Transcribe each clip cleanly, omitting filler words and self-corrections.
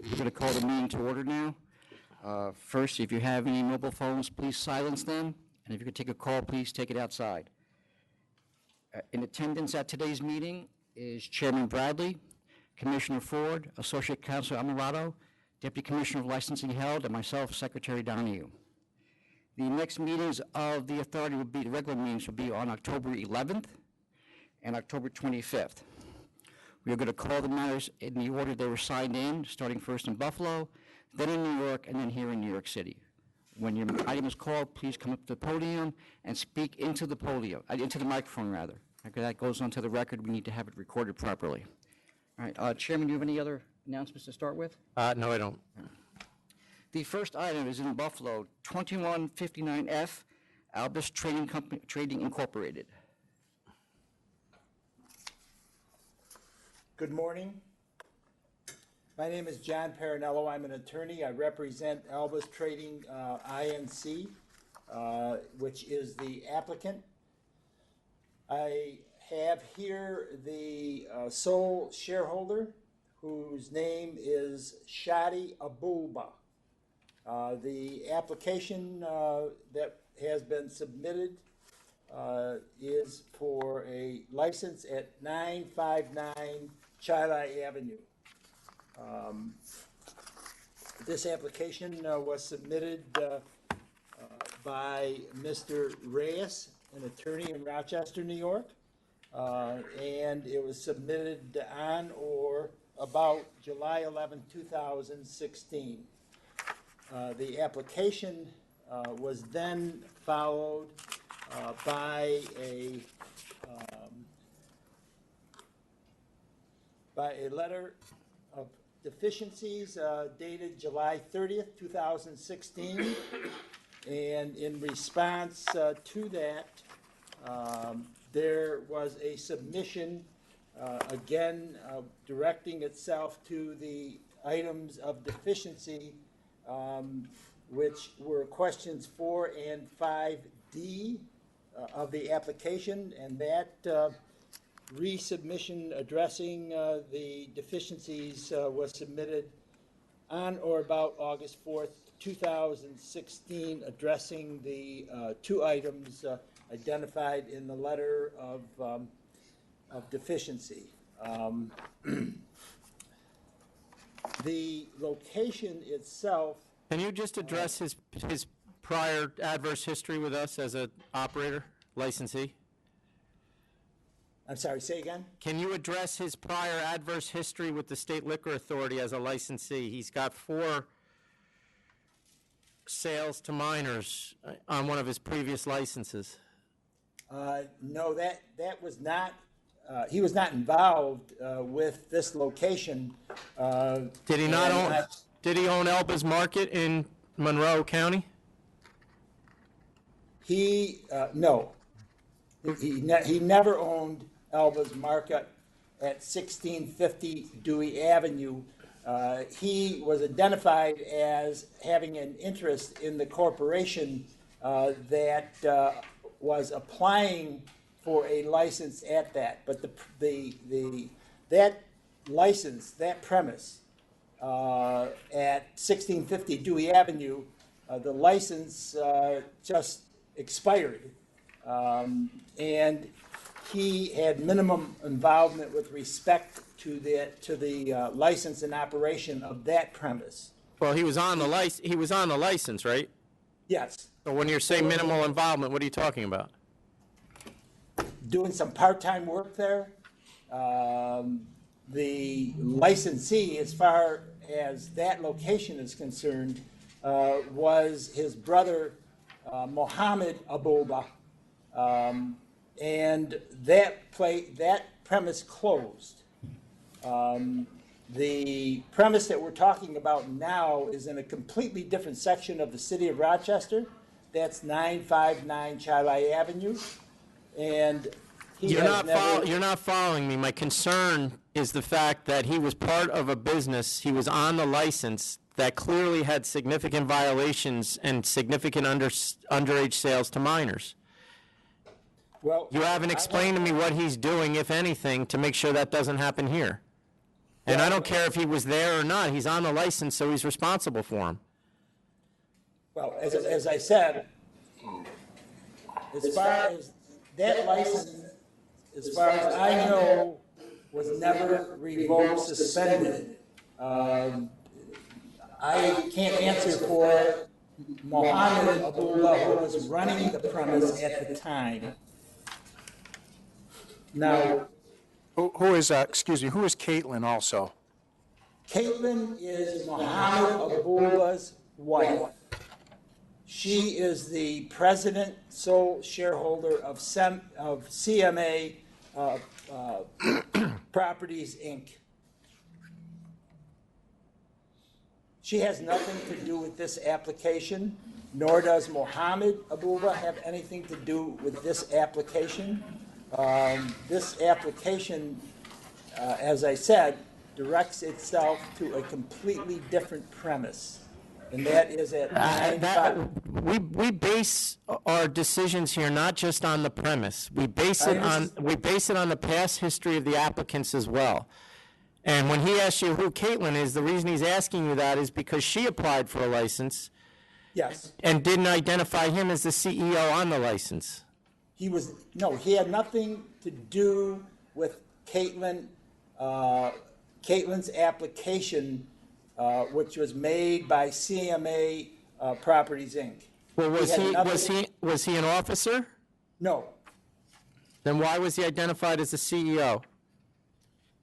We're going to call the meeting to order now. First, if you have any mobile phones, please silence them, and if you could take a call, please take it outside. In attendance at today's meeting is Chairman Bradley, Commissioner Ford, Associate Councilor Amarato, Deputy Commissioner of Licensing Held, and myself, Secretary Donahue. The next meetings of the authority would be, the regular meetings would be on October 11th and October 25th. We are going to call the matters in the order they were signed in, starting first in Buffalo, then in New York, and then here in New York City. When your item is called, please come up to the podium and speak into the podium, into the microphone, rather. Okay, that goes onto the record. We need to have it recorded properly. All right, Chairman, do you have any other announcements to start with? No, I don't. The first item is in Buffalo, 2159F, Albus Trading Company, Trading Incorporated. Good morning. My name is John Parinello. I'm an attorney. I represent Albus Trading INC, which is the applicant. I have here the sole shareholder, whose name is Shadi Abuba. The application that has been submitted is for a license at 959 Chilai Avenue. This application was submitted by Mr. Reyes, an attorney in Rochester, New York, and it was submitted on or about July 11, 2016. The application was then followed by a letter of deficiencies dated July 30th, 2016. And in response to that, there was a submission, again, directing itself to the items of deficiency, which were questions 4 and 5D of the application, and that resubmission addressing the deficiencies was submitted on or about August 4th, 2016, addressing the two items identified in the letter of deficiency. The location itself. Can you just address his prior adverse history with us as an operator, licensee? I'm sorry, say again? Can you address his prior adverse history with the State Liquor Authority as a licensee? He's got 4 sales to minors on one of his previous licenses. No, that was not, he was not involved with this location. Did he not own, did he own Elba's Market in Monroe County? No. He never owned Elba's Market at 1650 Dewey Avenue. He was identified as having an interest in the corporation that was applying for a license at that. But that license, that premise at 1650 Dewey Avenue, the license just expired. And he had minimum involvement with respect to the license and operation of that premise. Well, he was on the license, right? Yes. So when you're saying minimal involvement, what are you talking about? Doing some part-time work there. The licensee, as far as that location is concerned, was his brother, Mohammed Abuba. And that premise closed. The premise that we're talking about now is in a completely different section of the city of Rochester. That's 959 Chilai Avenue. And you're not following me. My concern is the fact that he was part of a business, he was on the license that clearly had significant violations and significant underage sales to minors. Well, you haven't explained to me what he's doing, if anything, to make sure that doesn't happen here. And I don't care if he was there or not, he's on the license, so he's responsible for him. Well, as I said, as far as that license, as far as I know, was never revoked, suspended. I can't answer for Mohammed Abdullah, who was running the premise at the time. Now, Who is, excuse me, who is Caitlin also? Caitlin is Mohammed Abdullah's wife. She is the president, sole shareholder of CMA Properties, Inc. She has nothing to do with this application, nor does Mohammed Abdullah have anything to do with this application. This application, as I said, directs itself to a completely different premise, and that is at 9-5. We base our decisions here not just on the premise. We base it on the past history of the applicants as well. And when he asks you who Caitlin is, the reason he's asking you that is because she applied for a license Yes, and didn't identify him as the CEO on the license. he had nothing to do with Caitlin, Caitlin's application, which was made by CMA Properties, Inc. Well, He was he an officer? No, Then why was he identified as the CEO?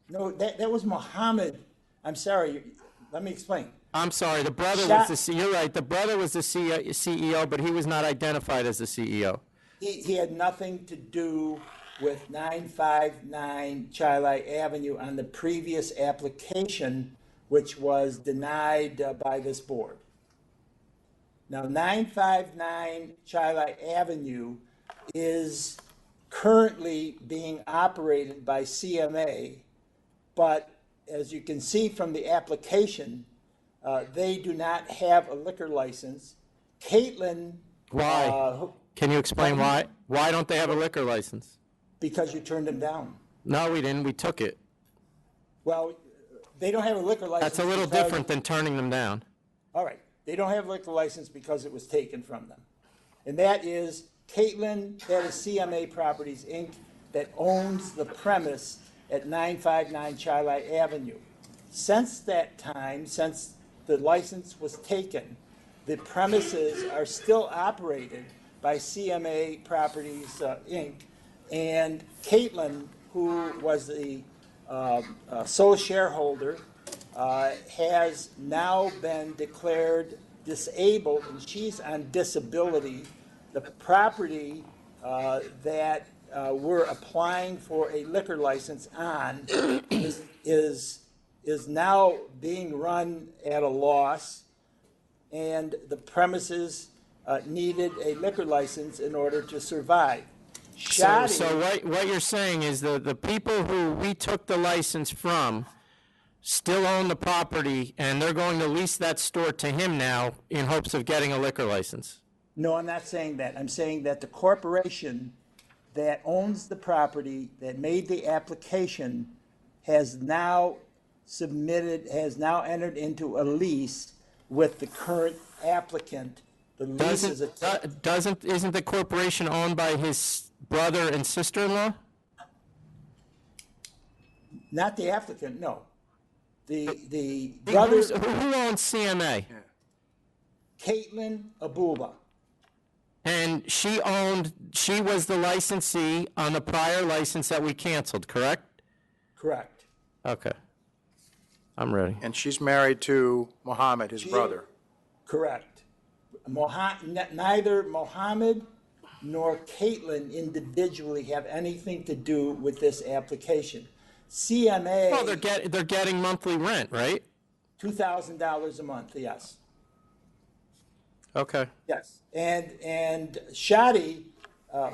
no, that was Mohammed. I'm sorry, let me explain. I'm sorry, the brother was the CEO. You're right, the brother was the CEO, but he was not identified as the CEO. He had nothing to do with 959 Chilai Avenue on the previous application, which was denied by this board. Now, 959 Chilai Avenue is currently being operated by CMA, but as you can see from the application, they do not have a liquor license. Caitlin. Why? Can you explain why? Why don't they have a liquor license? Because you turned them down. No, we didn't. We took it. Well, they don't have a liquor license. That's a little because- different than turning them down. All right, they don't have a liquor license because it was taken from them. And that is Caitlin, that is CMA Properties, Inc., that owns the premise at 959 Chilai Avenue. Since that time, since the license was taken, the premises are still operated by CMA Properties, Inc., and Caitlin, who was the sole shareholder, has now been declared disabled, and she's on disability. The property that we're applying for a liquor license on is now being run at a loss, and the premises needed a liquor license in order to survive. So what you're saying is the people who we took the license from still own the property, and they're going to lease that store to him now in hopes of getting a liquor license. No, I'm not saying that. I'm saying that the corporation that owns the property, that made the application, has now entered into a lease with the current applicant. The lease is Isn't the corporation owned by his brother and sister-in-law? not the applicant, no. The brother, Who owns CMA? Caitlin Abula. And she was the licensee on the prior license that we canceled, correct? Correct. Okay. I'm ready. And she's married to Mohammed, his brother. Correct. Neither Mohammed nor Caitlin individually have anything to do with this application. CMA. Well, they're getting monthly rent, right? $2,000 a month, yes. Okay. Yes. And Shadi,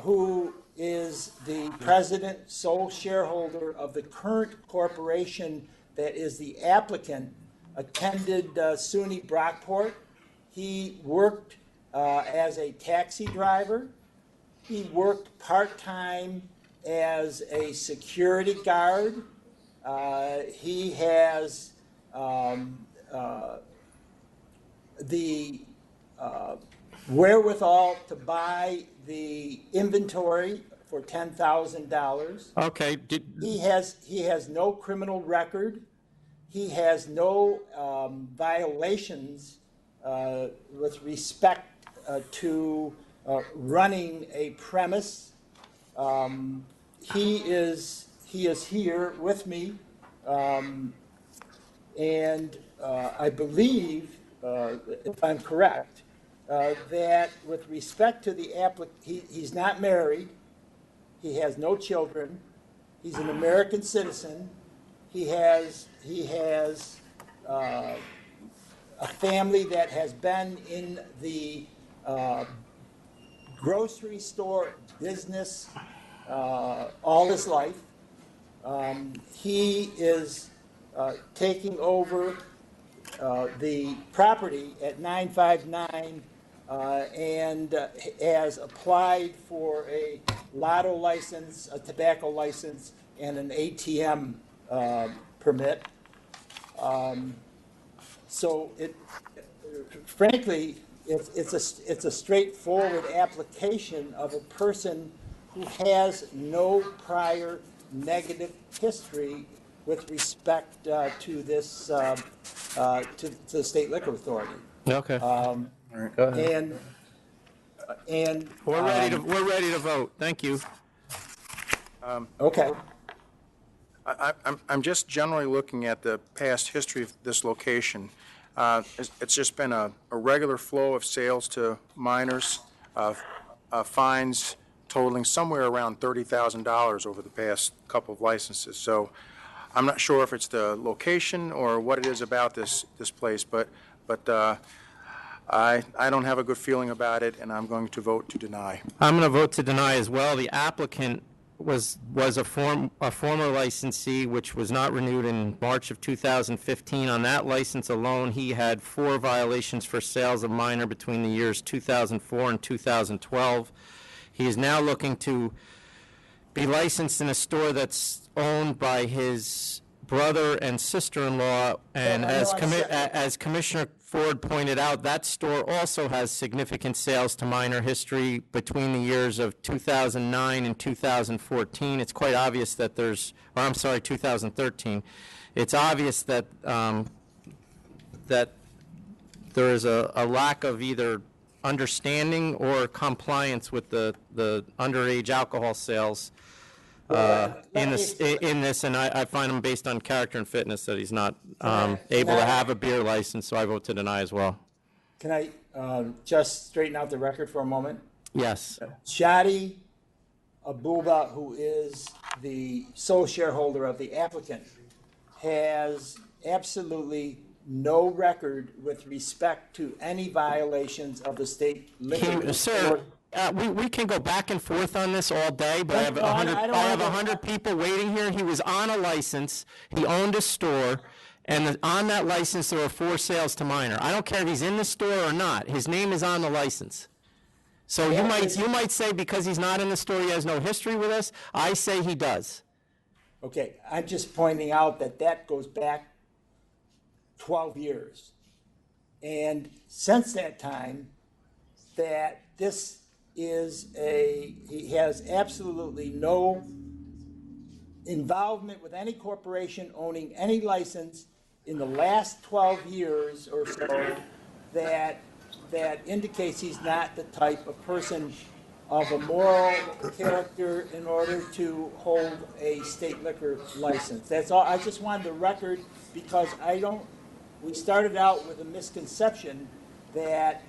who is the president, sole shareholder of the current corporation that is the applicant, attended SUNY Brockport. He worked as a taxi driver. He worked part-time as a security guard. He has the wherewithal to buy the inventory for $10,000. Okay, He has no criminal record. He has no violations with respect to running a premise. He is here with me, and I believe, if I'm correct, that with respect to the he's not married. He has no children. He's an American citizen. He has a family that has been in the grocery store business all his life. He is taking over the property at 959 and has applied for a lotto license, a tobacco license, and an ATM permit. So frankly, it's a straightforward application of a person who has no prior negative history with respect to this to the State Liquor Authority. okay. Go ahead. And We're ready to vote. Thank you. okay. I'm just generally looking at the past history of this location. It's just been a regular flow of sales to minors, fines totaling somewhere around $30,000 over the past couple of licenses. So I'm not sure if it's the location or what it is about this place, but I don't have a good feeling about it, and I'm going to vote to deny. I'm going to vote to deny as well. The applicant was a former licensee, which was not renewed in March of 2015. On that license alone, he had 4 violations for sales of minor between the years 2004 and 2012. He is now looking to be licensed in a store that's owned by his brother and sister-in-law, and as Commissioner Ford pointed out, that store also has significant sales to minor history between the years of 2009 and 2014. It's quite obvious that 2013. It's obvious that that there is a lack of either understanding or compliance with the underage alcohol sales in this, and I find him, based on character and fitness, that he's not able to have a beer license, so I vote to deny as well. Can I just straighten out the record for a moment? Yes. Shadi Abuba, who is the sole shareholder of the applicant, has absolutely no record with respect to any violations of the state liquor. Sir, we can go back and forth on this all day, but I have 100 people waiting here. He was on a license. He owned a store, and on that license there were 4 sales to minor. I don't care if he's in the store or not. His name is on the license. So you might say because he's not in the store he has no history with us. I say he does. Okay, I'm just pointing out that goes back 12 years. And since that time, that this is he has absolutely no involvement with any corporation owning any license in the last 12 years or so that indicates he's not the type of person of a moral character in order to hold a state liquor license. That's all. I just wanted the record because we started out with a misconception that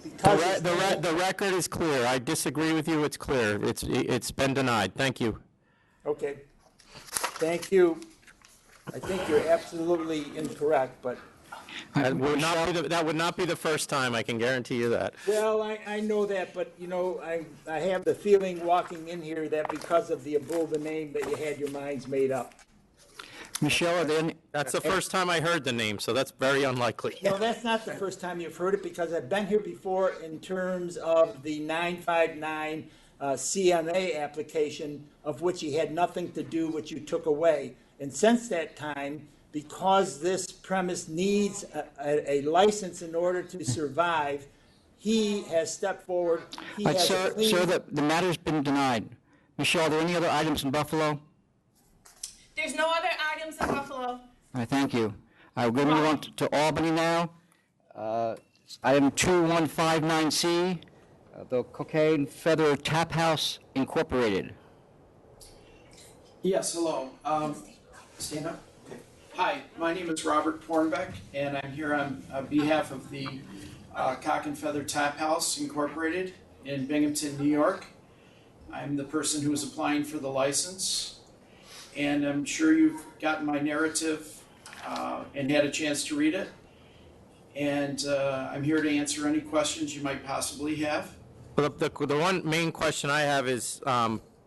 because the record is clear. I disagree with you. It's clear. It's been denied. Thank you. Okay. Thank you. I think you're absolutely incorrect, but that would not be the first time. I can guarantee you that. well, I know that, but I have the feeling walking in here that because of the Abuba name that you had your minds made up. Michelle, That's the first time I heard the name, so that's very unlikely. No, that's not the first time you've heard it because I've been here before in terms of the 959 CMA application, of which he had nothing to do, which you took away. And since that time, because this premise needs a license in order to survive, he has stepped forward. He All right, has a sir, clean. sir, the matter's been denied. Michelle, are there any other items in Buffalo? There's no other items in Buffalo. All right, thank you. We're going to move on to Albany now. Item 2159C, the Cocaine Feather Tap House Incorporated. Yes, hello. Stand up. Okay. Hi, my name is Robert Pornbeck, and I'm here on behalf of the Cock and Feather Tap House Incorporated in Binghamton, New York. I'm the person who is applying for the license, and I'm sure you've gotten my narrative and had a chance to read it. And I'm here to answer any questions you might possibly have. Well, the one main question I have is,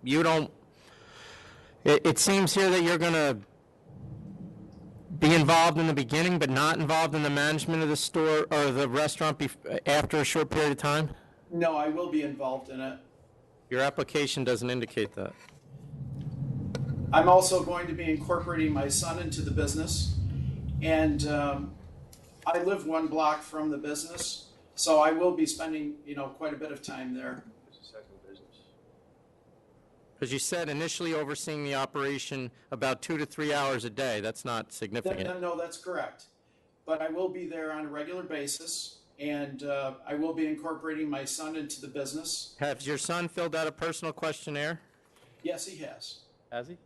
you don't, it seems here that you're going to be involved in the beginning, but not involved in the management of the store or the restaurant after a short period of time? No, I will be involved in it. Your application doesn't indicate that. I'm also going to be incorporating my son into the business, and I live 1 block from the business, so I will be spending, quite a bit of time there. Because you said initially overseeing the operation about 2 to 3 hours a day. That's not significant. No, that's correct. But I will be there on a regular basis, and I will be incorporating my son into the business. Has your son filled out a personal questionnaire? Yes, he has. Has he?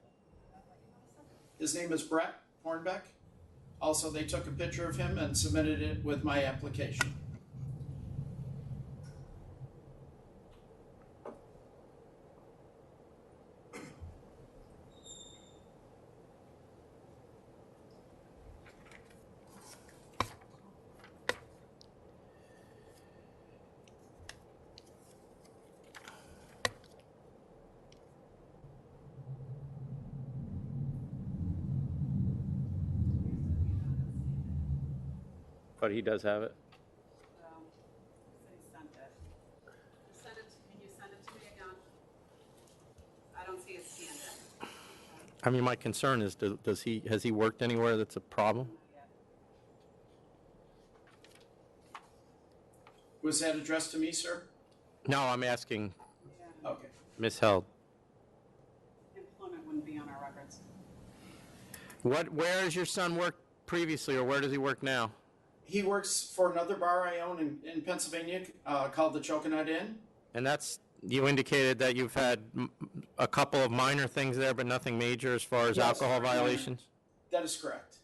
His name is Brett Hornbeck. Also, they took a picture of him and submitted it with my application. But he does have it. Sent it. Can you send it to me again? I don't see it scanned in. I mean, my concern is, has he worked anywhere that's a problem? Was that addressed to me, sir? No, I'm asking Okay. Ms. Held. Employment wouldn't be on our records. Where has your son worked previously, or where does he work now? He works for another bar I own in Pennsylvania called the Coconut Inn. And you indicated that you've had a couple of minor things there, but nothing major as far as Yes. alcohol violations? That is correct.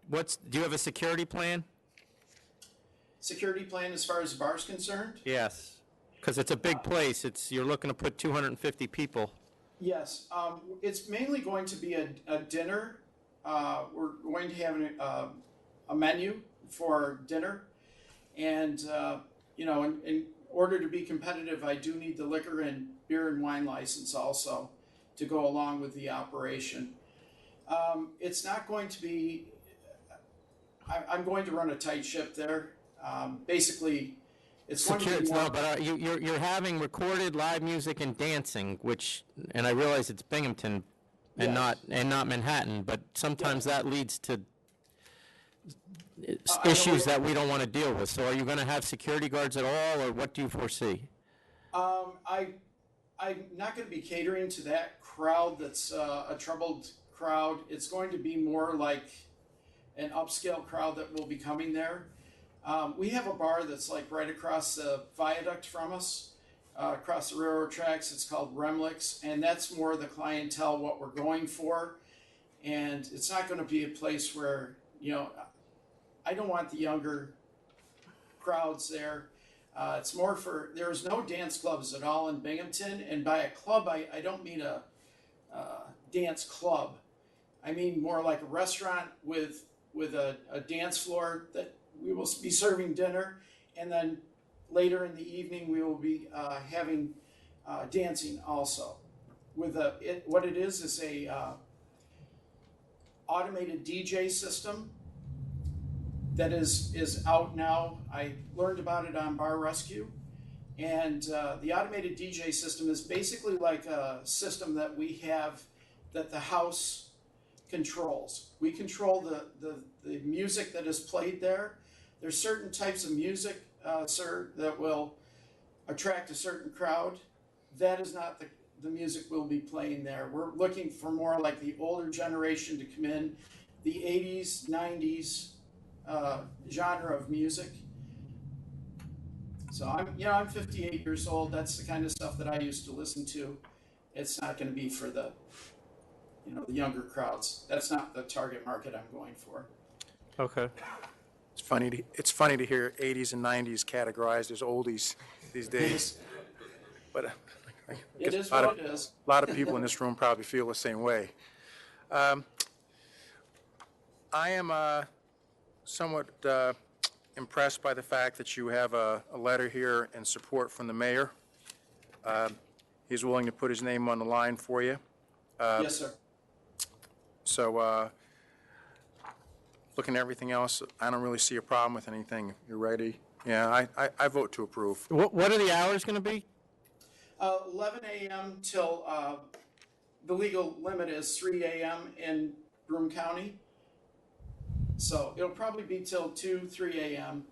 Do you have a security plan? Security plan as far as the bar is concerned? Yes. Because it's a big place. You're looking to put 250 people. Yes. It's mainly going to be a dinner. We're going to have a menu for dinner. And, in order to be competitive, I do need the liquor and beer and wine license also to go along with the operation. It's not going to be, I'm going to run a tight ship there. Basically, it's going to be more. No, but you're having recorded live music and dancing, and I realize it's Binghamton and Yes. not Manhattan, but sometimes that leads to I issues know- that we don't want to deal with. So are you going to have security guards at all, or what do you foresee? I'm not going to be catering to that crowd that's a troubled crowd. It's going to be more like an upscale crowd that will be coming there. We have a bar that's like right across the viaduct from us, across the railroad tracks. It's called Remlick's, and that's more the clientele, what we're going for. And it's not going to be a place where, I don't want the younger crowds there. It's more there's no dance clubs at all in Binghamton. And by a club, I don't mean a dance club. I mean more like a restaurant with a dance floor that we will be serving dinner. And then later in the evening, we will be having dancing also. What it is a automated DJ system that is out now. I learned about it on Bar Rescue, And the automated DJ system is basically like a system that we have that the house controls. We control the music that is played there. There's certain types of music, sir, that will attract a certain crowd. That is not the music we'll be playing there. We're looking for more like the older generation to come in, the 80s, 90s genre of music. So I'm 58 years old. That's the kind of stuff that I used to listen to. It's not going to be for the younger crowds. That's not the target market I'm going for. Okay. It's funny to hear 80s and 90s categorized as oldies these days. But I It guess is what it is. a lot of people in this room probably feel the same way. I am somewhat impressed by the fact that you have a letter here in support from the mayor. He's willing to put his name on the line for you. Yes, sir. So looking at everything else, I don't really see a problem with anything. You're ready? Yeah, I vote to approve. What are the hours going to be? 11 a.m. till the legal limit is 3 a.m. in Broome County. So it'll probably be till 2, 3 a.m.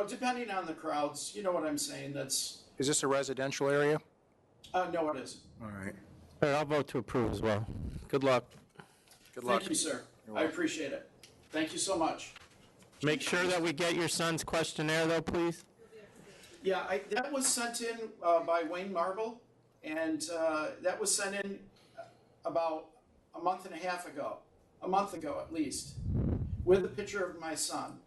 Depending on the crowds. You know what I'm saying? Is this a residential area? No, it isn't. All right. All right, I'll vote to approve as well. Good luck. Good luck. Thank you, sir. I appreciate it. Thank you so much. Make sure that we get your son's questionnaire, though, please. Yeah, that was sent in by Wayne Marble, and that was sent in about a month ago at least, with a picture of my son.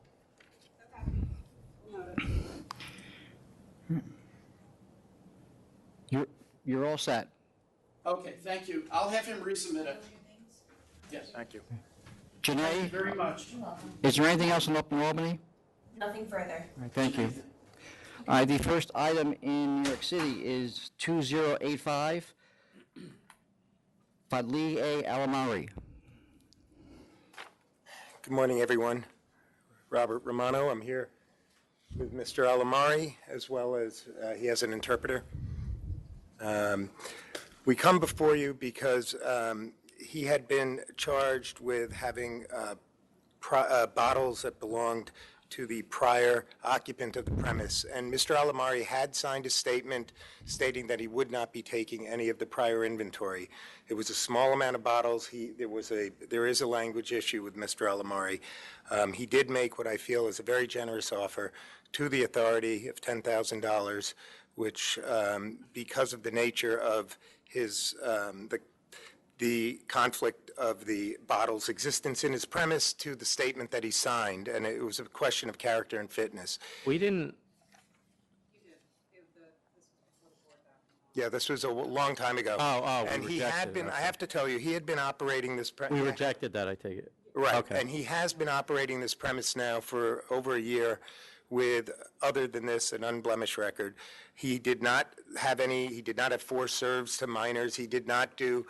You're all set. Okay, thank you. I'll have him resubmit it. Yes. Thank you. Thank you Janae, very much. is there anything else in Open Albany? Nothing further. All right, thank you. All right, the first item in New York City is 2085, Fadli A. Alamari. Good morning, everyone. Robert Romano. I'm here with Mr. Alamari, as well as he has an interpreter. We come before you because he had been charged with having bottles that belonged to the prior occupant of the premise. And Mr. Alamari had signed a statement stating that he would not be taking any of the prior inventory. It was a small amount of bottles. There is a language issue with Mr. Alamari. He did make what I feel is a very generous offer to the authority of $10,000, which, because of the nature of his the conflict of the bottle's existence in his premise to the statement that he signed, and it was a question of character and fitness. We didn't. Yeah, this was a long time ago. Oh, we and he had rejected been, it. I have to tell you, he had been operating this premise. We rejected that, I take it. Right, Okay. and he has been operating this premise now for over a year with, other than this, an unblemished record. He did not have forced serves to minors. He did not do,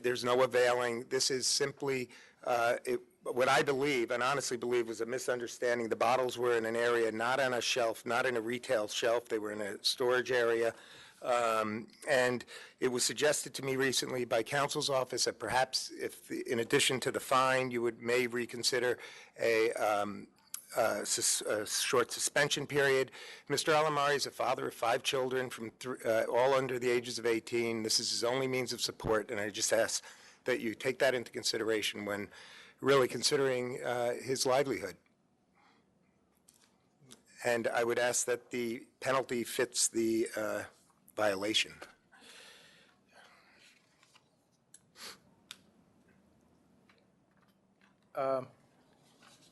there's no availing. This is simply, what I believe, and honestly believe, was a misunderstanding. The bottles were in an area, not on a shelf, not in a retail shelf. They were in a storage area. And it was suggested to me recently by counsel's office that perhaps if, in addition to the fine, you may reconsider a short suspension period. Mr. Alamari is a father of 5 children, all under the ages of 18. This is his only means of support, and I just ask that you take that into consideration when really considering his livelihood. And I would ask that the penalty fits the violation.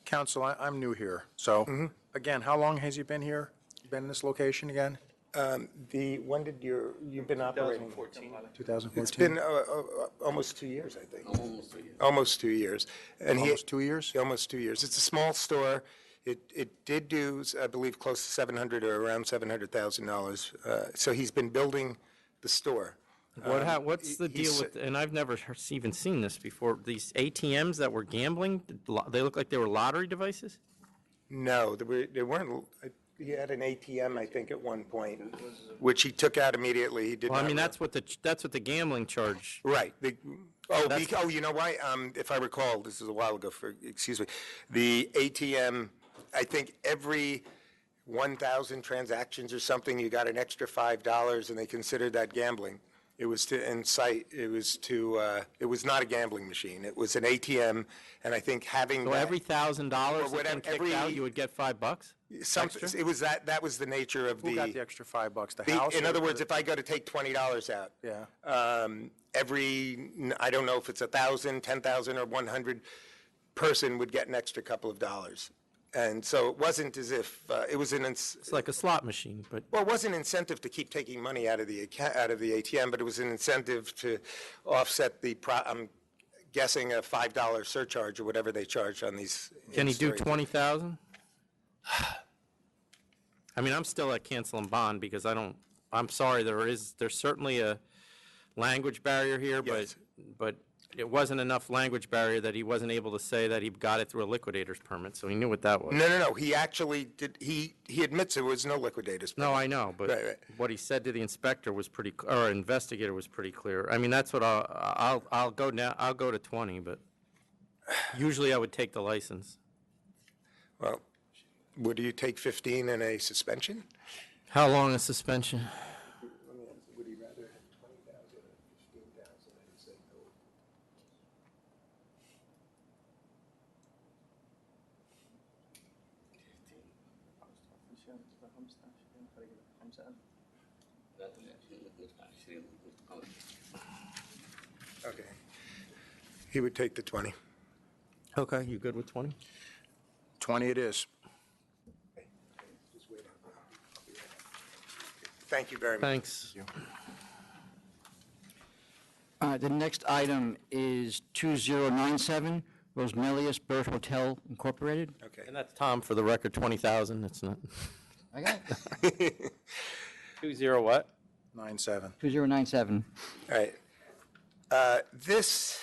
Counsel, I'm new here. So, again, how long has he been here? Been in this location again? When did you've been operating? 2014? It's been almost 2 years, I think. Almost 2 years. And Almost 2 years? Almost 2 years. It's a small store. It did do, I believe, close to $700,000 or around $700,000. So he's been building the store. What's the deal with, and I've never even seen this before, these ATMs that were gambling, they look like they were lottery devices? No, they weren't. he had an ATM, I think, at one point, which he took out immediately. He did Well, I not. mean, that's what the gambling charge. Right. You know why? If I recall, this is a while ago, excuse me, the ATM, I think every 1,000 transactions or something, you got an extra $5, and they considered that gambling. It was to incite, it was not a gambling machine. It was an ATM, and I think having So that. every $1,000 that's been whatever- kicked out, you would get $5? It was that was the nature of Who got the extra $5? The house? in or other the- words, if I go to take $20 out. Yeah. I don't know if it's 1,000, 10,000, or 100 person would get an extra couple of dollars. And so it wasn't as if, it was It's like a slot machine, but well, it wasn't an incentive to keep taking money out of the ATM, but it was an incentive to offset I'm guessing a $5 surcharge or whatever they charge on these. can he do in-store 20,000? I mean, I'm still at cancel and bond because I'm sorry, there's certainly a language barrier here, Yes. but it wasn't enough language barrier that he wasn't able to say that he got it through a liquidator's permit, so he knew what that was. No. He actually did, he admits there was no liquidators. No, I know, but Right. what he said to the inspector was or investigator was pretty clear. I mean, that's what I'll go now, I'll go to 20, but usually I would take the license. Well, would you take 15 and a suspension? How long a suspension? Would he rather have 20,000 or 15,000 and say no? Okay. He would take the 20. Okay, you good with 20? 20 it is. Just wait out. Thank you very much. Thanks. The next item is 2097 Rosmelius Bird Hotel Incorporated. Okay. And that's Tom, for the record, 20,000, it's not. I got it. 20 what? 9-7. 2097. All right. This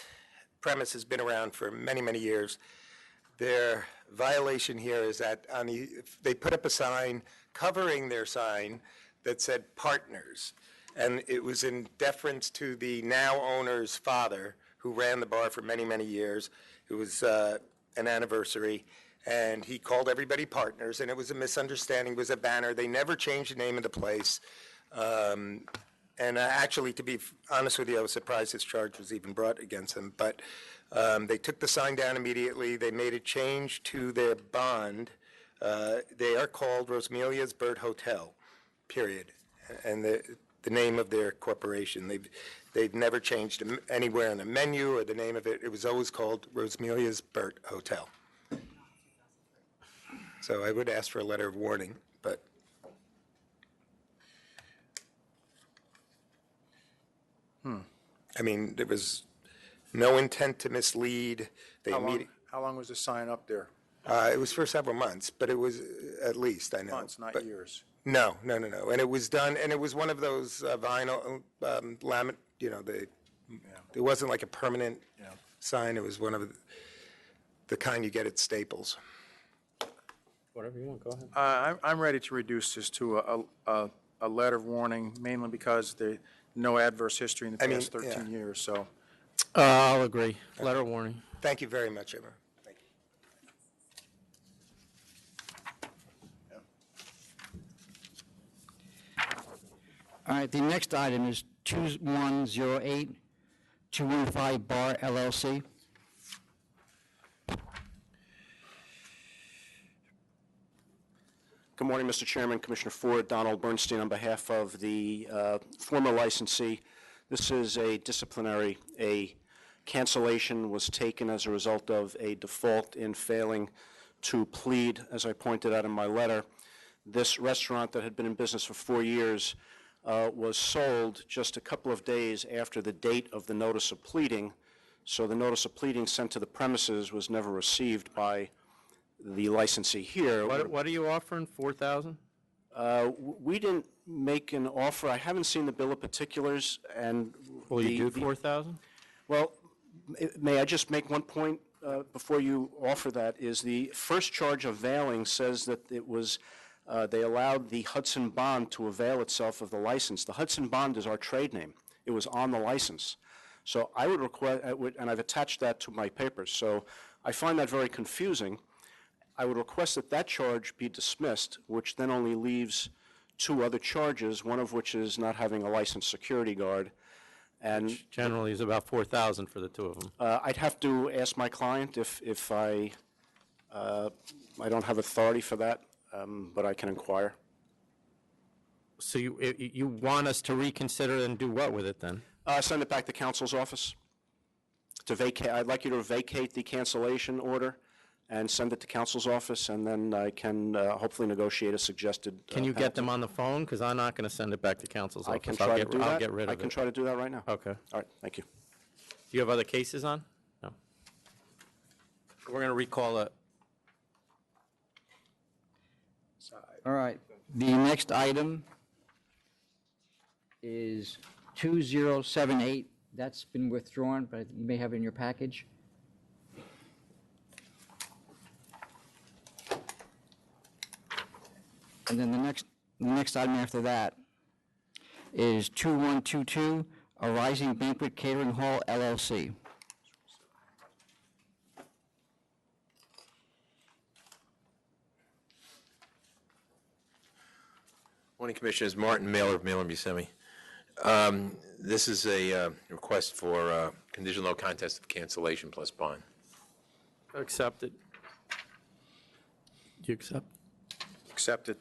premise has been around for many, many years. Their violation here is that they put up a sign covering their sign that said partners. And it was in deference to the now owner's father, who ran the bar for many, many years. It was an anniversary, and he called everybody partners, and it was a misunderstanding. It was a banner. They never changed the name of the place. And actually, to be honest with you, I was surprised this charge was even brought against them. But they took the sign down immediately. They made a change to their bond. They are called Rosmelia's Bird Hotel, period. And the name of their corporation. They've never changed anywhere on the menu or the name of it. It was always called Rosmelia's Bird Hotel. So I would ask for a letter of warning, but. I mean, there was no intent to mislead. They How long was the sign up there? It was for several months, but it was at least, I know. Months, not But- years. No. And it was done, and it was one of those vinyl laminate, it wasn't like a permanent sign. It was one of the kind you get at Staples. Whatever you want, go ahead. I'm ready to reduce this to a letter of warning, mainly because there no adverse history in the I mean, past 13 yeah. years, so. I'll agree. Letter of warning. Thank you very much, Emma. Thank you. All right, the next item is 2108 215 Bar LLC. Good morning, Mr. Chairman, Commissioner Ford, Donald Bernstein on behalf of the former licensee. This is a disciplinary. A cancellation was taken as a result of a default in failing to plead, as I pointed out in my letter. This restaurant that had been in business for 4 years was sold just a couple of days after the date of the notice of pleading. So the notice of pleading sent to the premises was never received by the licensee here. What are you offering, 4,000? We didn't make an offer. I haven't seen the bill of particulars, and Will you do 4,000? Well, may I just make one point before you offer that? Is the first charge of veiling says that it was they allowed the Hudson Bond to avail itself of the license. The Hudson Bond is our trade name. It was on the license. So I would request, and I've attached that to my papers, so I find that very confusing. I would request that that charge be dismissed, which then only leaves two other charges, one of which is not having a licensed security guard. And Generally is about 4,000 for the two of them. I'd have to ask my client if I don't have authority for that, but I can inquire. So you want us to reconsider and do what with it then? Send it back to counsel's office to vacate. I'd like you to vacate the cancellation order and send it to counsel's office, and then I can hopefully negotiate a suggested. Can you get them on the phone? Because I'm not going to send it back to counsel's office. I can try to do that. I'll get rid of it. I can try to do that right now. Okay. All right, thank you. Do you have other cases on? No. We're going to recall it. All right. The next item is 2078. That's been withdrawn, but you may have it in your package. And then the next item after that is 2122, A Rising Banquet Catering Hall, LLC. Morning, Commissioners. Martin Mailer of Mailer Buscemi. This is a request for conditional no contest of cancellation plus bond. Accepted. Do you accept? Accepted.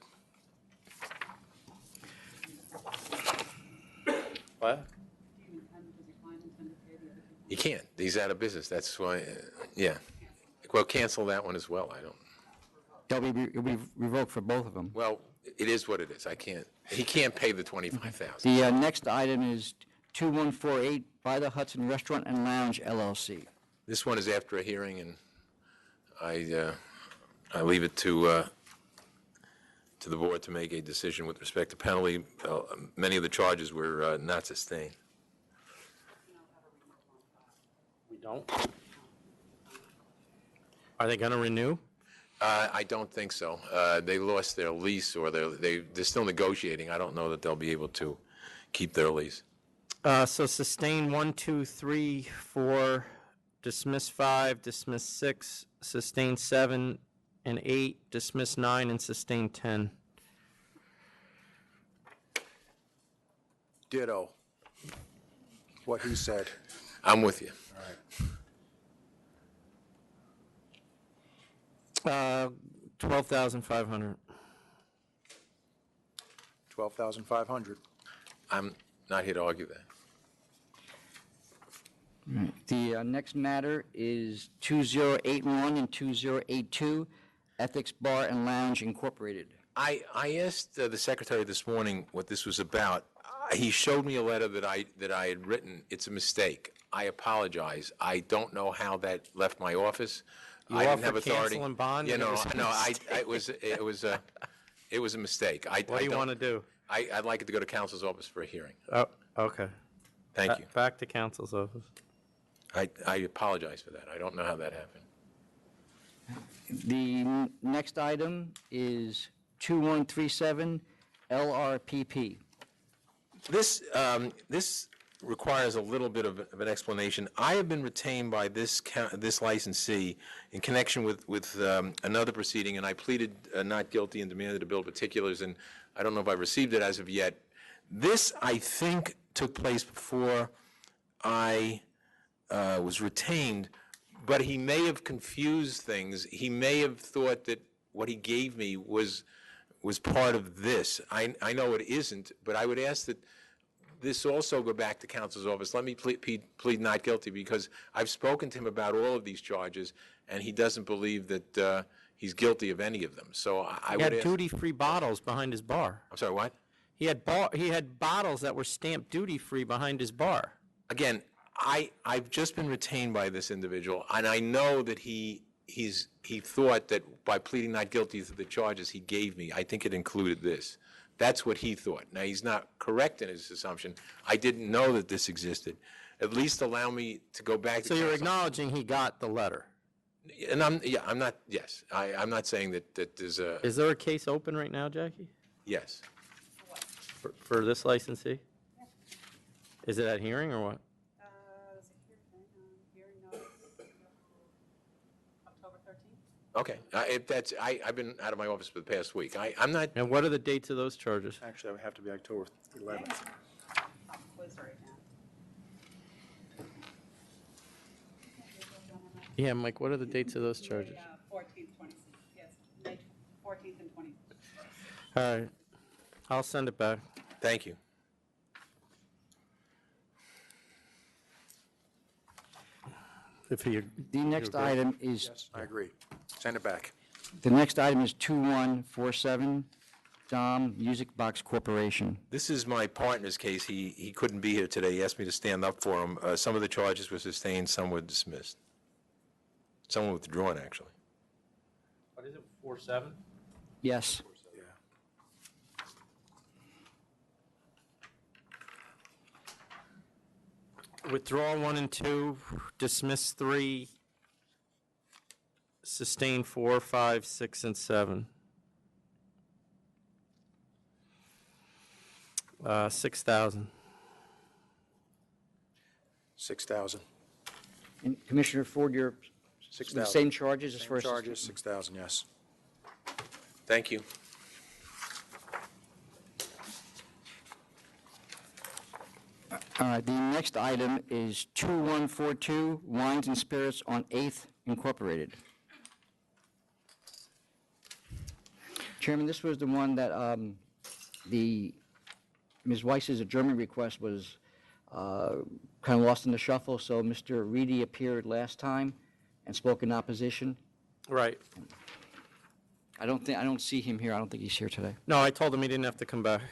What? You can't. He's out of business. That's why, yeah. Well, cancel that one as well. I don't. It'll be revoked for both of them. Well, it is what it is. I can't. He can't pay the $25,000. The next item is 2148, By the Hudson Restaurant and Lounge, LLC. This one is after a hearing, and I leave it to the board to make a decision with respect to penalty. Many of the charges were not sustained. We don't? Are they going to renew? I don't think so. They lost their lease, or they're still negotiating. I don't know that they'll be able to keep their lease. So sustain 1, 2, 3, 4, dismiss 5, dismiss 6, sustain 7 and 8, dismiss 9, and sustain 10. Ditto. What he said. I'm with you. 12,500. 12,500. I'm not here to argue that. The next matter is 2081 and 2082, Ethics Bar and Lounge Incorporated. I asked the secretary this morning what this was about. He showed me a letter that I had written. It's a mistake. I apologize. I don't know how that left my office. I didn't have authority. Cancel and bond? Yeah, and no, it was a no. mistake. It was a mistake. What do you want to do? I'd like it to go to counsel's office for a hearing. Oh, okay. Thank you. Back to counsel's office. I apologize for that. I don't know how that happened. The next item is 2137, LRPP. This requires a little bit of an explanation. I have been retained by this licensee in connection with another proceeding, and I pleaded not guilty and demanded to bill particulars, and I don't know if I received it as of yet. This, I think, took place before I was retained, but he may have confused things. He may have thought that what he gave me was part of this. I know it isn't, but I would ask that this also go back to counsel's office. Let me plead not guilty, because I've spoken to him about all of these charges, and he doesn't believe that he's guilty of any of them. So I He would had ask. duty-free bottles behind his bar. I'm sorry, what? He had bottles that were stamped duty-free behind his bar. Again, I've just been retained by this individual, and I know that he thought that by pleading not guilty to the charges he gave me, I think it included this. That's what he thought. Now, he's not correct in his assumption. I didn't know that this existed. At least allow me to go back to So you're counsel. acknowledging he got the letter? And I'm not, yes, I'm not saying that there's a, Is there a case open right now, Jackie, yes. for this licensee? Is it at hearing or what? Is it hearing notice, October 13th? Okay, if that's, I've been out of my office for the past week. I'm not, And what are the dates of those charges? Actually, that would have to be October 11th. I'm quizzed right now. Yeah, Mike, what are the dates of those charges? 14th, 26th, yes, May 14th and 25th. All right, I'll send it back. thank you. If you, The next item is, I agree. Send it back. the next item is 2147, Dom Music Box Corporation. This is my partner's case. He couldn't be here today. He asked me to stand up for him. Some of the charges were sustained, some were dismissed. Some were withdrawn, actually. what is it, 4-7? Yes. Withdraw 1 and 2, dismiss 3, sustain 4, 5, 6, and 7. 6,000. 6,000. And Commissioner Ford, you're, the 6,000. same charges as Same far as? charges, 6,000, yes. Thank you. All right, the next item is 2142, Wines and Spirits on 8th Incorporated. Chairman, this was the one that Ms. Weiss's adjournment request was kind of lost in the shuffle, so Mr. Reedy appeared last time and spoke in opposition. Right. I don't see him here. I don't think he's here today. No, I told him he didn't have to come back.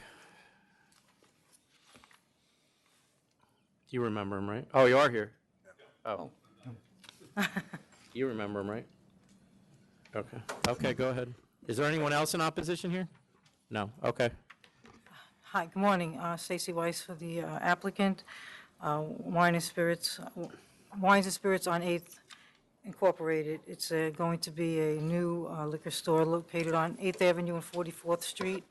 You remember him, right? Oh, you are here? Oh. You remember him, right? Okay. Okay, go ahead. Is there anyone else in opposition here? No, okay. Hi, good morning. Stacy Weiss for the applicant, Wines and Spirits on 8th Incorporated. It's going to be a new liquor store located on 8th Avenue and 44th Street.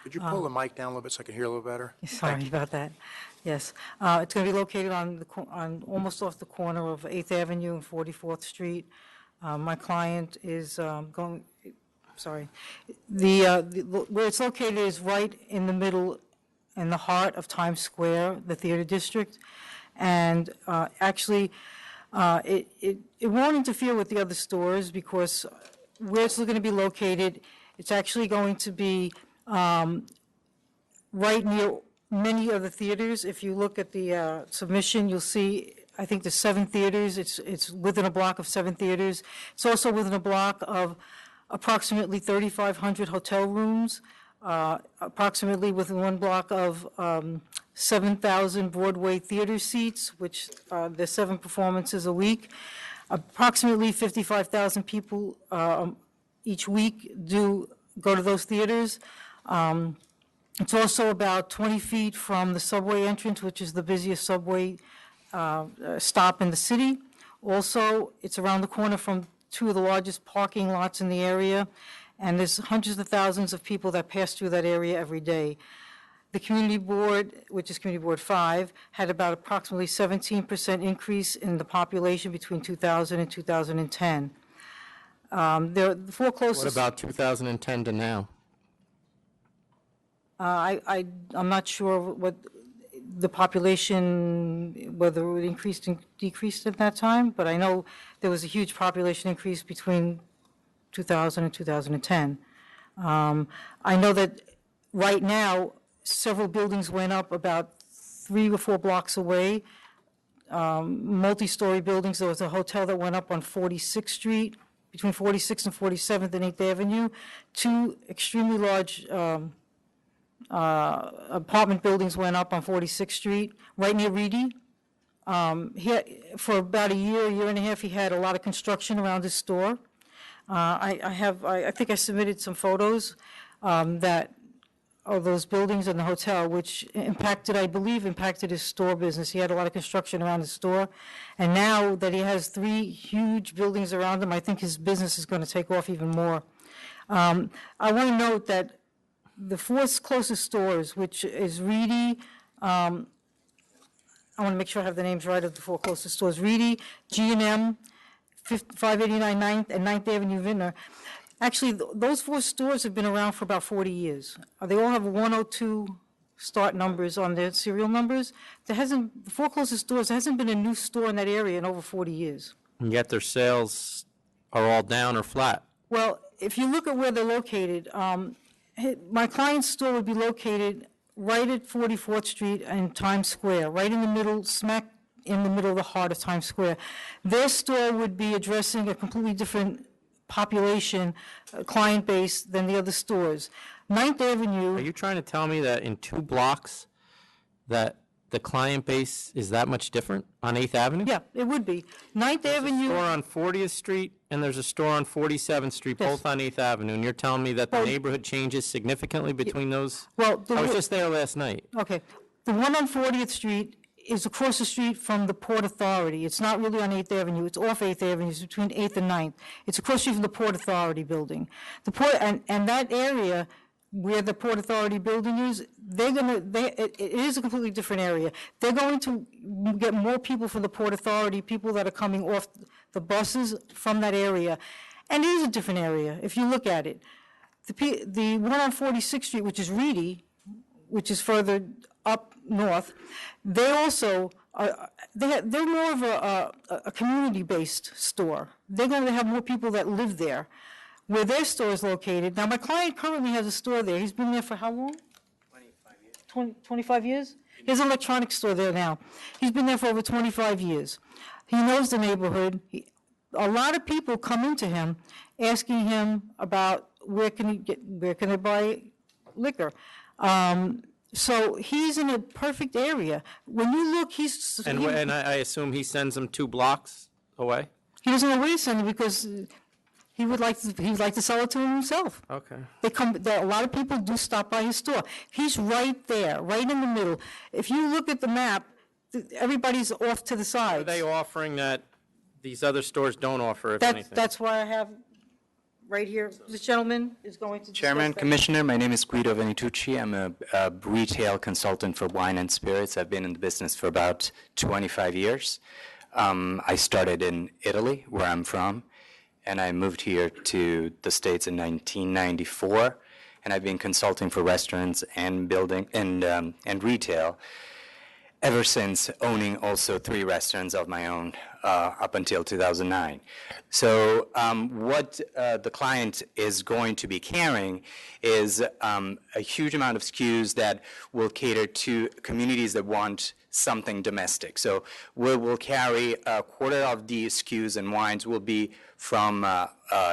Could you pull the mic down a little bit so I can hear a little better? Sorry about that. Yes. It's going to be located on almost off the corner of 8th Avenue and 44th Street. My client is where it's located is right in the middle, in the heart of Times Square, the theater district. And actually, it won't interfere with the other stores because where it's going to be located, it's actually going to be right near many of the theaters. If you look at the submission, you'll see, I think there's 7 theaters. It's within a block of 7 theaters. It's also within a block of approximately 3,500 hotel rooms, approximately within one block of 7,000 Broadway theater seats, which there's 7 performances a week. Approximately 55,000 people each week do go to those theaters. It's also about 20 feet from the subway entrance, which is the busiest subway stop in the city. Also, it's around the corner from 2 of the largest parking lots in the area, and there's hundreds of thousands of people that pass through that area every day. The community board, which is Community Board 5, had about approximately 17% increase in the population between 2000 and 2010. The 4 closest. What about 2010 to now? I'm not sure what the population, whether it increased and decreased at that time, but I know there was a huge population increase between 2000 and 2010. I know that right now, several buildings went up about 3 or 4 blocks away, multi-story buildings. There was a hotel that went up on 46th Street, between 46th and 47th and 8th Avenue. 2 extremely large apartment buildings went up on 46th Street, right near Reedy. For about a year and a half, he had a lot of construction around his store. I think I submitted some photos that of those buildings and the hotel, which impacted, I believe, impacted his store business. He had a lot of construction around his store. And now that he has 3 huge buildings around him, I think his business is going to take off even more. I want to note that the 4 closest stores, which is Reedy, I want to make sure I have the names right of the 4 closest stores, Reedy, G&M, 589 9th and 9th Avenue Vintner. Actually, those 4 stores have been around for about 40 years. They all have 102 start numbers on their serial numbers. The 4 closest stores, there hasn't been a new store in that area in over 40 years. And yet their sales are all down or flat. Well, if you look at where they're located, my client's store would be located right at 44th Street and Times Square, right in the middle, smack in the middle of the heart of Times Square. Their store would be addressing a completely different population, client base than the other stores. 9th Avenue. Are you trying to tell me that in 2 blocks that the client base is that much different on 8th Avenue? Yeah, it would be. 9th Avenue. Store on 40th Street and there's a store on 47th Street, Yes. both on 8th Avenue, and you're telling me that the neighborhood changes significantly between those? Well, I was just there last night. Okay. The one on 40th Street is across the street from the Port Authority. It's not really on 8th Avenue. It's off 8th Avenue. It's between 8th and 9th. It's across the street from the Port Authority building. The port, and that area where the Port Authority building is, it is a completely different area. They're going to get more people for the Port Authority, people that are coming off the buses from that area. And it is a different area, if you look at it. The one on 46th Street, which is Reedy, which is further up north, they also they're more of a community-based store. They're going to have more people that live there. Where their store is located, now my client currently has a store there. He's been there for how long? 25 years. He has an electronics store there now. He's been there for over 25 years. He knows the neighborhood. A lot of people come into him asking him about where can they buy liquor. So he's in a perfect area. When you look, And I assume he sends them 2 blocks away? He doesn't know where to send them because he would like to sell it to himself. Okay. A lot of people do stop by his store. He's right there, right in the middle. If you look at the map, everybody's off to the Are sides. they offering that these other stores don't offer, if anything? That's why I have right here, this gentleman is going to discuss Chairman, that. Commissioner, my name is Guido Venitucci. I'm a retail consultant for wine and spirits. I've been in the business for about 25 years. I started in Italy, where I'm from, and I moved here to the States in 1994, and I've been consulting for restaurants and building and retail ever since, owning also 3 restaurants of my own up until 2009. So what the client is going to be carrying is a huge amount of SKUs that will cater to communities that want something domestic. So we will carry a quarter of the SKUs and wines will be from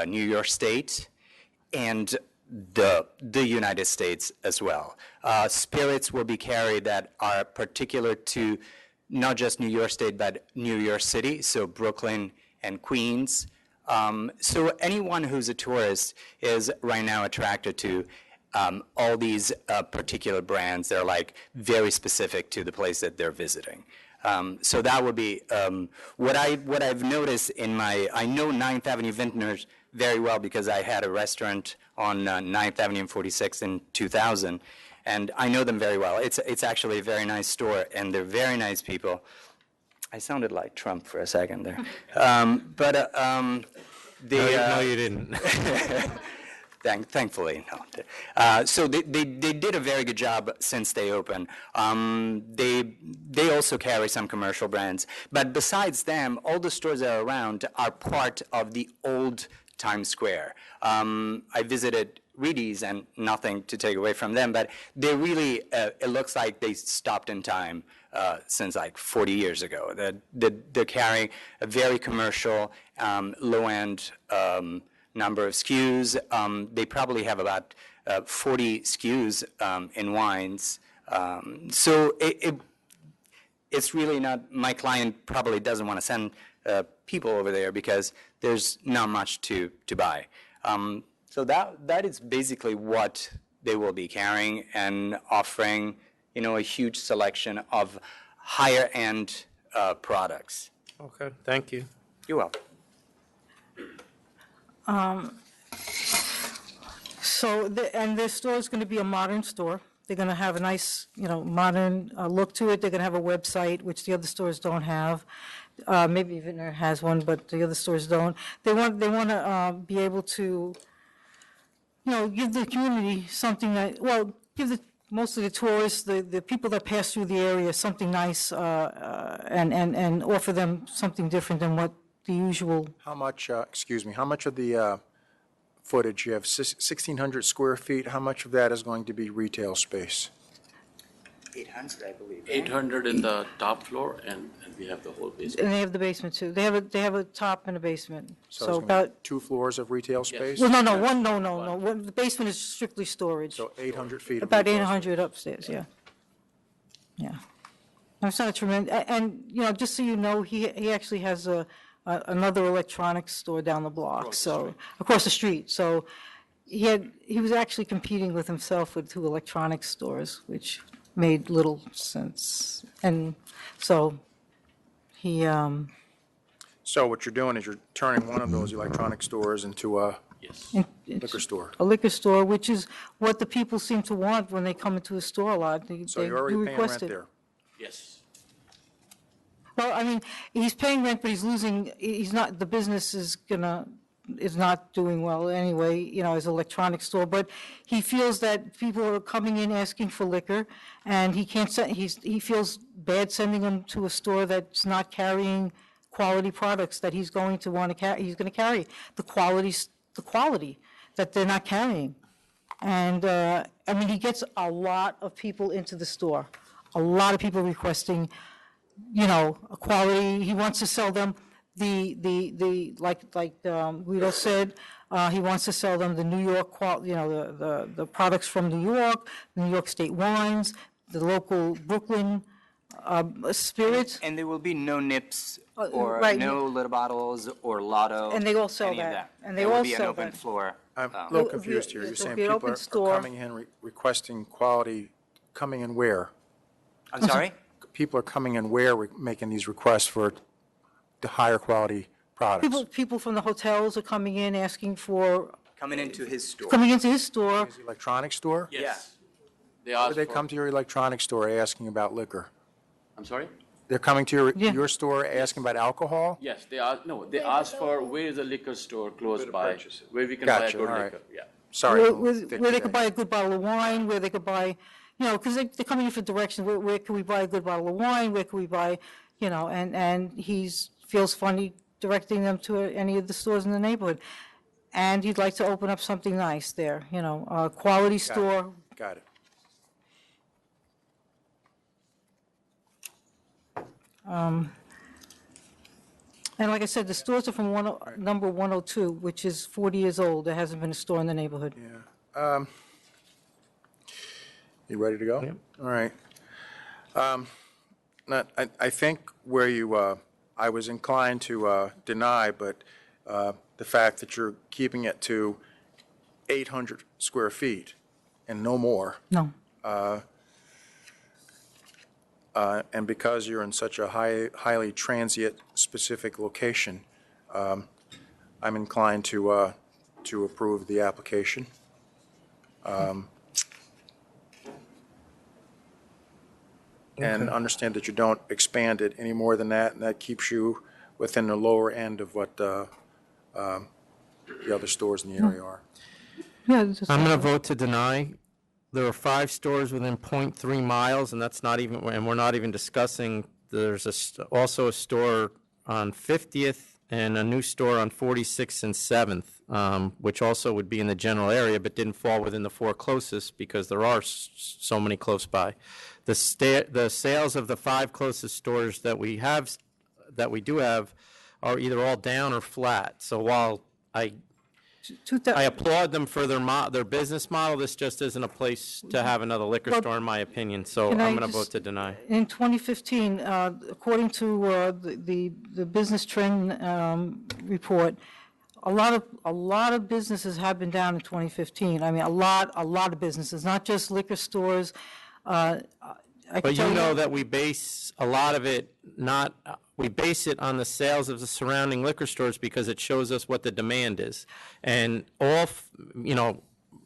New York State and the United States as well. Spirits will be carried that are particular to not just New York State, but New York City, so Brooklyn and Queens. So anyone who's a tourist is right now attracted to all these particular brands. They're like very specific to the place that they're visiting. So that would be what I've noticed I know 9th Avenue Vintners very well because I had a restaurant on 9th Avenue and 46th in 2000, and I know them very well. It's actually a very nice store, and they're very nice people. I sounded like Trump for a second there. No, you didn't. Thankfully, no. So they did a very good job since they opened. They also carry some commercial brands, but besides them, all the stores that are around are part of the old Times Square. I visited Reedy's, and nothing to take away from them, but they really, it looks like they stopped in time since like 40 years ago. They're carrying a very commercial, low-end number of SKUs. They probably have about 40 SKUs in wines. So it's really not, my client probably doesn't want to send people over there because there's not much to buy. So that is basically what they will be carrying and offering, a huge selection of higher-end products. Okay, thank you. You're welcome. And their store is going to be a modern store. They're going to have a nice, modern look to it. They're going to have a website, which the other stores don't have. Maybe Vintner has one, but the other stores don't. They want to be able to, give the community something that, give most of the tourists, the people that pass through the area, something nice, and offer them something different than what the usual. How much, how much of the footage, you have 1,600 square feet, how much of that is going to be retail space? 800, I believe. 800 in the top floor, and we have the whole basement. And they have the basement too. They have a top and a basement. So So it's gonna be about, 2 floors of retail space? well, no. The basement is strictly storage. So 800 feet of About retail 800 upstairs, yeah. Yeah. No, it's not a tremendous, and, just so you know, he actually has another electronics store down the block, so, across the street. So he was actually competing with himself with 2 electronics stores, which made little sense. And so he, So what you're doing is you're turning one of those electronic stores into a liquor store? a liquor store, which is what the people seem to want when they come into a store a lot. So you're already paying rent there? Yes. Well, I mean, he's paying rent, but he's not, the business is not doing well anyway, as an electronics store, but he feels that people are coming in asking for liquor, and he can't, he feels bad sending them to a store that's not carrying quality products that he's going to want to carry, he's going to carry, the quality that they're not carrying. And, he gets a lot of people into the store, a lot of people requesting, a quality, he wants to sell them like Guido said, he wants to sell them the New York, the products from New York, New York State wines, the local Brooklyn spirits. And there will be no nips or right. no little bottles or lotto. And they all sell any of that. And they There all will be an sell open that. floor. I'm a little confused here. You're It'll saying be an people open are store. coming in requesting quality, coming in where? I'm sorry? People are coming in where, making these requests for the higher quality products? People from the hotels are coming in asking for, Coming into his store. coming into his store. Is it an electronics store? Yes. They Why ask do they for- come to your electronics store asking about liquor? I'm sorry? They're coming to Yeah. your store asking about alcohol? Yes, they ask for where is a liquor store close by, where we can buy a Gotcha, good all right. liquor, yeah. Sorry. Where they could buy a good bottle of wine, where they could buy, because they're coming in for direction, where can we buy a good bottle of wine, where can we buy, and feels funny directing them to any of the stores in the neighborhood. And he'd like to open up something nice there, a quality store. Got it. And like I said, the stores are from number 102, which is 40 years old. There hasn't been a store in the neighborhood. You ready to go? All right. I think where I was inclined to deny, but the fact that you're keeping it to 800 square feet and no more, No. and because you're in such a highly transient-specific location, I'm inclined to approve the application. And understand that you don't expand it any more than that, and that keeps you within the lower end of what the other stores in the area are. Yeah, I'm going to vote to deny. There are 5 stores within 0.3 miles, and that's not even, and we're not even discussing, there's also a store on 50th and a new store on 46th and 7th, which also would be in the general area, but didn't fall within the 4 closest because there are so many close by. The sales of the 5 closest stores that we do have, are either all down or flat. So while I applaud them for their business model, this just isn't a place to have another liquor Well, store, in my opinion. So can I I'm going to just- vote to deny. In 2015, according to the business trend report, a lot of businesses have been down in 2015. I mean, a lot of businesses, not just liquor stores. I can But tell you know that we base a lot of it we base it on the sales of the surrounding liquor stores because it shows us what the demand is. And But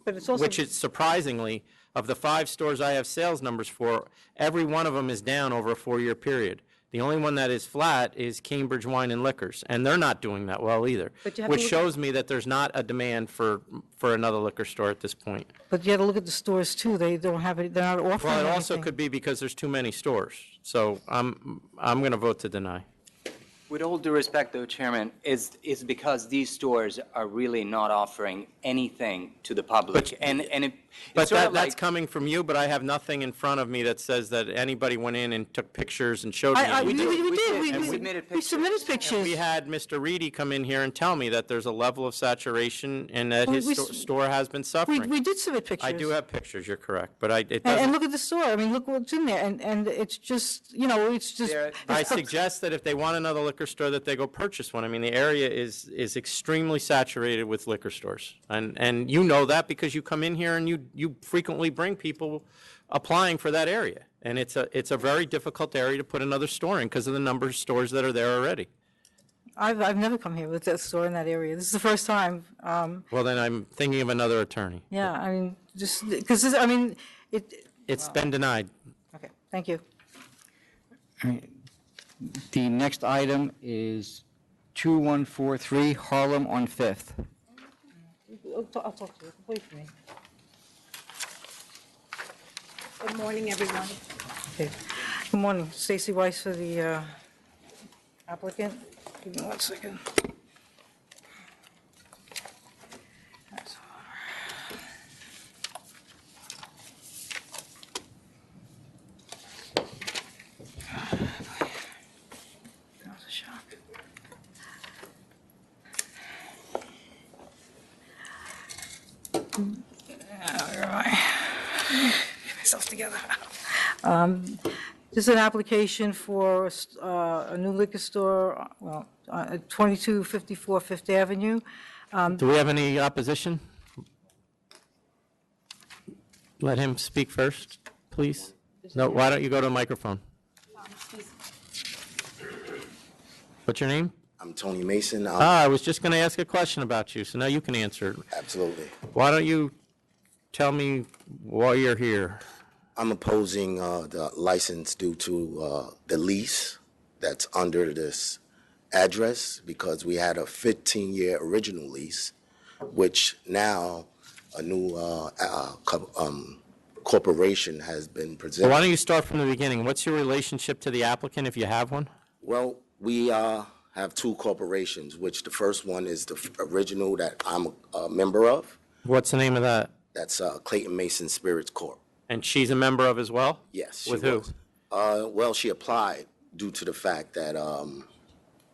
it's also- which is surprisingly, of the 5 stores I have sales numbers for, every one of them is down over a 4-year period. The only one that is flat is Cambridge Wine and Liquors, and they're not doing that well either, But you have to which look- shows me that there's not a demand for another liquor store at this point. But you got to look at the stores too. They don't have it. They're not offering Well, it also anything. could be because there's too many stores. So I'm going to vote to deny. With all due respect, though, Chairman, is because these stores are really not offering anything to the public. But it's sort of that's like, coming from you, but I have nothing in front of me that says that anybody went in and took pictures and showed me. We did. we We submitted we submitted pictures. We had Mr. Reedy come in here and tell me that there's a level of saturation and that his store has been suffering. We did submit pictures. I do have pictures, you're correct, but it And doesn't. look at the store. I mean, look what's in there. And it's just, it's just. I suggest that if they want another liquor store, that they go purchase one. I mean, the area is extremely saturated with liquor stores. And you know that because you come in here and you frequently bring people applying for that area. And it's a very difficult area to put another store in because of the number of stores that are there already. I've never come here with a store in that area. This is the first time. Well, then I'm thinking of another attorney. Yeah, I mean, just, because, It's been denied. Okay, thank you. The next item is 2143 Harlem on Fifth. I'll talk to you. Wait for me. Good morning, everyone. Okay. Good morning. Stacy Weiss for the applicant. Give me 1 second. That was a shock. Where am I? Get myself together. This is an application for a new liquor store, at 2254 Fifth Avenue. Do we have any opposition? Let him speak first, please. No, why don't you go to the microphone? What's your name? I'm Tony Mason. I was just going to ask a question about you, so now you can answer it. Absolutely. Why don't you tell me why you're here? I'm opposing the license due to the lease that's under this address because we had a 15-year original lease, which now a new corporation has been presented. Well, why don't you start from the beginning? What's your relationship to the applicant, if you have one? Well, we have 2 corporations, which the first one is the original that I'm a member of. What's the name of that? That's Clayton Mason Spirits Corp. And she's a member of as well? Yes. With she who? was. Well, she applied due to the fact that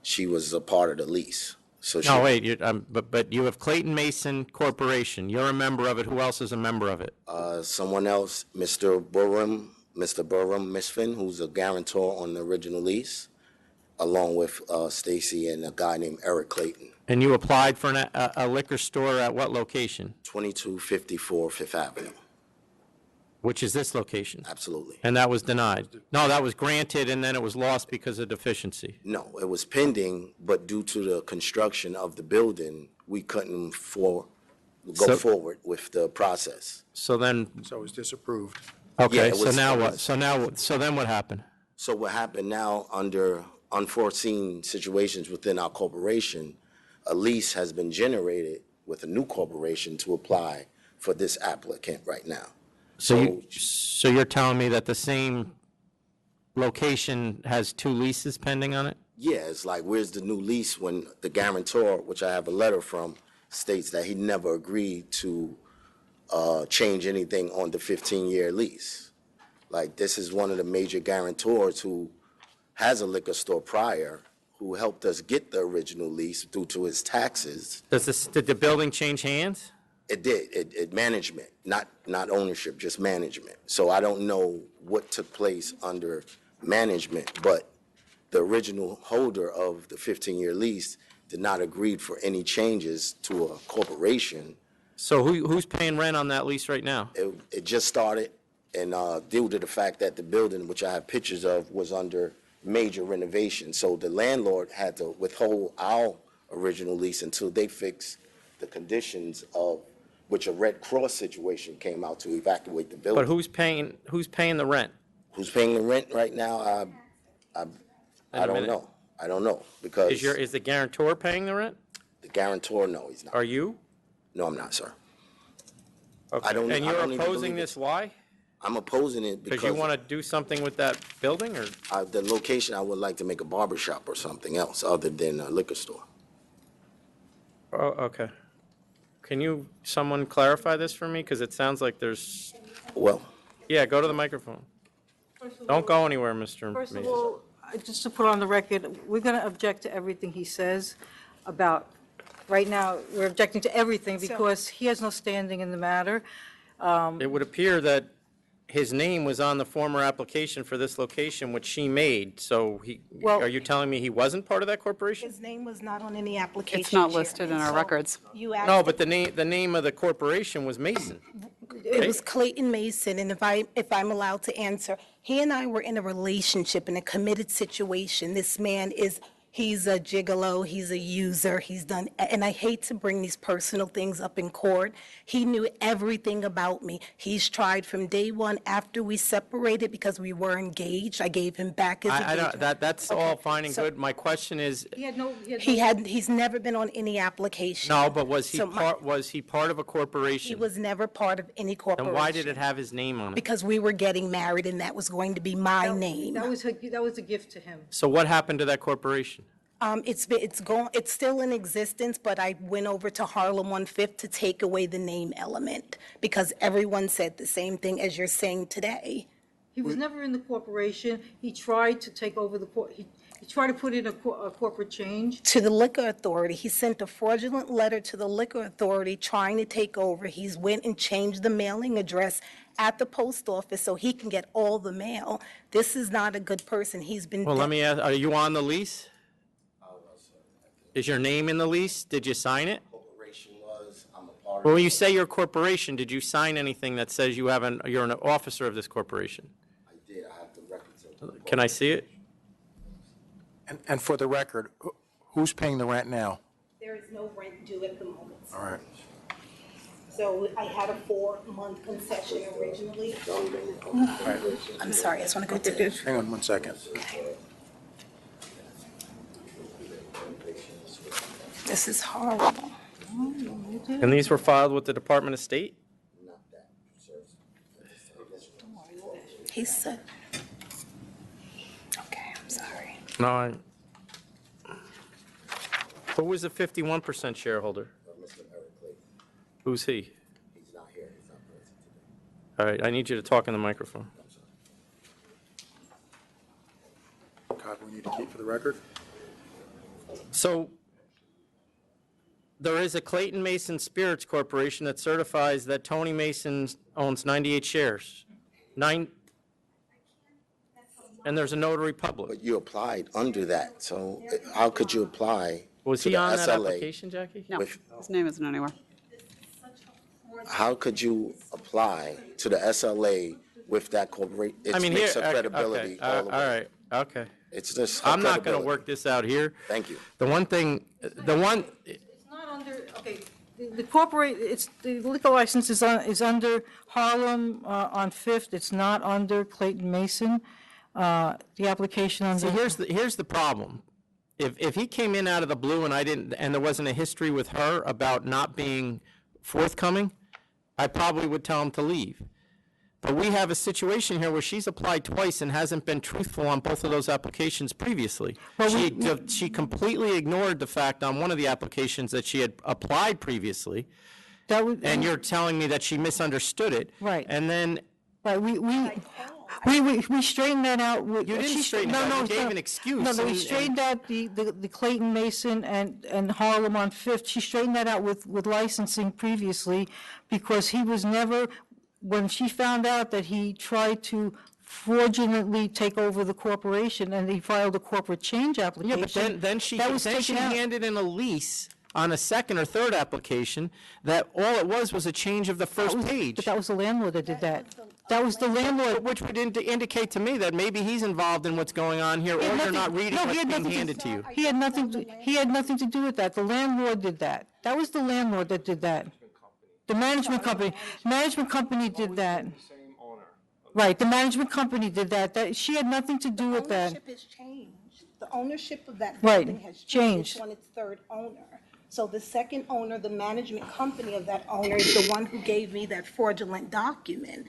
she was a part of the lease. So she, No, wait, but you have Clayton Mason Corporation. You're a member of it. Who else is a member of it? someone else, Mr. Burham Misfin, who's a guarantor on the original lease, along with Stacy and a guy named Eric Clayton. And you applied for a liquor store at what location? 2254 Fifth Avenue. Which is this location? Absolutely. And that was denied? No, that was granted and then it was lost because of deficiency? No, it was pending, but due to the construction of the building, we couldn't go forward with the process. So then, So it was disapproved. okay, it so was- now it what? was- So then what happened? So what happened now, under unforeseen situations within our corporation, a lease has been generated with a new corporation to apply for this applicant right now. So you're telling me that the same location has 2 leases pending on it? Yeah, it's like, where's the new lease when the guarantor, which I have a letter from, states that he never agreed to change anything on the 15-year lease. Like, this is one of the major guarantors who has a liquor store prior, who helped us get the original lease due to his taxes. Did the building change hands? It did. It management, not ownership, just management. So I don't know what took place under management, but the original holder of the 15-year lease did not agree for any changes to a corporation. So who's paying rent on that lease right now? It just started, and due to the fact that the building, which I have pictures of, was under major renovation, so the landlord had to withhold our original lease until they fixed the conditions of which a Red Cross situation came out to evacuate the building. But who's paying the rent? Who's paying the rent right now? I don't know. I don't know, because Is the guarantor paying the rent? the guarantor, no, he's not. Are you? No, I'm not, sir. Okay. I don't- And I you're don't even opposing believe it. this, why? I'm opposing it Because because you want to do something with that building, or? the location, I would like to make a barber shop or something else other than a liquor store. Oh, okay. Can someone clarify this for me? Because it sounds like there's, Well, yeah, go to the microphone. Don't go anywhere, Mr. First of Mason. all, just to put on the record, we're going to object to everything he says about, right now, we're objecting to everything because he has no standing in the matter. It would appear that his name was on the former application for this location, which she made, so Well- are you telling me he wasn't part of that corporation? His name was not on any application. It's not Chairman. listed in our So records. You asked. No, but the name of the corporation was Mason. It was Clayton Mason, and if I'm allowed to answer, he and I were in a relationship, in a committed situation. This man he's a gigolo, he's a user, he's done, and I hate to bring these personal things up in court. He knew everything about me. He's tried from day one after we separated because we were engaged. I gave him back his I engagement. don't, that's all fine and so- good. My question is, He's never been on any application. no, but was he So my- was he part of a He corporation? was never part of any corporation. Then why did it have his name on it? Because we were getting married and that was going to be my name. That was a gift to him. So what happened to that corporation? It's still in existence, but I went over to Harlem 1/5 to take away the name element because everyone said the same thing as you're saying today. He was never in the corporation. He tried to take over he tried to put in a corporate change. To the liquor authority, he sent a fraudulent letter to the liquor authority trying to take over. He's went and changed the mailing address at the post office so he can get all the mail. This is not a good person. He's been. Well, let me ask, are you on the lease? Is your name in the lease? Did you sign it? corporation was, I'm a part Well, of when you say you're a corporation, did you sign anything that says you're an officer of this corporation? I did, I have the records of Can I see it? And for the record, who's paying the rent now? There is no rent due at the moment. All right. So I had a 4-month concession originally. I'm sorry, I just want to go to this. Hang on one second. This is horrible. And these were filed with the Department of State? He said, okay, I'm sorry. No, Who was the 51% shareholder? Mr. Eric Clayton. Who's he? He's not here, he's not present today. All right, I need you to talk in the microphone. Copy we need to keep for the record? So there is a Clayton Mason Spirits Corporation that certifies that Tony Mason owns 98 shares. And there's a notary public. But you applied under that, so how could you apply Was to he the on that SLA? application, Jackie? No, With- his name isn't anywhere. How could you apply to the SLA with that corporate? I It mean, makes here, her credibility okay, all the all way. right, okay. It's just her I'm not going to credibility. work this out here. Thank you. The one, It's not under, okay, the liquor license is under Harlem on Fifth. It's not under Clayton Mason. The application under. see, here's the problem. If he came in out of the blue and there wasn't a history with her about not being forthcoming, I probably would tell him to leave. But we have a situation here where she's applied twice and hasn't been truthful on both of those applications previously. She completely ignored the fact on one of the applications that she had applied previously, and you're telling me that she misunderstood it. Right. And then Right, we straightened that out. You didn't straighten it out. You gave an excuse. No, we and- straightened out the Clayton Mason and Harlem on Fifth. She straightened that out with licensing previously because he was never, when she found out that he tried to fraudulently take over the corporation, and he filed a corporate change application. Yeah, but then she That was then she taken out. handed in a lease on a second or third application that all it was a change of the first page. But that was the landlord that did that. That was the landlord. Which would indicate to me that maybe he's involved in what's going on here, or He had you're not nothing- reading no, he what's had being nothing to- handed to you. He had nothing to do with that. The landlord did that. That was the landlord that did that. The management company. Management company did that. Right, the management company did that. She had nothing to do with that. Ownership has changed. The ownership of that Right, building has changed. changed. It's on its third owner. So the second owner, the management company of that owner, is the one who gave me that fraudulent document.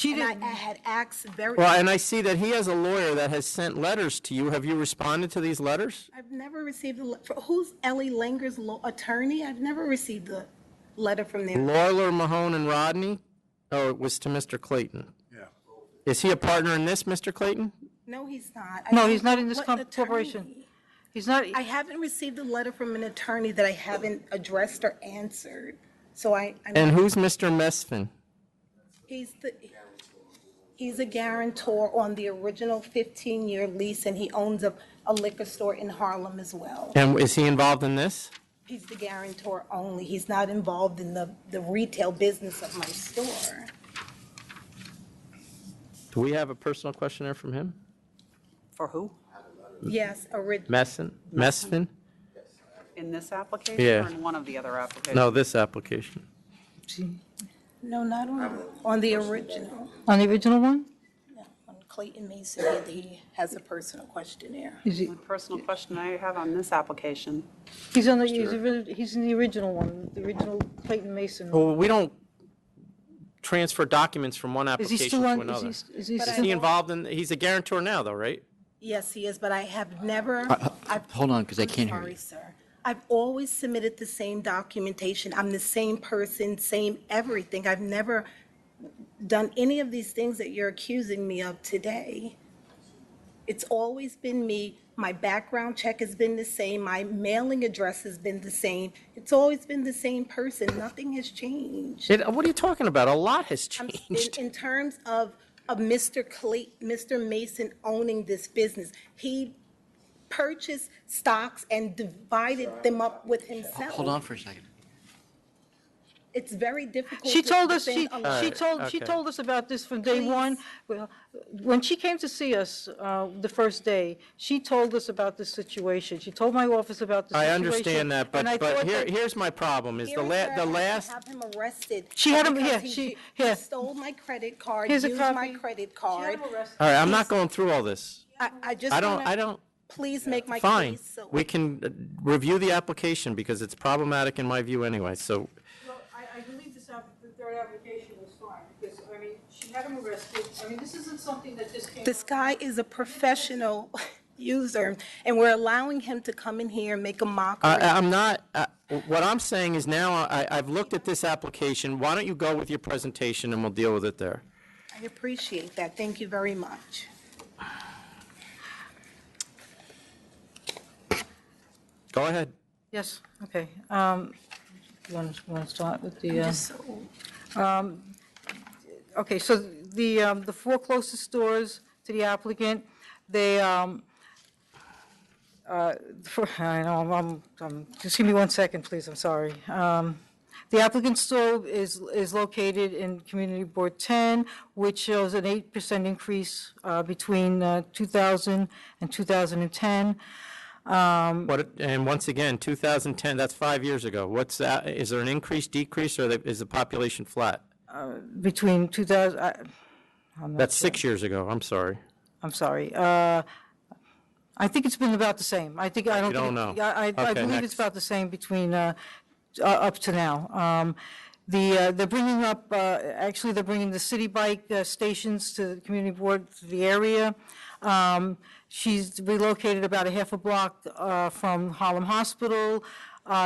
And I had asked very. Well, and I see that he has a lawyer that has sent letters to you. Have you responded to these letters? I've never received who's Ellie Langer's attorney? I've never received a letter from them. Lawler, Mahone, and Rodney? Oh, it was to Mr. Clayton. Yeah. Is he a partner in this, Mr. Clayton? No, he's not. No, he's not in this corporation. He's not. I haven't received a letter from an attorney that I haven't addressed or answered. So I'm And who's Mr. Mesfin? He's a guarantor on the original 15-year lease, and he owns a liquor store in Harlem as well. And is he involved in this? He's the guarantor only. He's not involved in the retail business of my store. Do we have a personal questionnaire from him? For who? Yes, Mesfin? In this application? Yeah. Or in one of the other applications? No, this application. No, not on the original. On the original one? On Clayton Mason, he has a personal questionnaire. The personal question I have on this application. He's on the, he's in the original one, the original Clayton Mason. Well, we don't transfer documents from one Is he application still to on, another. is he Is still? he involved in, he's a guarantor now, though, right? Yes, he is, but I have never. Hold on, because I can't hear Sorry, you. sir. I've always submitted the same documentation. I'm the same person, same everything. I've never done any of these things that you're accusing me of today. It's always been me. My background check has been the same. My mailing address has been the same. It's always been the same person. Nothing has changed. What are you talking about? A lot has changed. In terms of Mr. Mason owning this business, he purchased stocks and divided them up with himself. Hold on for a second. It's very difficult. She to told us, defend a- she told us about this from day one. Well, when she came to see us the first day, she told us about this situation. She told my office about the I situation. understand that, and I but thought that- here's my problem, is Hearing where I had to last, have him arrested. She had him- because yeah, he yeah. stole my credit card, Here's a used copy. my credit card. all right, I'm not going through all this. I just I don't, wanna please make my Fine, case. So we can review the application, because it's problematic in my view anyway, so. Well, I believe the third application was fine, because, I mean, she had him arrested. I mean, this isn't something that just came. This guy is a professional user, and we're allowing him to come in here and make a mockery. I'm not, what I'm saying is now, I've looked at this application, why don't you go with your presentation and we'll deal with it there. I appreciate that. Thank you very much. Go ahead. Yes, okay. You want to start with the? I'm just so- Okay, so the four closest stores to the applicant, they, I know, just give me 1 second, please, I'm sorry. The applicant's store is located in Community Board 10, which shows an 8% increase between 2000 and 2010. And once again, 2010, that's 5 years ago. What's that, is there an increase, decrease, or is the population flat? Between 2000, I'm not That's sure. 6 years ago, I'm sorry. I'm sorry. I think it's been about the same. I don't You don't think- know. I Okay, believe next. it's about the same between, up to now. They're bringing up, actually, they're bringing the city bike stations to the community board, to the area. She's relocated about a half a block from Harlem Hospital.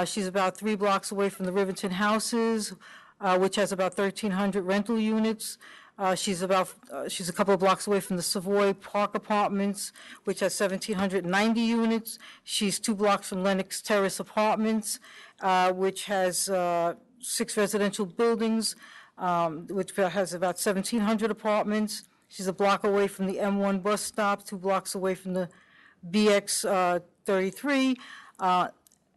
She's about 3 blocks away from the Riverton Houses, which has about 1,300 rental units. She's a couple of blocks away from the Savoy Park Apartments, which has 1,790 units. She's 2 blocks from Lenox Terrace Apartments, which has 6 residential buildings, which has about 1,700 apartments. She's a block away from the M1 bus stop, 2 blocks away from the BX 33,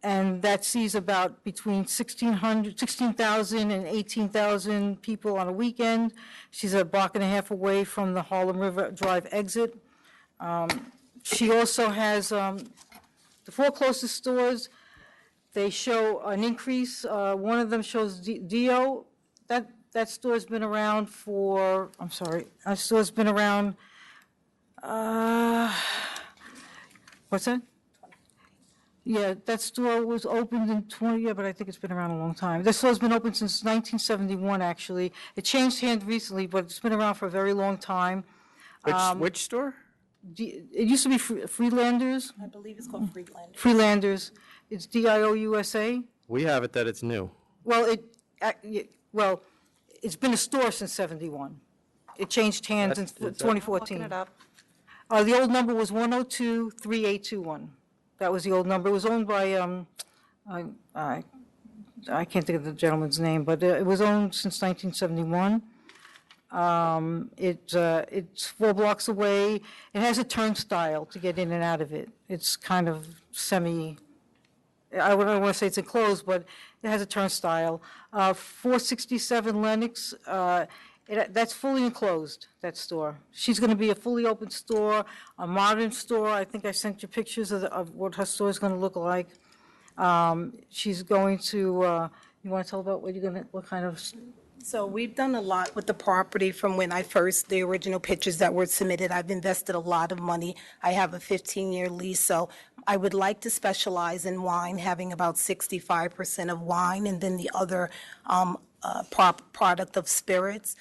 and that sees about between 16,000 and 18,000 people on a weekend. She's a block and a half away from the Harlem River Drive exit. She also has the 4 closest stores. They show an increase. One of them shows Dio. That store's been around for, I'm sorry, that store's been around, what's that? Yeah, that store was opened in 20, yeah, but I think it's been around a long time. That store's been open since 1971, actually. It changed hands recently, but it's been around for a very long time. Which store? It used to be Freelanders. I believe it's called Freelanders. Freelanders. It's DIOUSA. We have it that it's new. Well, it's been a store since 71. It changed hands in 2014. Looking it up. The old number was 102-3821. That was the old number. It was owned by, I can't think of the gentleman's name, but it was owned since 1971. It's 4 blocks away. It has a turnstile to get in and out of it. It's kind of I wouldn't want to say it's enclosed, but it has a turnstile. 467 Lenox, that's fully enclosed, that store. She's going to be a fully open store, a modern store. I think I sent you pictures of what her store is going to look like. She's going to, you want to tell about what kind of? So we've done a lot with the property from when the original pictures that were submitted. I've invested a lot of money. I have a 15-year lease, so I would like to specialize in wine, having about 65% of wine, and then the other product of spirits.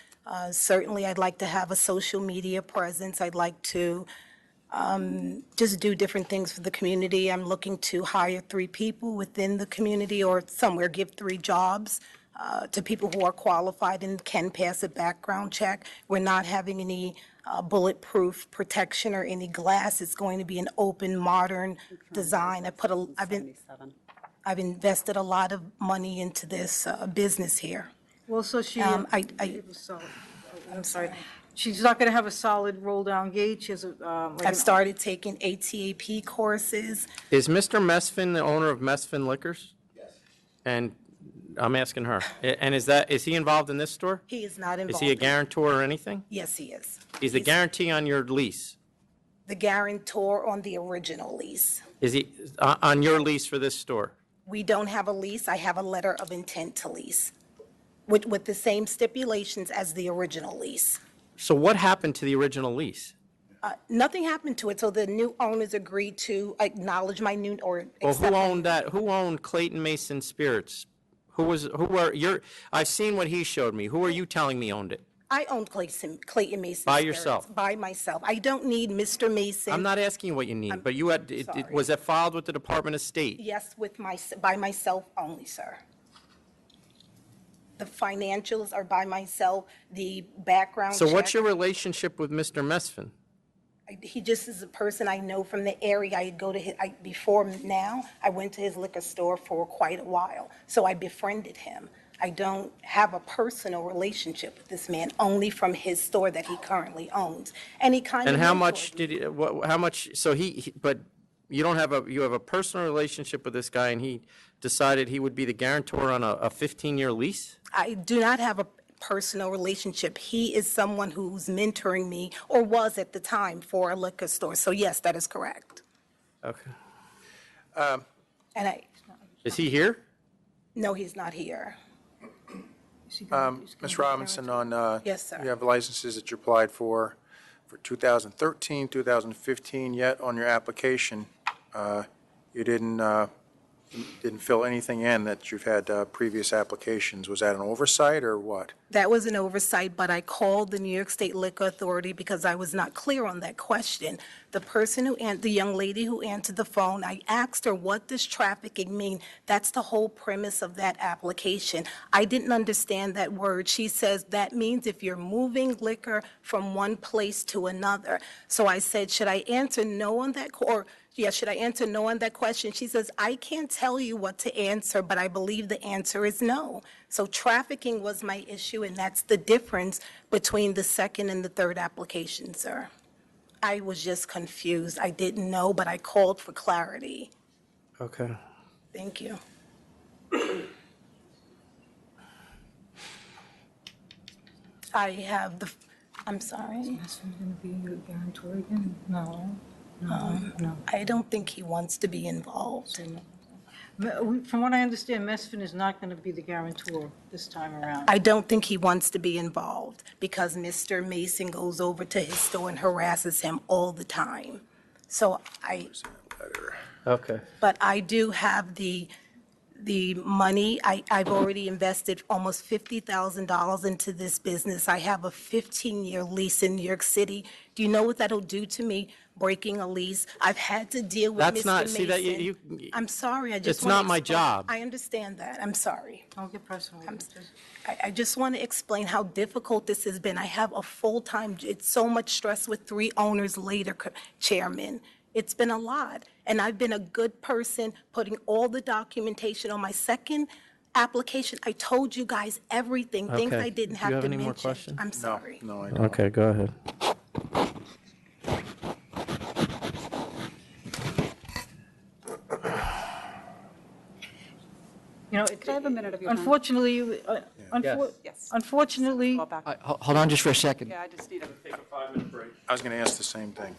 Certainly, I'd like to have a social media presence. I'd like to just do different things for the community. I'm looking to hire 3 people within the community or somewhere, give 3 jobs to people who are qualified and can pass a background check. We're not having any bulletproof protection or any glass. It's going to be an open, modern design. I've invested a lot of money into this business here. Well, so she, I'm sorry. She's not going to have a solid roll-down gate. She has I've started taking ATAP courses. Is Mr. Mesfin the owner of Mesfin Liquors? Yes. And I'm asking her. And is he involved in this store? He is not involved. Is he a guarantor or anything? Yes, he is. He's the guarantee on your lease? The guarantor on the original lease. Is he on your lease for this store? We don't have a lease. I have a letter of intent to lease with the same stipulations as the original lease. So what happened to the original lease? Nothing happened to it, so the new owners agreed to acknowledge my new or Well, accept. who owned that? Who owned Clayton Mason Spirits? I've seen what he showed me. Who are you telling me owned it? I owned Clayton Mason. By Spirits yourself? By myself. I don't need Mr. Mason. I'm not asking you what you need, but you had, was it filed with the Department of State? Yes, by myself only, sir. The financials are by myself, the background So what's check- your relationship with Mr. Mesfin? He just is a person I know from the area. I go to before now, I went to his liquor store for quite a while, so I befriended him. I don't have a personal relationship with this man, only from his store that he currently owns. And he kind of. And how much did he, how much, so but you don't have you have a personal relationship with this guy, and he decided he would be the guarantor on a 15-year lease? I do not have a personal relationship. He is someone who's mentoring me, or was at the time, for a liquor store. So yes, that is correct. Okay. And Is he here? no, he's not here. Ms. Robinson, Yes, sir. you have licenses that you applied for 2013, 2015, yet on your application, you didn't fill anything in that you've had previous applications. Was that an oversight or what? That was an oversight, but I called the New York State Liquor Authority because I was not clear on that question. The young lady who answered the phone, I asked her, what does trafficking mean? That's the whole premise of that application. I didn't understand that word. She says that means if you're moving liquor from one place to another. So I said, should I answer no on that, or Yeah, should I answer no on that question? She says, I can't tell you what to answer, but I believe the answer is no. So trafficking was my issue, and that's the difference between the second and the third application, sir. I was just confused. I didn't know, but I called for clarity. Okay. Thank you. I have the, I'm sorry. Is Mesfin going to be your guarantor again? No. No. I don't think he wants to be involved. From what I understand, Mesfin is not going to be the guarantor this time around. I don't think he wants to be involved because Mr. Mason goes over to his store and harasses him all the time. So Okay. but I do have the money. I've already invested almost $50,000 into this business. I have a 15-year lease in New York City. Do you know what that'll do to me, breaking a lease? I've had to deal with Mr. That's not, Mason. see, that you, I'm sorry, I just it's wanna not my explain- job. I understand that, I'm sorry. Don't get personal. I just want to explain how difficult this has been. I have a full-time, it's so much stress with 3 owners later, Chairman. It's been a lot, and I've been a good person, putting all the documentation on my second application. I told you guys everything, things Okay. I didn't Do you have have to any more mention. questions? I'm sorry. No, I don't. Okay, go ahead. You know, Could I have a minute of your time? unfortunately, Yes. unfortunately, Call back. Hold on just for a second. Yeah, I just need a. I was going to ask the same thing.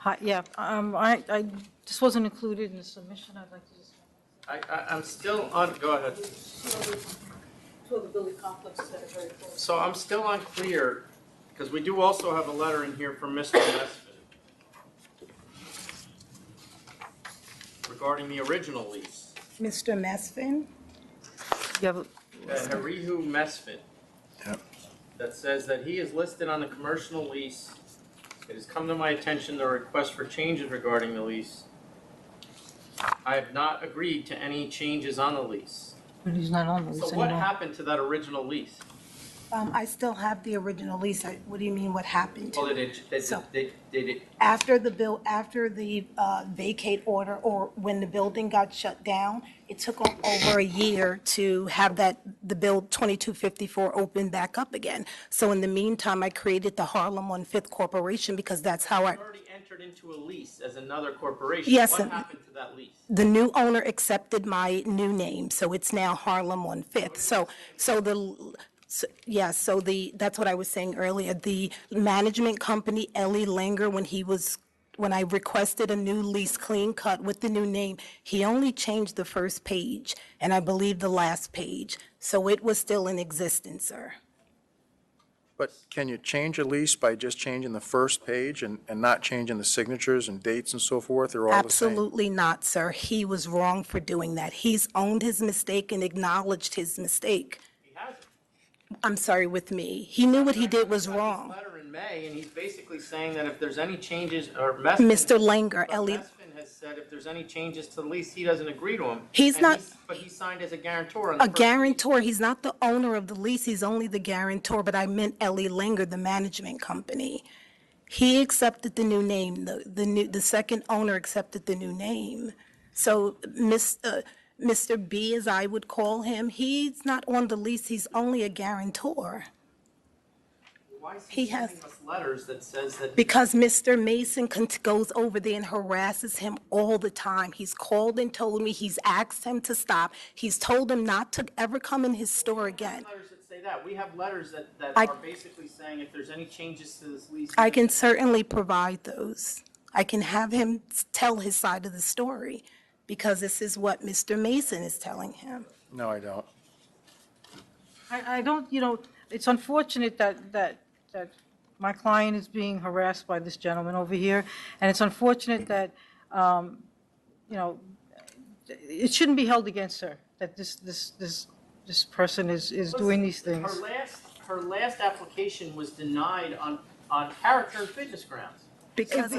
Hi, yeah, this wasn't included in the submission, I'd like to just. I'm still on, go ahead. Two of the building complexes that are very close. So I'm still unclear, because we do also have a letter in here from Mr. Mesfin regarding the original lease. Mr. Mesfin? You have, Harihu Mesfin. Yep. That says that he is listed on the commercial lease. It has come to my attention the request for changes regarding the lease. I have not agreed to any changes on the lease. but he's not on the lease So anymore. what happened to that original lease? I still have the original lease. What do you mean, what happened to Well, it? did it, After the vacate order, or when the building got shut down, it took over a year to have the bill 2254 open back up again. So in the meantime, I created the Harlem 1/5 Corporation because that's how I, already entered into a lease as another corporation. Yes, What and- happened to that lease? the new owner accepted my new name, so it's now Harlem 1/5. That's what I was saying earlier. The management company, Ellie Langer, when I requested a new lease clean cut with the new name, he only changed the first page, and I believe the last page. So it was still in existence, sir. But can you change a lease by just changing the first page and not changing the signatures and dates and so forth? They're all the same? Absolutely not, sir. He was wrong for doing that. He's owned his mistake and acknowledged his mistake. He hasn't. I'm sorry, with me. He knew what he did was Got this wrong. letter in May, and he's basically saying that if there's any changes, or Mr. Langer, Ellie, Mesfin has said if there's any changes to the lease, he doesn't agree to them. He's not- But he signed as a guarantor on the a first guarantor, he's not the owner of the lease, he's only the guarantor, but I meant Ellie Langer, the management company. He accepted the new name, the second owner accepted the new name. So Mr. B, as I would call him, he's not on the lease, he's only a guarantor. Why is he he has- sending us letters that says that? Because Mr. Mason goes over there and harasses him all the time. He's called and told me, he's asked him to stop. He's told him not to ever come in his store again. Letters that say that. We have letters that I- are basically saying if there's any changes to this lease. I can certainly provide those. I can have him tell his side of the story, because this is what Mr. Mason is telling him. No, I don't. I don't, it's unfortunate that my client is being harassed by this gentleman over here, and it's unfortunate that, it shouldn't be held against her, that this person is doing these things. Her last application was denied on character and fitness grounds. Because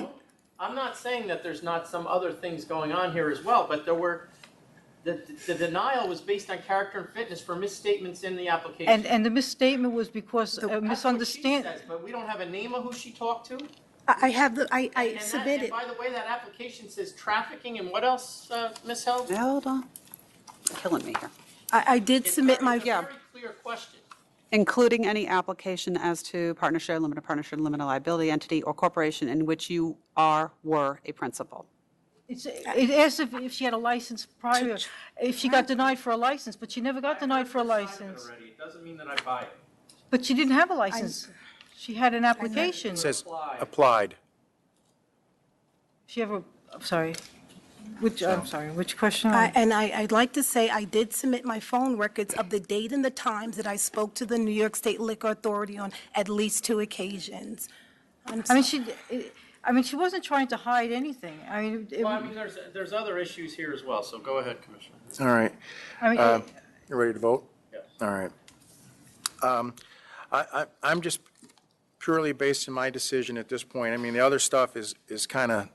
I'm not saying that there's not some other things going on here as well, but the denial was based on character and fitness for misstatements in the application. And the misstatement was because That's what she misunderstand. says, but we don't have a name of who she talked to? I And submitted. by the way, that application says trafficking, and what else, Ms. Held? Hold on. Killing me here. I did submit my. It's a very clear question. Including any application as to partnership, limited liability entity, or corporation in which you were a principal. It asks if she had a license prior, if she got denied for a license, but she never got denied for a license. Already. It doesn't mean that I buy it. But she didn't have a license. She had an application. It says applied. She ever, I'm sorry, which question? I'd like to say I did submit my phone records of the date and the times that I spoke to the New York State Liquor Authority on at least 2 occasions. She wasn't trying to hide anything. There's other issues here as well, so go ahead, Commissioner. All right. You ready to vote? Yes. All right. I'm just purely based on my decision at this point. I mean, the other stuff is kind of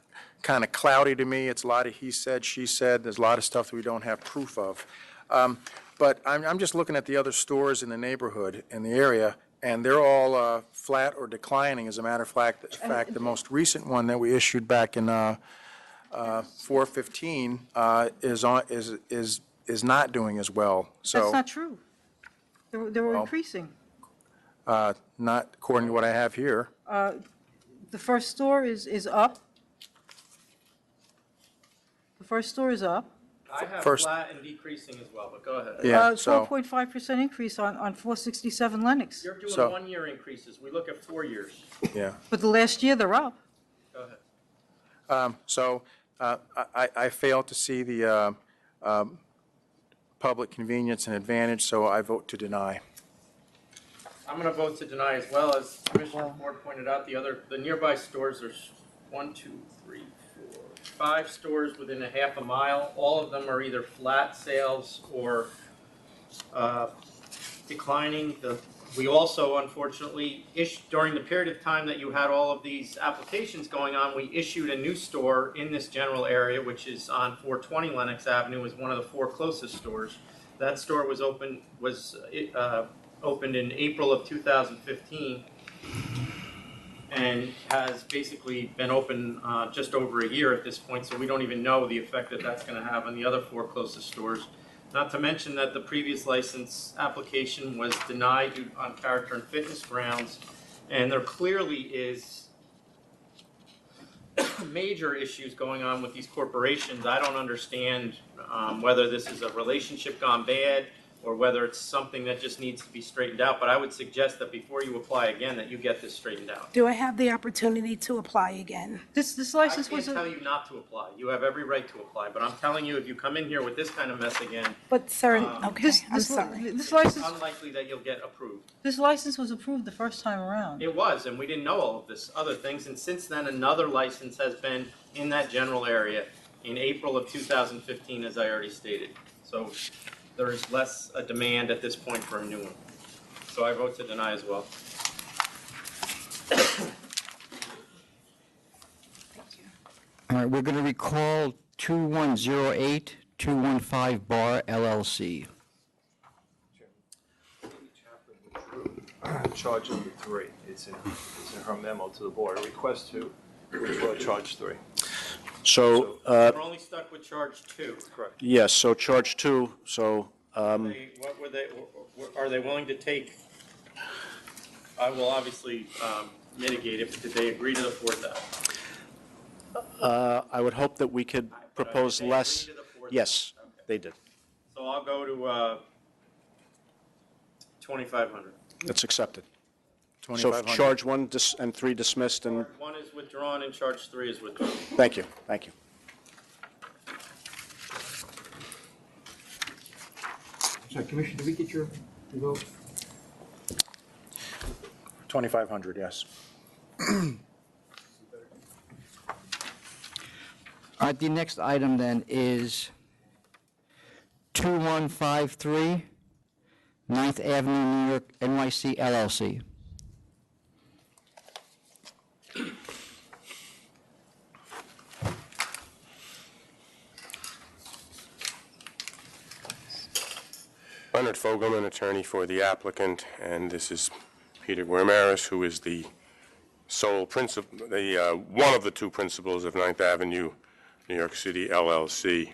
cloudy to me. It's a lot of he said, she said. There's a lot of stuff that we don't have proof of. But I'm just looking at the other stores in the neighborhood, in the area, and they're all flat or declining. As a matter of fact, the most recent one that we issued back in 4/15 is not doing as well. So That's not true. They were increasing. not according to what I have here. The first store is up. The first store is up. I have First- flat and decreasing as well, but go ahead. Yeah, so 12.5% increase on 467 Lennox. You're doing So- 1-year increases. We look at 4 years. yeah. But the last year, they're up. Go ahead. I fail to see the public convenience and advantage, so I vote to deny. I'm going to vote to deny as well. As Commissioner Ford pointed out, the nearby stores, there's 1, 2, 3, 4, 5 stores within a half a mile. All of them are either flat sales or declining. We also, unfortunately, during the period of time that you had all of these applications going on, we issued a new store in this general area, which is on 420 Lenox Avenue, is one of the 4 closest stores. That store was opened in April of 2015 and has basically been open just over a year at this point, so we don't even know the effect that that's going to have on the other 4 closest stores. Not to mention that the previous license application was denied on character and fitness grounds, and there clearly is major issues going on with these corporations. I don't understand whether this is a relationship gone bad or whether it's something that just needs to be straightened out, but I would suggest that before you apply again, that you get this straightened out. Do I have the opportunity to apply again? This license I can't tell you not to apply. You have every right to apply, but I'm telling you, if you come in here with this kind of mess again, But sir, okay, I'm this sorry. this it's license, unlikely that you'll get approved. this license was approved the first time around. It was, and we didn't know all of this other things, and since then, another license has been in that general area in April of 2015, as I already stated. So there is less a demand at this point for a new one. So I vote to deny as well. All right, we're going to recall 2108 215 Bar LLC. Charge number 3. It's in her memo to the board. A request to withdraw charge 3. So, We're only stuck with charge 2. Correct. yes, so charge 2, so, Are they willing to take, I will obviously mitigate it, but did they agree to the 4,000? I would hope that we could propose they less. agree to the 4,000? Yes, they did. So I'll go to 2,500. It's accepted. So 2,500. charge 1 and 3 dismissed, and Charge 1 is withdrawn and charge 3 is withdrawn. thank you, thank you. Sorry, Commissioner, did we get your vote? 2,500, yes. All right, the next item then is 2153 9th Avenue, New York, NYC LLC. Leonard Fogelman, attorney for the applicant, and this is Peter Guimaras, who is the sole principal, one of the 2 principals of 9th Avenue, New York City, LLC.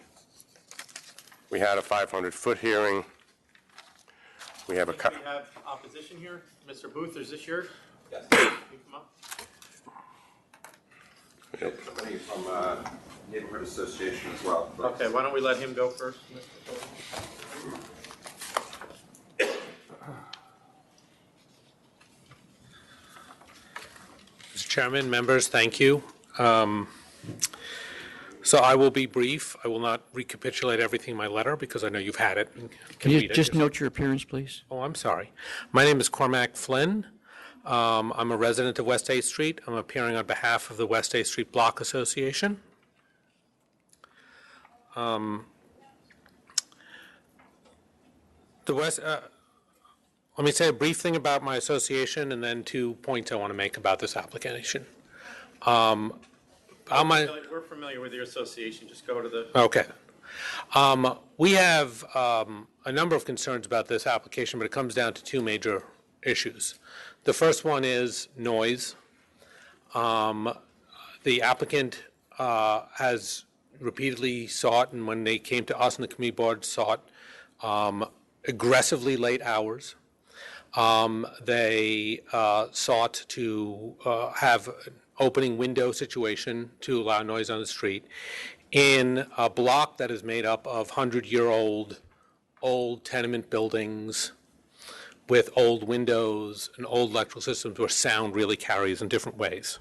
We had a 500-foot hearing. We have a... We have opposition here. Mr. Booth, is this yours? Yes. You come up. Somebody from Neighborhood Association as well. Okay, why don't we let him go first, Mr. Booth? Mr. Chairman, members, thank you. So I will be brief. I will not recapitulate everything in my letter because I know you've had it. And Can you read it. just note your appearance, please? Oh, I'm sorry. My name is Cormac Flynn. I'm a resident of West 8th Street. I'm appearing on behalf of the West 8th Street Block Association. Let me say a brief thing about my association and then 2 points I want to make about this application. We're familiar with your association. Just go to the... Okay. We have a number of concerns about this application, but it comes down to 2 major issues. The first one is noise. The applicant has repeatedly sought, and when they came to us in the committee board, sought aggressively late hours. They sought to have an opening window situation to allow noise on the street in a block that is made up of 100-year-old old tenement buildings with old windows and old electrical systems where sound really carries in different ways.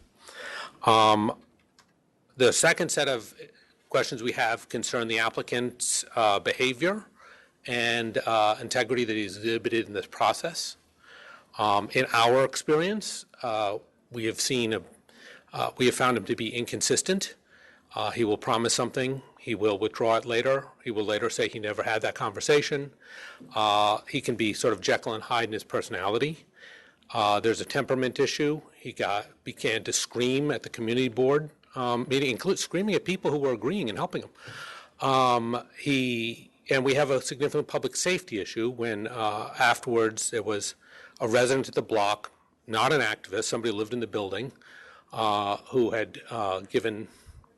The second set of questions we have concern the applicant's behavior and integrity that he's exhibited in this process. In our experience, we have found him to be inconsistent. He will promise something, he will withdraw it later. He will later say he never had that conversation. He can be sort of Jekyll and Hyde in his personality. There's a temperament issue. He began to scream at the community board meeting, screaming at people who were agreeing and helping him. And we have a significant public safety issue when afterwards there was a resident at the block, not an activist, somebody who lived in the building, who had given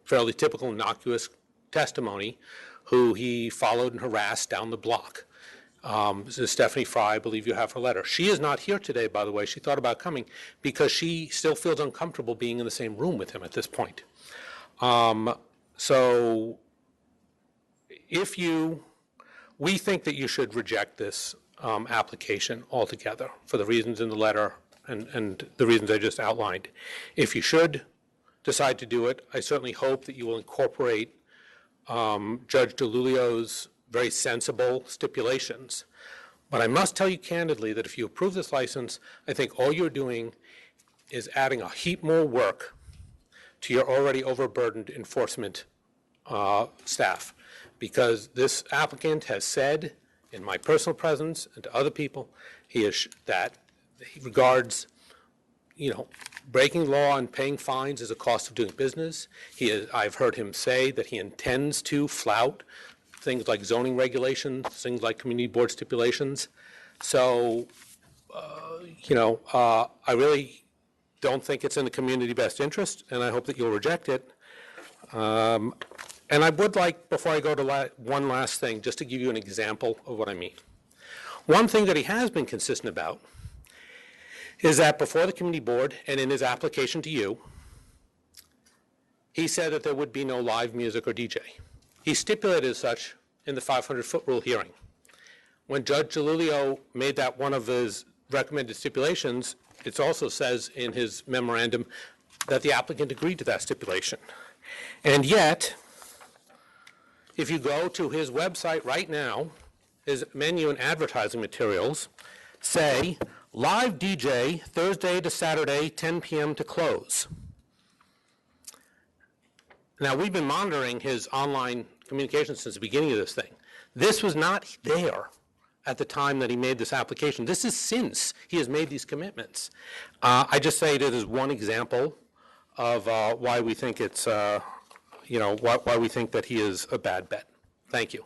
fairly typical innocuous testimony, who he followed and harassed down the block. This is Stephanie Fry, I believe you have her letter. She is not here today, by the way. She thought about coming because she still feels uncomfortable being in the same room with him at this point. So we think that you should reject this application altogether for the reasons in the letter and the reasons I just outlined. If you should decide to do it, I certainly hope that you will incorporate Judge DiLulio's very sensible stipulations. But I must tell you candidly that if you approve this license, I think all you're doing is adding a heap more work to your already overburdened enforcement staff. Because this applicant has said, in my personal presence and to other people, that he regards, breaking law and paying fines as a cost of doing business. I've heard him say that he intends to flout things like zoning regulations, things like community board stipulations. So, I really don't think it's in the community best interest, and I hope that you'll reject it. And I would like, before I go to one last thing, just to give you an example of what I mean. One thing that he has been consistent about is that before the community board and in his application to you, he said that there would be no live music or DJ. He stipulated as such in the 500-foot rule hearing. When Judge DiLulio made that one of his recommended stipulations, it also says in his memorandum that the applicant agreed to that stipulation. And yet, if you go to his website right now, his menu and advertising materials say, live DJ Thursday to Saturday, 10 p.m. to close. Now, we've been monitoring his online communications since the beginning of this thing. This was not there at the time that he made this application. This is since he has made these commitments. I just say it as one example of why we think it's, why we think that he is a bad bet. Thank you.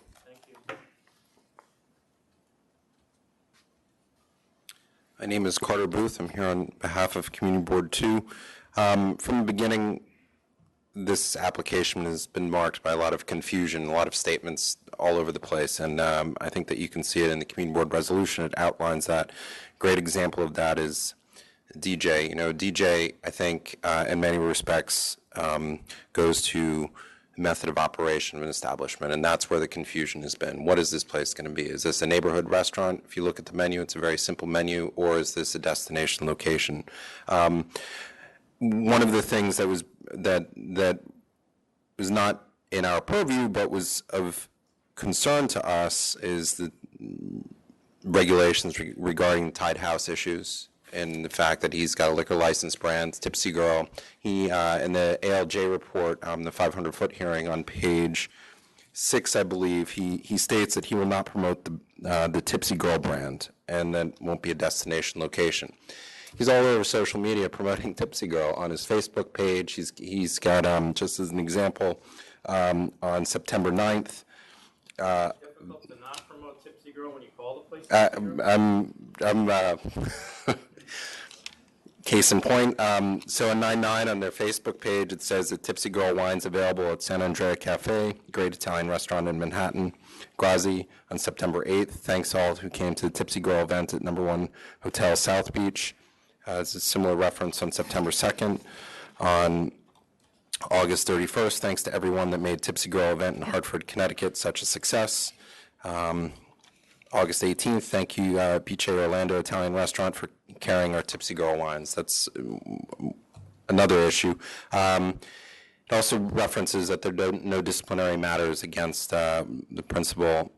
My name is Carter Booth. I'm here on behalf of Community Board 2. From the beginning, this application has been marked by a lot of confusion, a lot of statements all over the place, and I think that you can see it in the Community Board resolution. It outlines that. Great example of that is DJ. DJ, I think, in many respects, goes to method of operation of an establishment, and that's where the confusion has been. What is this place going to be? Is this a neighborhood restaurant? If you look at the menu, it's a very simple menu, or is this a destination location? One of the things that was not in our purview, but was of concern to us, is the regulations regarding tied house issues, and the fact that he's got a liquor license brand, Tipsy Girl. He, in the ALJ report, the 500-foot hearing on page 6, I believe, he states that he will not promote the Tipsy Girl brand, and that won't be a destination location. He's all over social media promoting Tipsy Girl on his Facebook page. He's got, just as an example, on September 9th. Difficult to not promote Tipsy Girl when you call the place? Case in point, so on 9/9 on their Facebook page, it says that Tipsy Girl wine's available at San Andrea Cafe, great Italian restaurant in Manhattan, Grazi, on September 8th. Thanks all who came to the Tipsy Girl event at No. 1 Hotel South Beach. It's a similar reference on September 2nd. On August 31st, thanks to everyone that made Tipsy Girl event in Hartford, Connecticut such a success. August 18th, thank you, Piche Orlando Italian Restaurant, for carrying our Tipsy Girl wines. That's another issue. It also references that there are no disciplinary matters against the principal.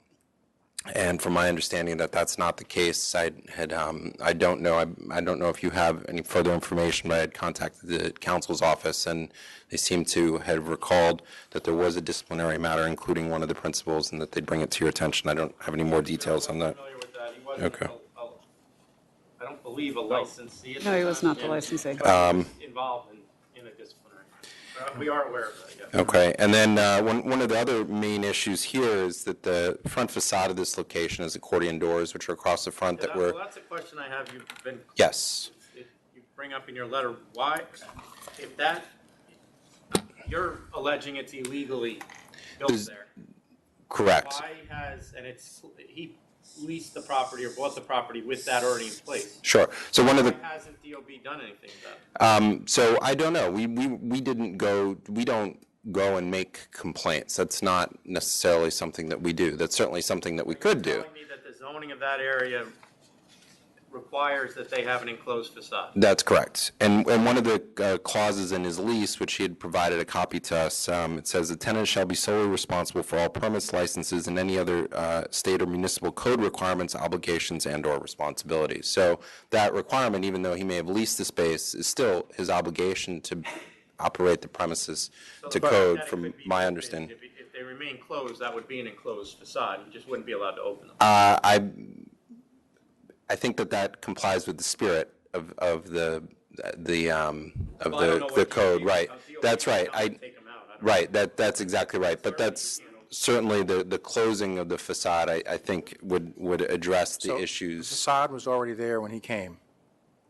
And from my understanding that that's not the case, I don't know if you have any further information, but I had contacted the counsel's office, and they seem to have recalled that there was a disciplinary matter, including one of the principals, and that they'd bring it to your attention. I don't have any more details on that. Okay. I don't believe a licensee. No, he was not the licensee. Involved in a disciplinary. We are aware of that, yes. Okay, and then one of the other main issues here is that the front facade of this location is accordion doors, which are across the front that were, Well, that's a question I have. You've been. yes. You bring up in your letter, why, if that, you're alleging it's illegally built there. Correct. Why has, and he leased the property or bought the property with that already in place? Sure. So one of the. Why hasn't DOB done anything about it? So I don't know. We don't go and make complaints. That's not necessarily something that we do. That's certainly something that we could do. You're telling me that the zoning of that area requires that they have an enclosed facade? That's correct. And one of the clauses in his lease, which he had provided a copy to us, it says the tenant shall be solely responsible for all permits, licenses, and any other state or municipal code requirements, obligations, and/or responsibilities. So that requirement, even though he may have leased the space, is still his obligation to operate the premises to code, from my understanding. If they remain closed, that would be an enclosed facade. You just wouldn't be allowed to open them. I think that complies with the spirit of the code, right? That's right. Right. That's exactly right. But that's certainly the closing of the facade. I think would address the issues. The facade was already there when he came.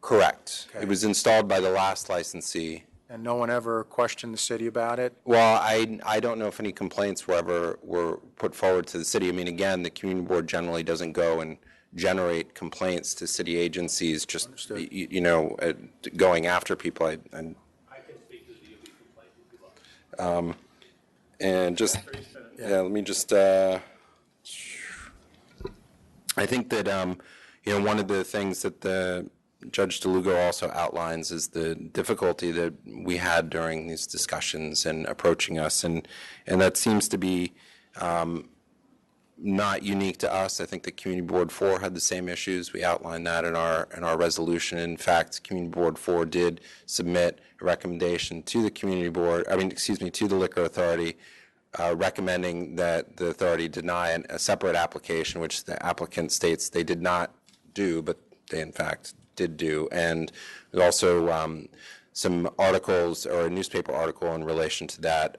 Correct. Okay. It was installed by the last licensee. And no one ever questioned the city about it? Well, I don't know if any complaints were put forward to the city. I mean, again, the community board generally doesn't go and generate complaints to city agencies, just, going after people. I can speak to the DOB complaint if you like. And just, let me just, I think that, one of the things that the Judge DeLugo also outlines is the difficulty that we had during these discussions and approaching us, and that seems to be not unique to us. I think the Community Board 4 had the same issues. We outlined that in our resolution. In fact, Community Board 4 did submit a recommendation to the to the Liquor Authority, recommending that the authority deny a separate application, which the applicant states they did not do, but they in fact did do. And there's also some articles, or a newspaper article in relation to that,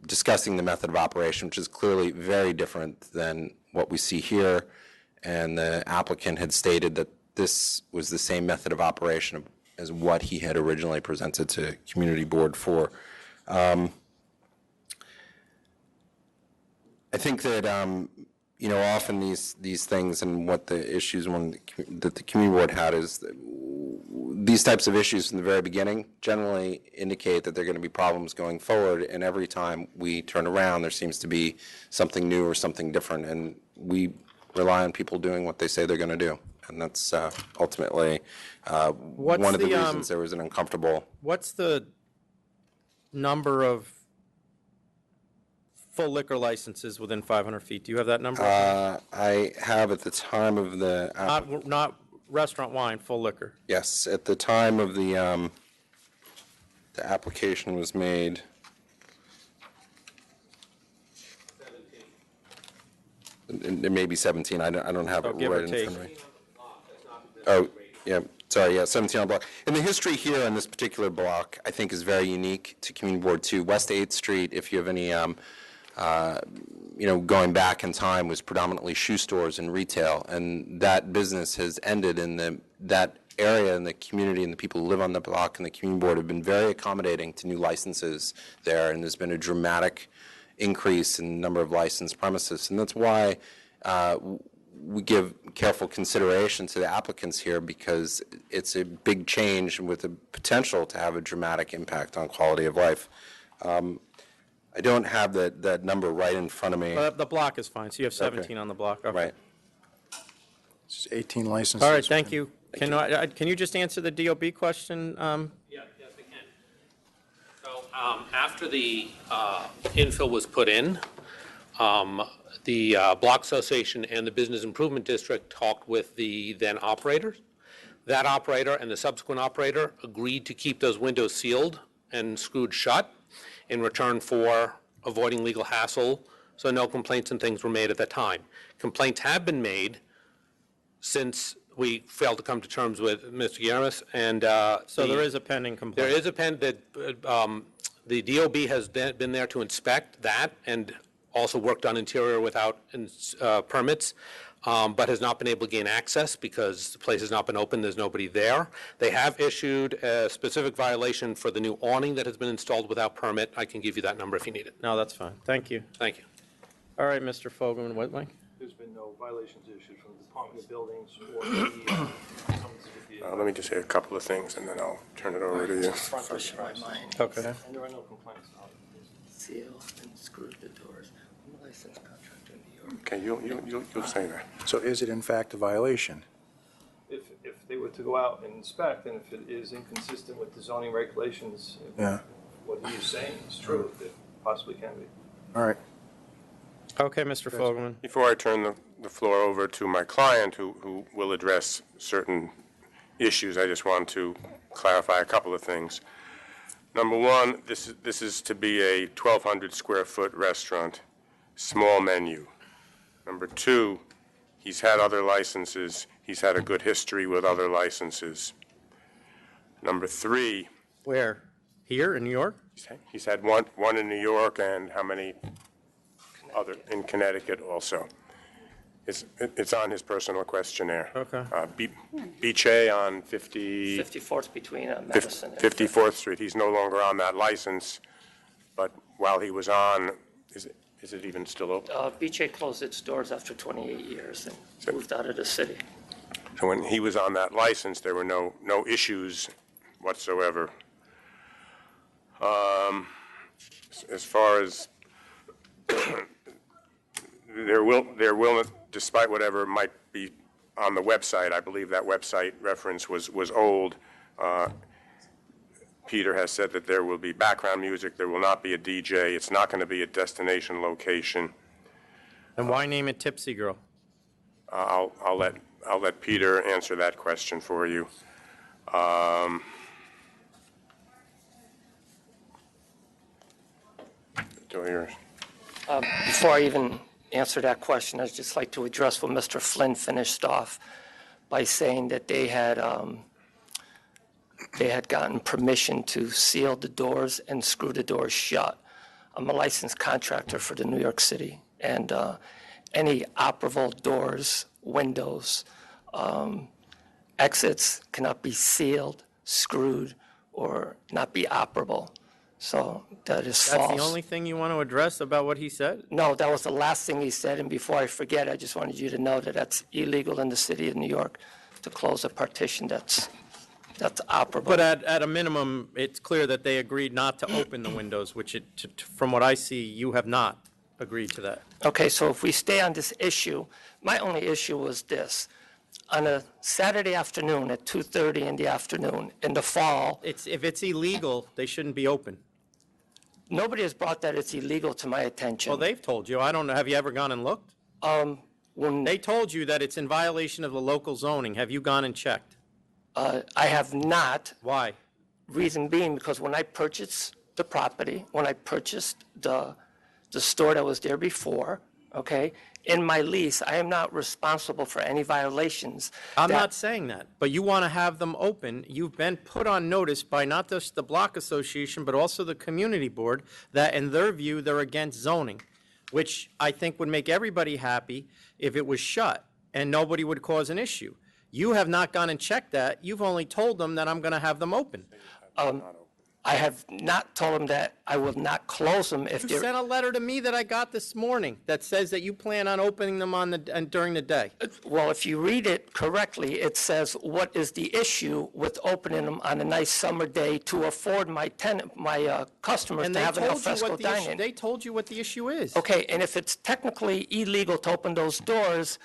discussing the method of operation, which is clearly very different than what we see here. And the applicant had stated that this was the same method of operation as what he had originally presented to Community Board 4. I think that often these things, and what the issues that the Community Board had is that these types of issues from the very beginning generally indicate that there are going to be problems going forward, and every time we turn around, there seems to be something new or something different, and we rely on people doing what they say they're going to do, and that's ultimately one of the reasons there was an uncomfortable. What's the number of full liquor licenses within 500 feet? Do you have that number? I have at the time of the... Not restaurant wine, full liquor. Yes, at the time of the application was made. 17. It may be 17. I don't have it right in front of me. Oh, yeah. Sorry, yeah, 17 on the block. And the history here on this particular block, I think, is very unique to Community Board 2. West 8th Street, if you have any, going back in time, was predominantly shoe stores and retail, and that business has ended in that area, and the community and the people who live on the block and the Community Board have been very accommodating to new licenses there, and there's been a dramatic increase in the number of licensed premises. And that's why we give careful consideration to the applicants here, because it's a big change with the potential to have a dramatic impact on quality of life. I don't have that number right in front of me. The block is fine, so you have 17 on the block. Okay. Right. It's 18 licenses. All right, thank you. Can you just answer the DOB question? Yes, I can. So After the infill was put in, the Block Association and the Business Improvement District talked with the then operators. That operator and the subsequent operator agreed to keep those windows sealed and screwed shut in return for avoiding legal hassle, so no complaints and things were made at that time. Complaints have been made since we failed to come to terms with Mr. Yaramis, and So there is a pending complaint? there is a the DOB has been there to inspect that and also worked on interior without permits, but has not been able to gain access because the place has not been open, there's nobody there. They have issued a specific violation for the new awning that has been installed without permit. I can give you that number if you need it. No, that's fine. Thank you. Thank you. All right, Mr. Fogelman Whitling. There's been no violations issued from the Department of Buildings or the, Let me just say a couple of things, and then I'll turn it over to you. Okay. And there are no complaints. Seal and screw the doors. I'm a licensed contractor in New York. Okay, you'll say that. So is it in fact a violation? If they were to go out and inspect, and if it is inconsistent with the zoning regulations, Yeah. what he is saying is true, it possibly can be. All right. Okay, Mr. Fogelman. Before I turn the floor over to my client, who will address certain issues, I just want to clarify a couple of things. Number one, this is to be a 1,200 square foot restaurant, small menu. Number two, he's had other licenses. He's had a good history with other licenses. Number three. Where? Here in New York? He's had one in New York, and how many other in Connecticut also. It's on his personal questionnaire. Okay. Beach A on 54th between Madison and 54th Street. He's no longer on that license, but while he was on, is it even still open? Beach A closed its doors after 28 years and moved out of the city. So when he was on that license, there were no issues whatsoever. As far as there will, despite whatever might be on the website, I believe that website reference was old. Peter has said that there will be background music, there will not be a DJ, it's not going to be a destination location. And why name it Tipsy Girl? I'll let Peter answer that question for you. Before I even answer that question, I'd just like to address what Mr. Flynn finished off by saying that they had gotten permission to seal the doors and screw the doors shut. I'm a licensed contractor for the New York City, and any operable doors, windows, exits cannot be sealed, screwed, or not be operable. So that is false. That's the only thing you want to address about what he said? No, that was the last thing he said, and before I forget, I just wanted you to know that that's illegal in the city of New York to close a partition that's operable. But at a minimum, it's clear that they agreed not to open the windows, which from what I see, you have not agreed to that. Okay, so if we stay on this issue, my only issue was this. On a Saturday afternoon at 2:30 in the afternoon, in the fall. If it's illegal, they shouldn't be open. Nobody has brought that it's illegal to my attention. Well, they've told you. I don't know. Have you ever gone and looked? When they told you that it's in violation of the local zoning. Have you gone and checked? I have not. Why? Reason being, because when I purchased the property, when I purchased the store that was there before, okay, in my lease, I am not responsible for any violations. I'm not saying that, but you want to have them open. You've been put on notice by not just the Block Association, but also the Community Board, that in their view, they're against zoning, which I think would make everybody happy if it was shut and nobody would cause an issue. You have not gone and checked that. You've only told them that I'm going to have them open. I have not told them that I will not close them if You they're... sent a letter to me that I got this morning that says that you plan on opening them during the day. Well, if you read it correctly, it says, what is the issue with opening them on a nice summer day to afford my customers to have an al fresco dining? They told you what the issue is. Okay, and if it's technically illegal to open those doors,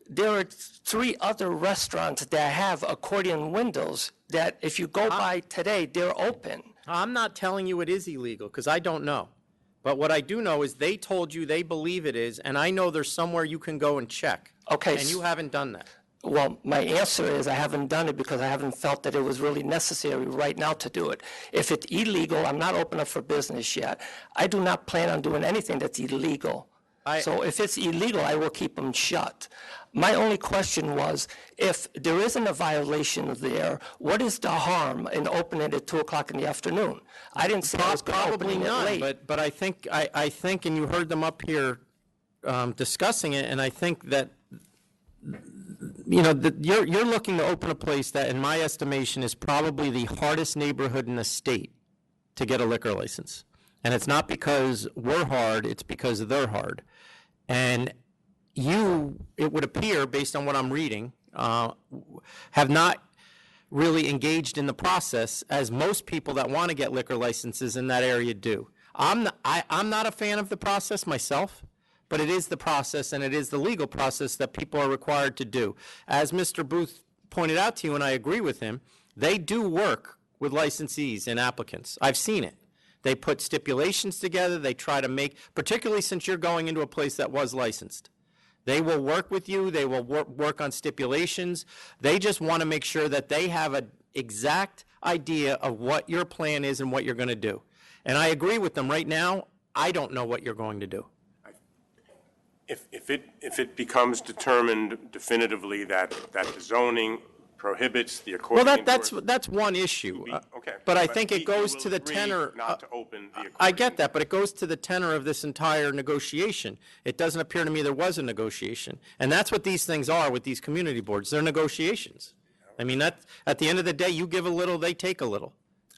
there are 3 other restaurants that have accordion windows that if you go by today, they're open. I'm not telling you it is illegal, because I don't know. But what I do know is they told you they believe it is, and I know there's somewhere you can go and check. Okay. And you haven't done that. Well, my answer is I haven't done it because I haven't felt that it was really necessary right now to do it. If it's illegal, I'm not open up for business yet. I do not plan on doing anything that's illegal. So if it's illegal, I will keep them shut. My only question was, if there isn't a violation there, what is the harm in opening it at 2 o'clock in the afternoon? I didn't say I was going to open it late. But I think, and you heard them up here discussing it, and I think that, you're looking to open a place that, in my estimation, is probably the hardest neighborhood in the state to get a liquor license. And it's not because we're hard, it's because they're hard. And you, it would appear, based on what I'm reading, have not really engaged in the process as most people that want to get liquor licenses in that area do. I'm not a fan of the process myself, but it is the process, and it is the legal process that people are required to do. As Mr. Booth pointed out to you, and I agree with him, they do work with licensees and applicants. I've seen it. They put stipulations together. They try to make, particularly since you're going into a place that was licensed. They will work with you. They will work on stipulations. They just want to make sure that they have an exact idea of what your plan is and what you're going to do. And I agree with them. Right now, I don't know what you're going to do. If it becomes determined definitively that the zoning prohibits the Well, accordion. that's one issue. Okay. But I think it goes to the agree tenor. Not to open the accordion. I get that, but it goes to the tenor of this entire negotiation. It doesn't appear to me there was a negotiation. And that's what these things are with these community boards. They're negotiations. I mean, at the end of the day, you give a little, they take a little.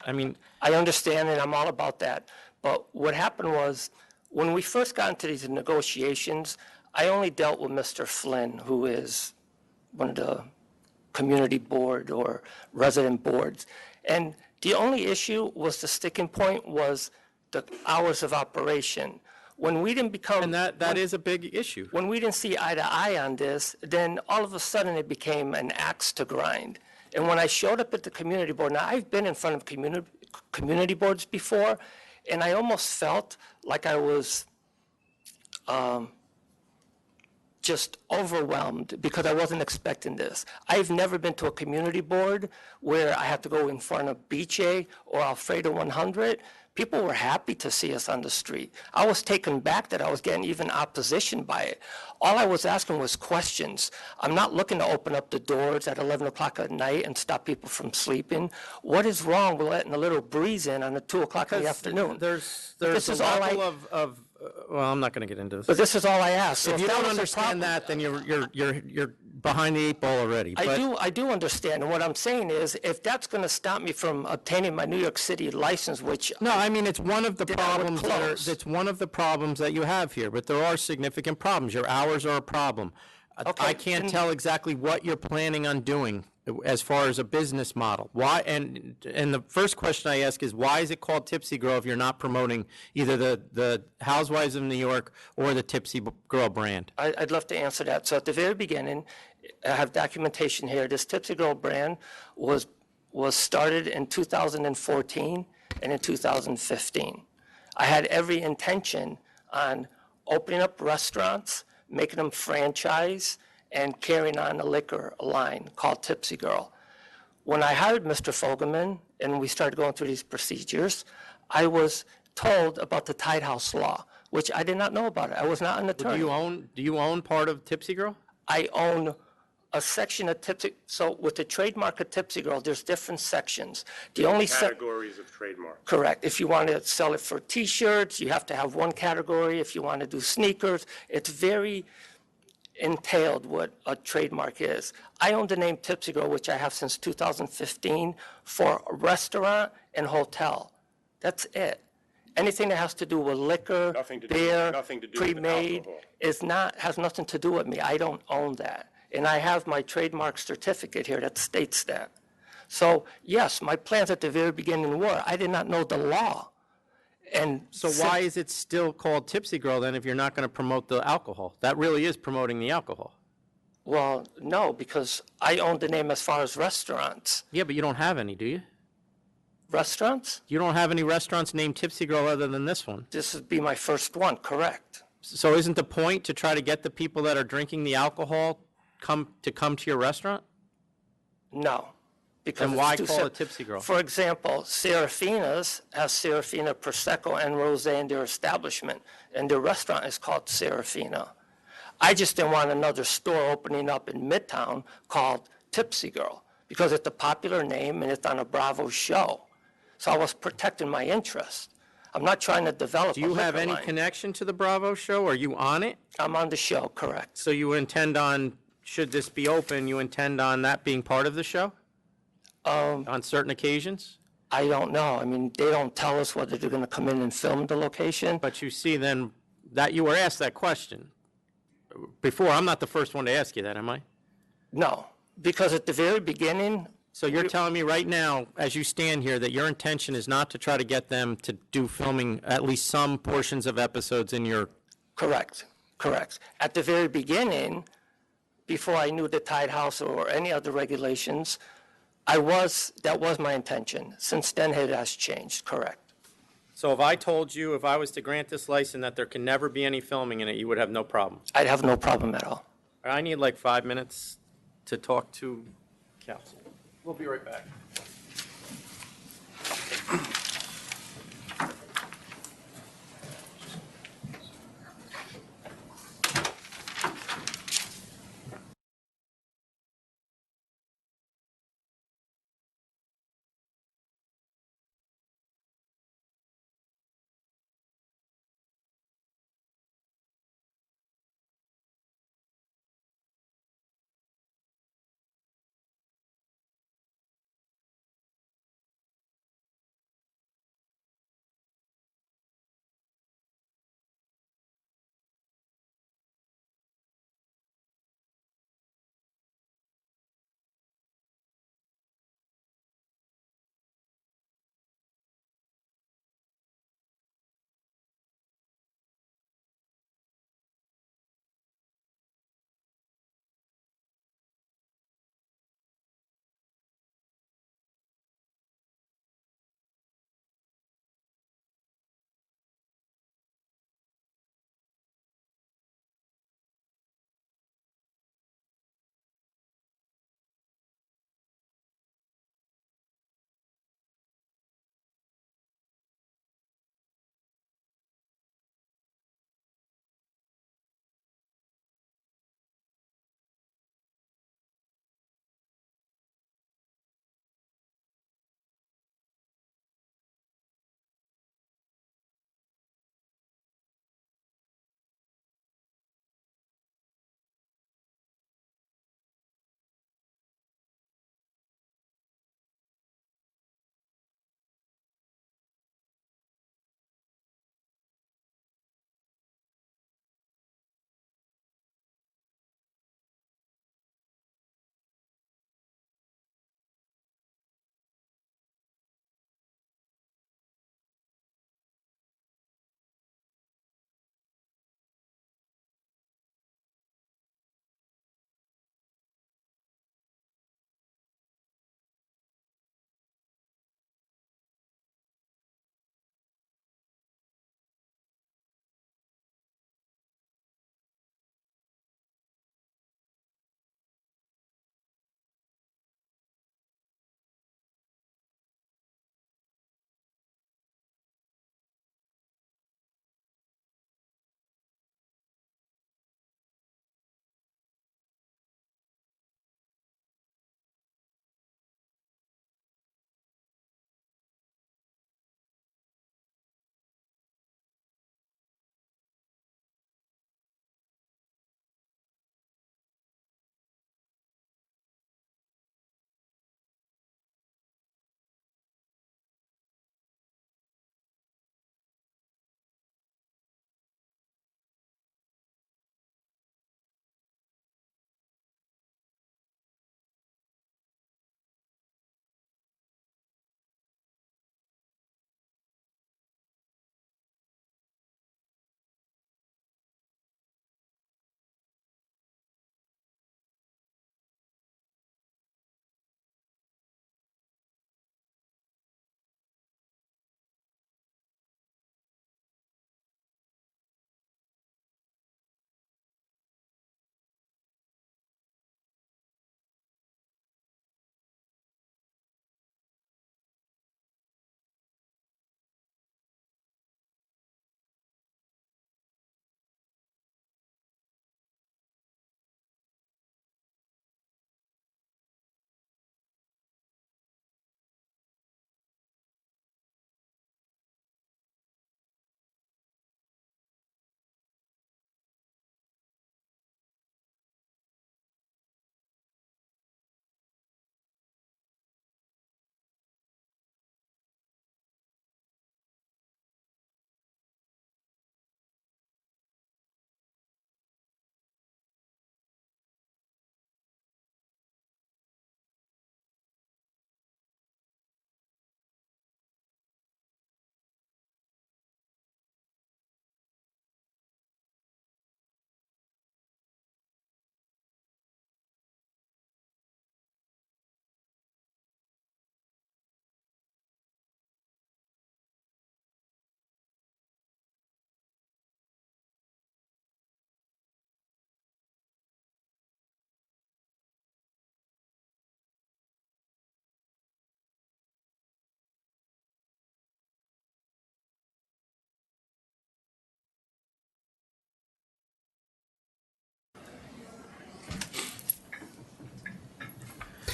I mean, I understand, and I'm all about that. But what happened was, when we first got into these negotiations, I only dealt with Mr. Flynn, who is one of the community board or resident boards. And the only issue was the sticking point was the hours of operation. When we didn't become... And that is a big issue. When we didn't see eye to eye on this, then all of a sudden it became an axe to grind. And when I showed up at the community board, now I've been in front of community boards before, and I almost felt like I was just overwhelmed because I wasn't expecting this. I've never been to a community board where I had to go in front of Beachay or Alfredo 100. People were happy to see us on the street. I was taken back that I was getting even opposition by it. All I was asking was questions. I'm not looking to open up the doors at 11 o'clock at night and stop people from sleeping. What is wrong with letting a little breeze in on 2 o'clock in the afternoon? There's This a is all level of well, I'm not going to get into this. But this is all I ask. So If you that don't was a understand problem- that, then you're behind the 8 ball already. But- I do understand, and what I'm saying is, if that's going to stop me from obtaining my New York City license, which No, I mean, it's one of the Then I would problems close. it's one of the problems that you have here, but there are significant problems. Your hours are a problem. Okay, I can't then- tell exactly what you're planning on doing as far as a business model. Why? And the first question I ask is, why is it called Tipsy Girl if you're not promoting either the Housewives of New York or the Tipsy Girl brand? I'd love to answer that. So at the very beginning, I have documentation here. This Tipsy Girl brand was started in 2014 and in 2015. I had every intention on opening up restaurants, making them franchise, and carrying on a liquor line called Tipsy Girl. When I hired Mr. Fogelman and we started going through these procedures, I was told about the Tide House law, which I did not know about it. I was not an attorney. Do you own part of Tipsy Girl? I own a section of Tipsy. So with the trademark of Tipsy Girl, there's different sections. The only Categories of trademark. Correct. If you want to sell it for T-shirts, you have to have one category. If you want to do sneakers, it's very entailed what a trademark is. I own the name Tipsy Girl, which I have since 2015, for a restaurant and hotel. That's it. Anything that has to do with liquor, beer, pre-made, has nothing to do with me. I don't own that. And I have my trademark certificate here that states that. So yes, my plans at the very beginning were, I did not know the law. And So why is it still called Tipsy Girl then if you're not going to promote the alcohol? That really is promoting the alcohol. Well, no, because I own the name as far as restaurants. Yeah, but you don't have any, do you? Restaurants? You don't have any restaurants named Tipsy Girl other than this one. This would be my first one, correct? So isn't the point to try to get the people that are drinking the alcohol come to your restaurant? No. Because Then it's why too call sim- it Tipsy Girl? For example, Serafina's has Serafina Prosecco and Rosé in their establishment, and their restaurant is called Serafina. I just didn't want another store opening up in Midtown called Tipsy Girl, because it's a popular name and it's on a Bravo show. So I was protecting my interest. I'm not trying to develop Do you a have liquor any line. connection to the Bravo show? Are you on it? I'm on the show, correct. So you intend on, should this be open, you intend on that being part of the show? On certain occasions? I don't know. I mean, they don't tell us whether they're going to come in and film the location. But you see then, that you were asked that question before. I'm not the first one to ask you that, am I? No, because at the very beginning. So you're telling me right now, as you stand here, that your intention is not to try to get them to do filming at least some portions of episodes in your... Correct, correct. At the very beginning, before I knew the Tide House or any other regulations, that was my intention. Since then, it has changed, correct. So if I told you, if I was to grant this license, that there can never be any filming in it, you would have no problem? I'd have no problem at all. I need like 5 minutes to talk to council. We'll be right back.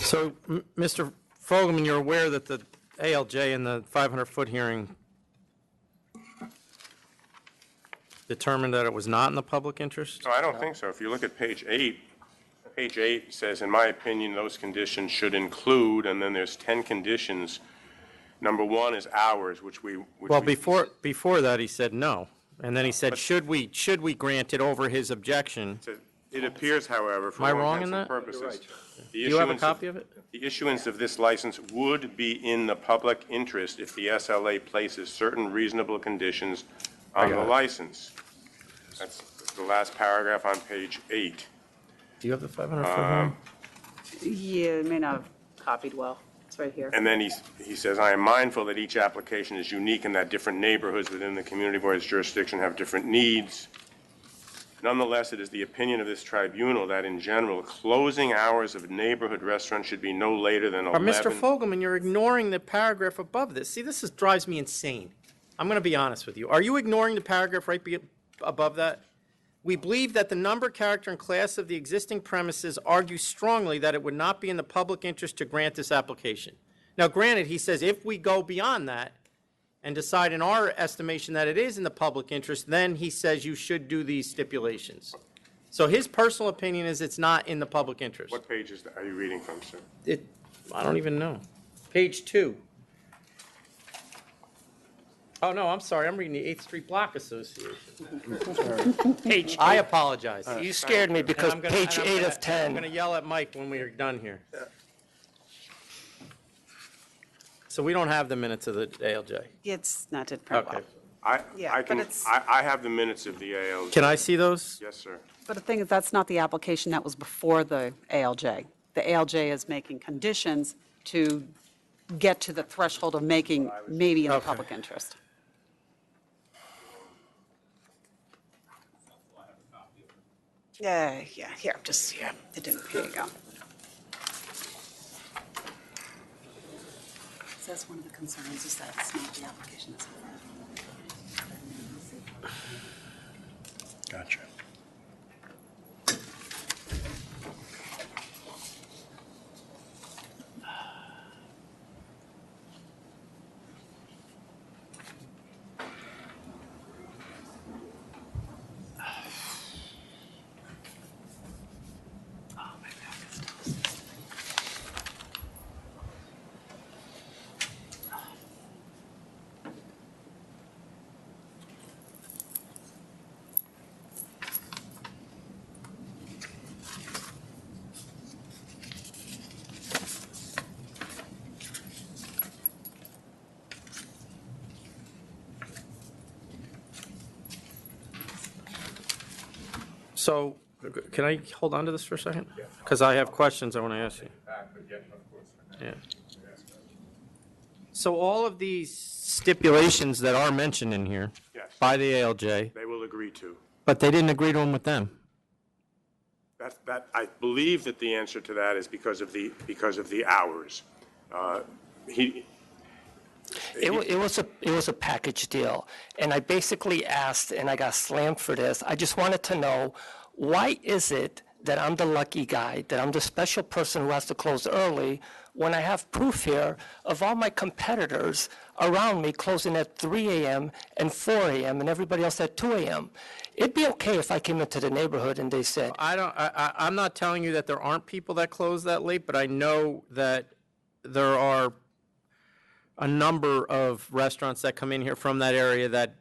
So, Mr. Fogelman, you're aware that the ALJ in the 500-foot hearing determined that it was not in the public interest? No, I don't think so. If you look at page 8 says, in my opinion, those conditions should include, and then there's 10 conditions. Number 1 is hours, which we. Well, before that, he said no. And then he said, should we grant it over his objection? It appears, however, for Am I all wrong intents in and that? purposes. Do you have a copy of it? The issuance of this license would be in the public interest if the SLA places certain reasonable conditions on the license. That's the last paragraph on page 8. Do you have the 500-foot hearing? Yeah, it may not have copied well. It's right here. And then he says, I am mindful that each application is unique and that different neighborhoods within the community board's jurisdiction have different needs. Nonetheless, it is the opinion of this tribunal that in general, closing hours of neighborhood restaurants should be no later than 11. Mr. Fogelman, you're ignoring the paragraph above this. See, drives me insane. I'm going to be honest with you. Are you ignoring the paragraph right above that? We believe that the number, character, and class of the existing premises argue strongly that it would not be in the public interest to grant this application. Now, granted, he says if we go beyond that and decide in our estimation that it is in the public interest, then he says you should do these stipulations. So his personal opinion is it's not in the public interest. What page are you reading from, sir? I don't even know. Page 2. Oh, no, I'm sorry. I'm reading the 8th Street Block Association. Page I 8. apologize. You scared me because And I'm gonna- page and I'm 8 gonna- of 10. I'm going to yell at Mike when we are done here. So we don't have the minutes of the ALJ. It's not did print well. Okay. Yeah, but it's- I have the minutes of the ALJ. Can I see those? Yes, sir. But the thing is, that's not the application that was before the ALJ. The ALJ is making conditions to get to the threshold of making maybe in the public interest. Yeah, here, just, here, it didn't, here you go. So that's one of the concerns, is that it's not the application that's. Gotcha. So, can I hold on to this for a second? Because I have questions I want to ask you. Yeah. So all of these stipulations that are mentioned in here Yes. by the ALJ, They will agree to. but they didn't agree to them with them. I believe that the answer to that is because of the hours. It was a package deal, and I basically asked, and I got slammed for this. I just wanted to know, why is it that I'm the lucky guy, that I'm the special person who has to close early, when I have proof here of all my competitors around me closing at 3 a.m. and 4 a.m. and everybody else at 2 a.m. It'd be okay if I came into the neighborhood and they said, I'm not telling you that there aren't people that close that late, but I know that there are a number of restaurants that come in here from that area that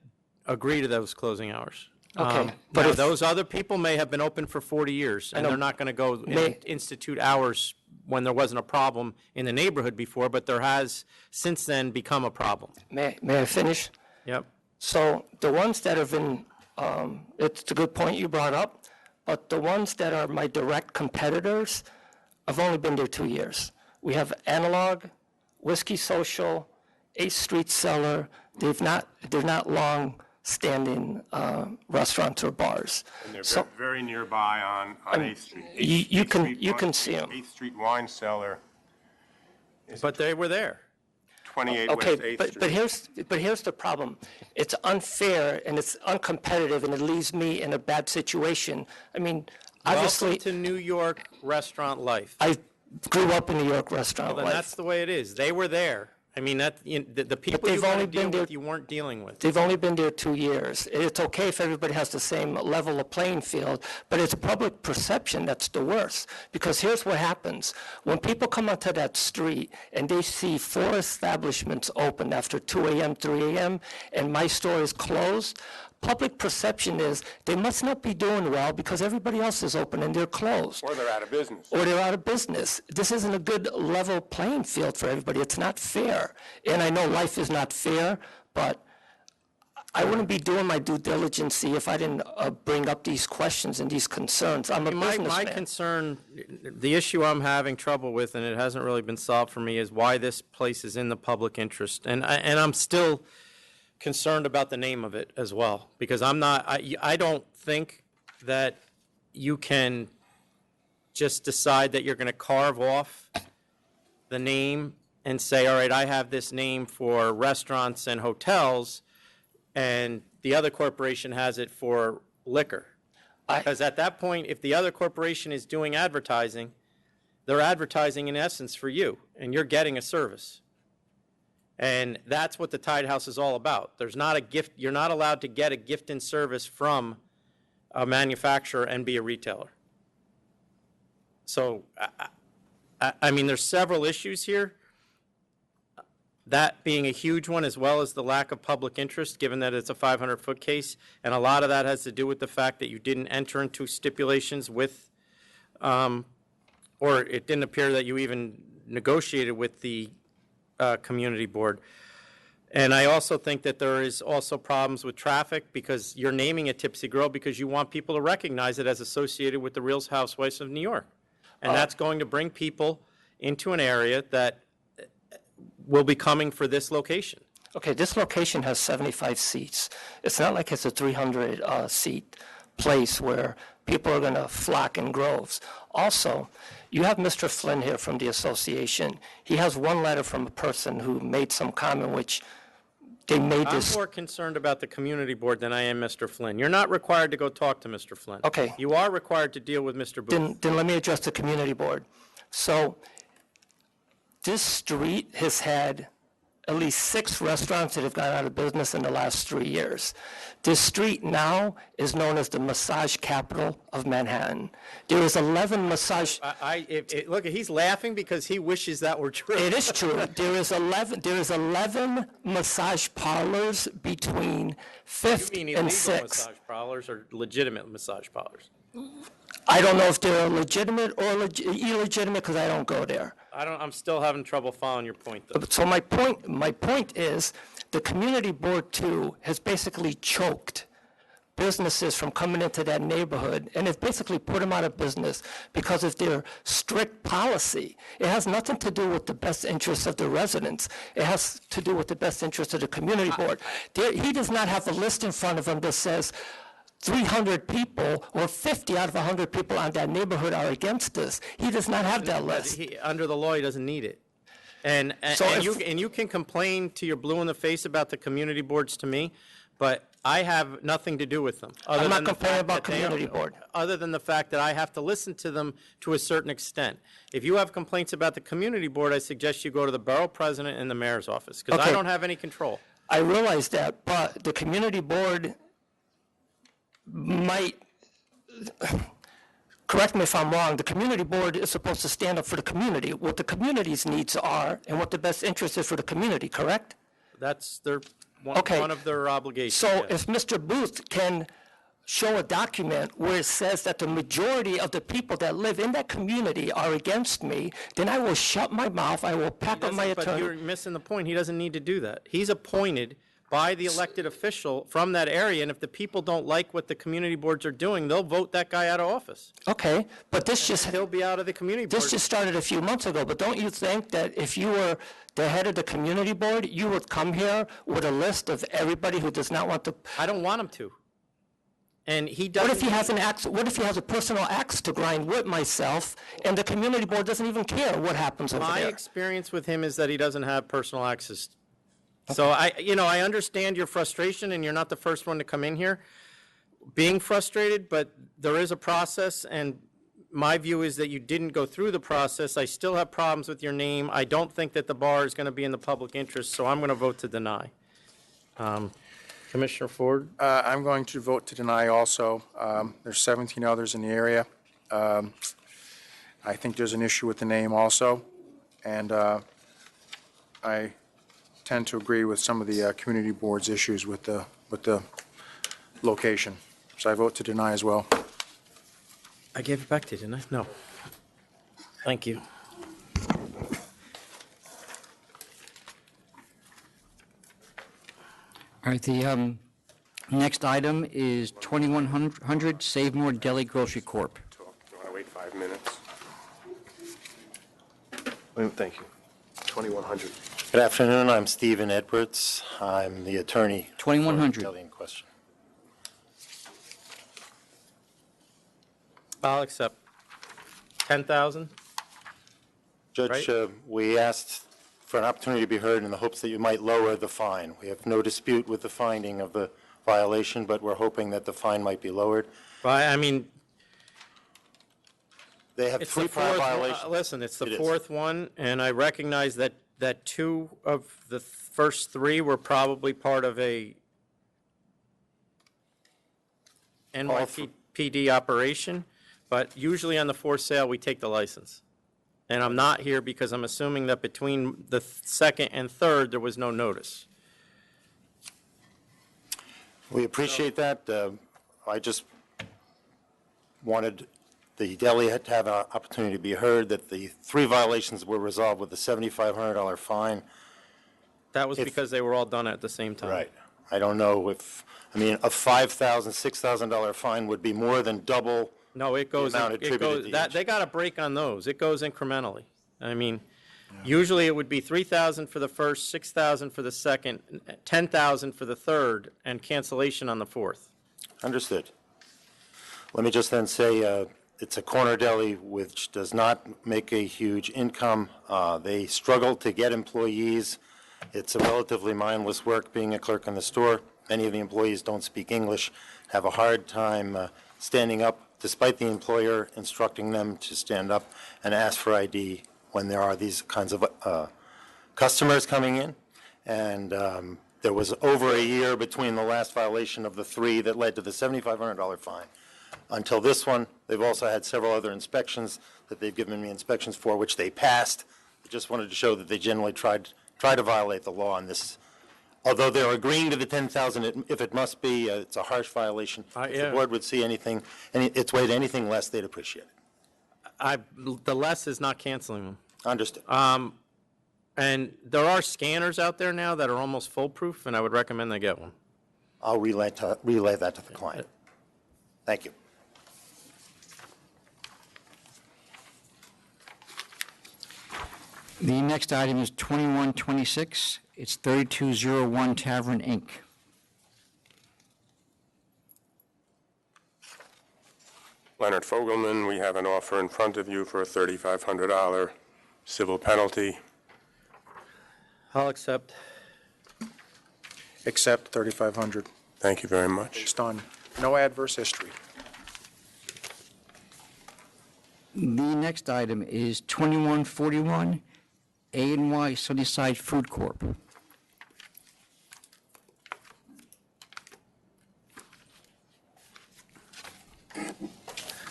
agree to those closing hours. Okay, But now, those other people may have been open for 40 years, and know. they're not going to go and institute hours when there wasn't a problem in the neighborhood before, but there has since then become a problem. may I finish? Yep. So the ones that have been, it's a good point you brought up, but the ones that are my direct competitors, I've only been there 2 years. We have Analog, Whiskey Social, 8th Street Cellar. They're not long-standing restaurants or bars. And they're So very nearby on 8th Street. you can see them. 8th Street Wine Cellar, But they were there. 28 West 8th Okay, Street. but here's the problem. It's unfair and it's uncompetitive and it leaves me in a bad situation. I mean, obviously, Welcome to New York restaurant life. I've grew up in New York restaurant Well, then life. that's the way it is. They were there. I mean, the people you they've want only to deal been there- with, you weren't dealing with. They've only been there 2 years. It's okay if everybody has the same level of playing field, but it's public perception that's the worst. Because here's what happens. When people come onto that street and they see 4 establishments open after 2 a.m., 3 a.m., and my store is closed, public perception is they must not be doing well because everybody else is open and they're closed. Or they're out of business. Or they're out of business. This isn't a good level playing field for everybody. It's not fair. And I know life is not fair, but I wouldn't be doing my due diligence if I didn't bring up these questions and these concerns. I'm a My businessman. concern, the issue I'm having trouble with, and it hasn't really been solved for me, is why this place is in the public interest. And I'm still concerned about the name of it as well, because I don't think that you can just decide that you're going to carve off the name and say, all right, I have this name for restaurants and hotels, and the other corporation has it for liquor. Because at that point, if the other corporation is doing advertising, they're advertising in essence for you, and you're getting a service. And that's what the Tide House is all about. There's not a gift, you're not allowed to get a gift and service from a manufacturer and be a retailer. So, I mean, there's several issues here. That being a huge one, as well as the lack of public interest, given that it's a 500-foot case. And a lot of that has to do with the fact that you didn't enter into stipulations with, or it didn't appear that you even negotiated with the community board. And I also think that there is also problems with traffic because you're naming it Tipsy Girl because you want people to recognize it as associated with the Real Housewives of New York. And that's going to bring people into an area that will be coming for this location. Okay, this location has 75 seats. It's not like it's a 300-seat place where people are going to flock in groves. Also, you have Mr. Flynn here from the association. He has one letter from a person who made some comment which they made this. I'm more concerned about the community board than I am Mr. Flynn. You're not required to go talk to Mr. Flynn. Okay. You are required to deal with Mr. Booth. Then let me address the community board. So this street has had at least 6 restaurants that have gone out of business in the last 3 years. This street now is known as the massage capital of Manhattan. There is 11 massage. Look, he's laughing because he wishes that were true. It is true. There is 11 massage parlors between 5th You mean and illegal 6th. massage parlors or legitimate massage parlors? I don't know if they're legitimate or illegitimate because I don't go there. I'm still having trouble following your point, though. So my point is, the community board too has basically choked businesses from coming into that neighborhood, and have basically put them out of business because of their strict policy. It has nothing to do with the best interests of the residents. It has to do with the best interests of the community board. He does not have a list in front of him that says 300 people or 50 out of 100 people on that neighborhood are against this. He does not have that list. Under the law, he doesn't need it. And you can complain to your blue in the face about the community boards to me, but I have nothing to do with them. I'm not complaining about community board. Other than the fact that I have to listen to them to a certain extent. If you have complaints about the community board, I suggest you go to the borough president and the mayor's office, because I don't have any control. I realize that, but the community board might, correct me if I'm wrong, the community board is supposed to stand up for the community, what the community's needs are and what the best interest is for the community, correct? That's one of their obligations. So if Mr. Booth can show a document where it says that the majority of the people that live in that community are against me, then I will shut my mouth, I will pack up my But attorney. you're missing the point. He doesn't need to do that. He's appointed by the elected official from that area, and if the people don't like what the community boards are doing, they'll vote that guy out of office. Okay, but he'll be out of the community board. This just started a few months ago, but don't you think that if you were the head of the community board, you would come here with a list of everybody who does not want to? I don't want him to. And he doesn't. What if he has an axe? What if he has a personal axe to grind with myself, and the community board doesn't even care what happens over My there? experience with him is that he doesn't have personal access. So I understand your frustration, and you're not the first one to come in here being frustrated, but there is a process, and my view is that you didn't go through the process. I still have problems with your name. I don't think that the bar is going to be in the public interest, so I'm going to vote to deny. Commissioner Ford? I'm going to vote to deny also. There's 17 others in the area. I think there's an issue with the name also, and I tend to agree with some of the community board's issues with the location. So I vote to deny as well. I gave it back to you, didn't I? No. Thank you. All right, the next item is 2100 Save More Deli Grocery Corp. You want to wait 5 minutes? Thank you. 2100. Good afternoon. I'm Stephen Edwards. I'm the attorney. 2100. For the deli in question. I'll accept. 10,000? Judge, Right. We asked for an opportunity to be heard in the hopes that you might lower the fine. We have no dispute with the finding of the violation, but we're hoping that the fine might be lowered. Well, I mean, They have it's three the prior fourth, violations. listen, it's the It is. fourth one, and I recognize that two of the first three were probably part of a NYPD operation, but usually on the for sale, we take the license. And I'm not here because I'm assuming that between the second and third, there was no notice. We appreciate that. I just wanted the deli to have an opportunity to be heard, that the three violations were resolved with a $7,500 fine. That was because they were all done at the same time. Right. I don't know if, a $5,000, $6,000 fine would be more than double. No, it goes, amount it attributed goes, to that, each. they got a break on those. It goes incrementally. Usually it would be 3,000 for the first, 6,000 for the second, 10,000 for the third, and cancellation on the fourth. Understood. Let me just then say, it's a corner deli which does not make a huge income. They struggle to get employees. It's a relatively mindless work being a clerk in the store. Many of the employees don't speak English, have a hard time standing up, despite the employer instructing them to stand up and ask for ID when there are these kinds of customers coming in. And there was over a year between the last violation of the three that led to the $7,500 fine. Until this one, they've also had several other inspections that they've given me inspections for, which they passed. I just wanted to show that they generally try to violate the law on this. Although they're agreeing to the 10,000, if it must be, it's a harsh violation. If the yeah. board would see anything, its way to anything less, they'd appreciate it. The less is not canceling them. Understood. And there are scanners out there now that are almost foolproof, and I would recommend they get one. I'll relay that to the client. Thank you. The next item is 2126. It's 3201 Tavern, Inc. Leonard Fogelman, we have an offer in front of you for a $3,500 civil penalty. I'll accept. Accept 3,500. Thank you very much. Based on no adverse history. The next item is 2141 A&Y Sunnyside Food Corp.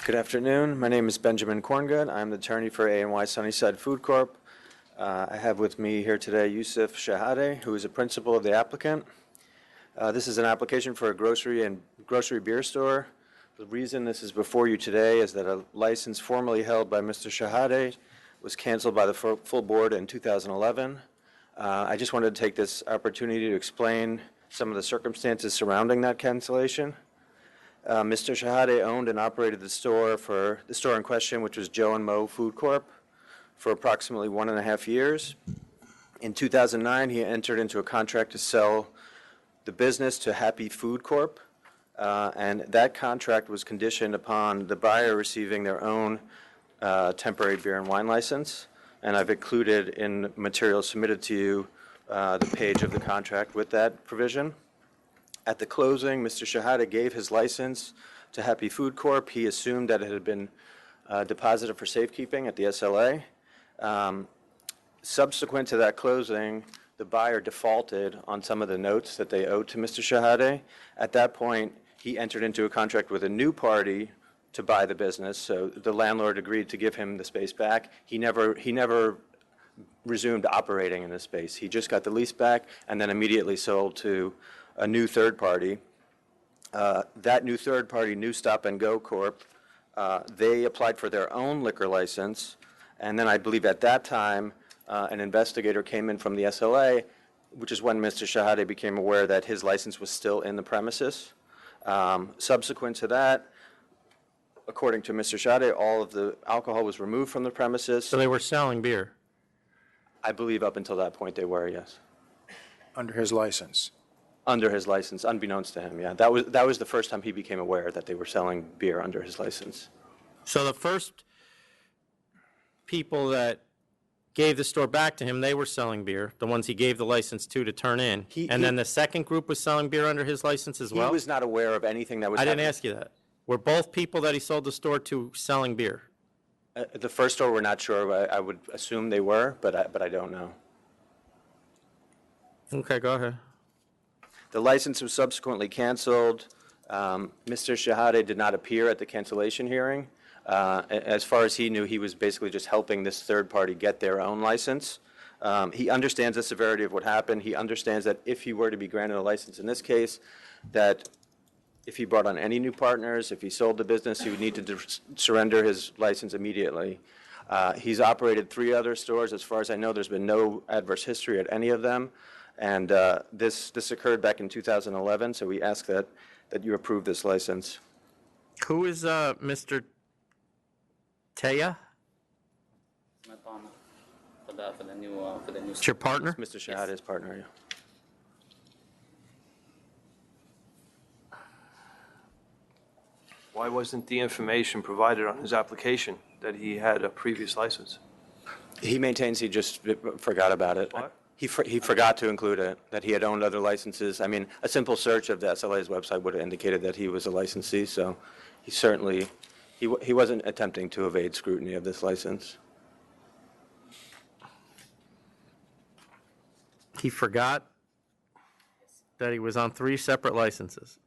Good afternoon. My name is Benjamin Corngood. I'm the attorney for A&Y Sunnyside Food Corp. I have with me here today Yusuf Shahade, who is a principal of the applicant. This is an application for a grocery beer store. The reason this is before you today is that a license formerly held by Mr. Shahade was canceled by the full board in 2011. I just wanted to take this opportunity to explain some of the circumstances surrounding that cancellation. Mr. Shahade owned and operated the store in question, which was Joe and Mo Food Corp, for approximately 1.5 years. In 2009, he entered into a contract to sell the business to Happy Food Corp, and that contract was conditioned upon the buyer receiving their own temporary beer and wine license. And I've included in material submitted to you the page of the contract with that provision. At the closing, Mr. Shahade gave his license to Happy Food Corp. He assumed that it had been deposited for safekeeping at the SLA. Subsequent to that closing, the buyer defaulted on some of the notes that they owed to Mr. Shahade. At that point, he entered into a contract with a new party to buy the business, so the landlord agreed to give him the space back. He never resumed operating in the space. He just got the lease back and then immediately sold to a new third party. That new third party, New Stop and Go Corp., they applied for their own liquor license, and then I believe at that time, an investigator came in from the SLA, which is when Mr. Shahade became aware that his license was still in the premises. Subsequent to that, according to Mr. Shahade, all of the alcohol was removed from the premises. So they were selling beer? I believe up until that point they were, yes. Under his license? Under his license, unbeknownst to him, yeah. That was the first time he became aware that they were selling beer under his license. So the first people that gave the store back to him, they were selling beer, the ones he gave the license to turn in. And then the second group was selling beer under his license as well? He was not aware of anything that was I didn't happening. ask you that. Were both people that he sold the store to selling beer? The first store, we're not sure. I would assume they were, but I don't know. Okay, go ahead. The license was subsequently canceled. Mr. Shahade did not appear at the cancellation hearing. As far as he knew, he was basically just helping this third party get their own license. He understands the severity of what happened. He understands that if he were to be granted a license in this case, that if he brought on any new partners, if he sold the business, he would need to surrender his license immediately. He's operated 3 other stores. As far as I know, there's been no adverse history at any of them. And this occurred back in 2011, so we ask that you approve this license. Who is Mr. Taya? My partner for the new. It's your partner? Mr. Shahade's partner, yeah. Why wasn't the information provided on his application that he had a previous license? He maintains he just forgot about it. What? He forgot to include it, that he had owned other licenses. I mean, a simple search of the SLA's website would have indicated that he was a licensee, so he certainly, he wasn't attempting to evade scrutiny of this license. He forgot that he was on 3 separate licenses.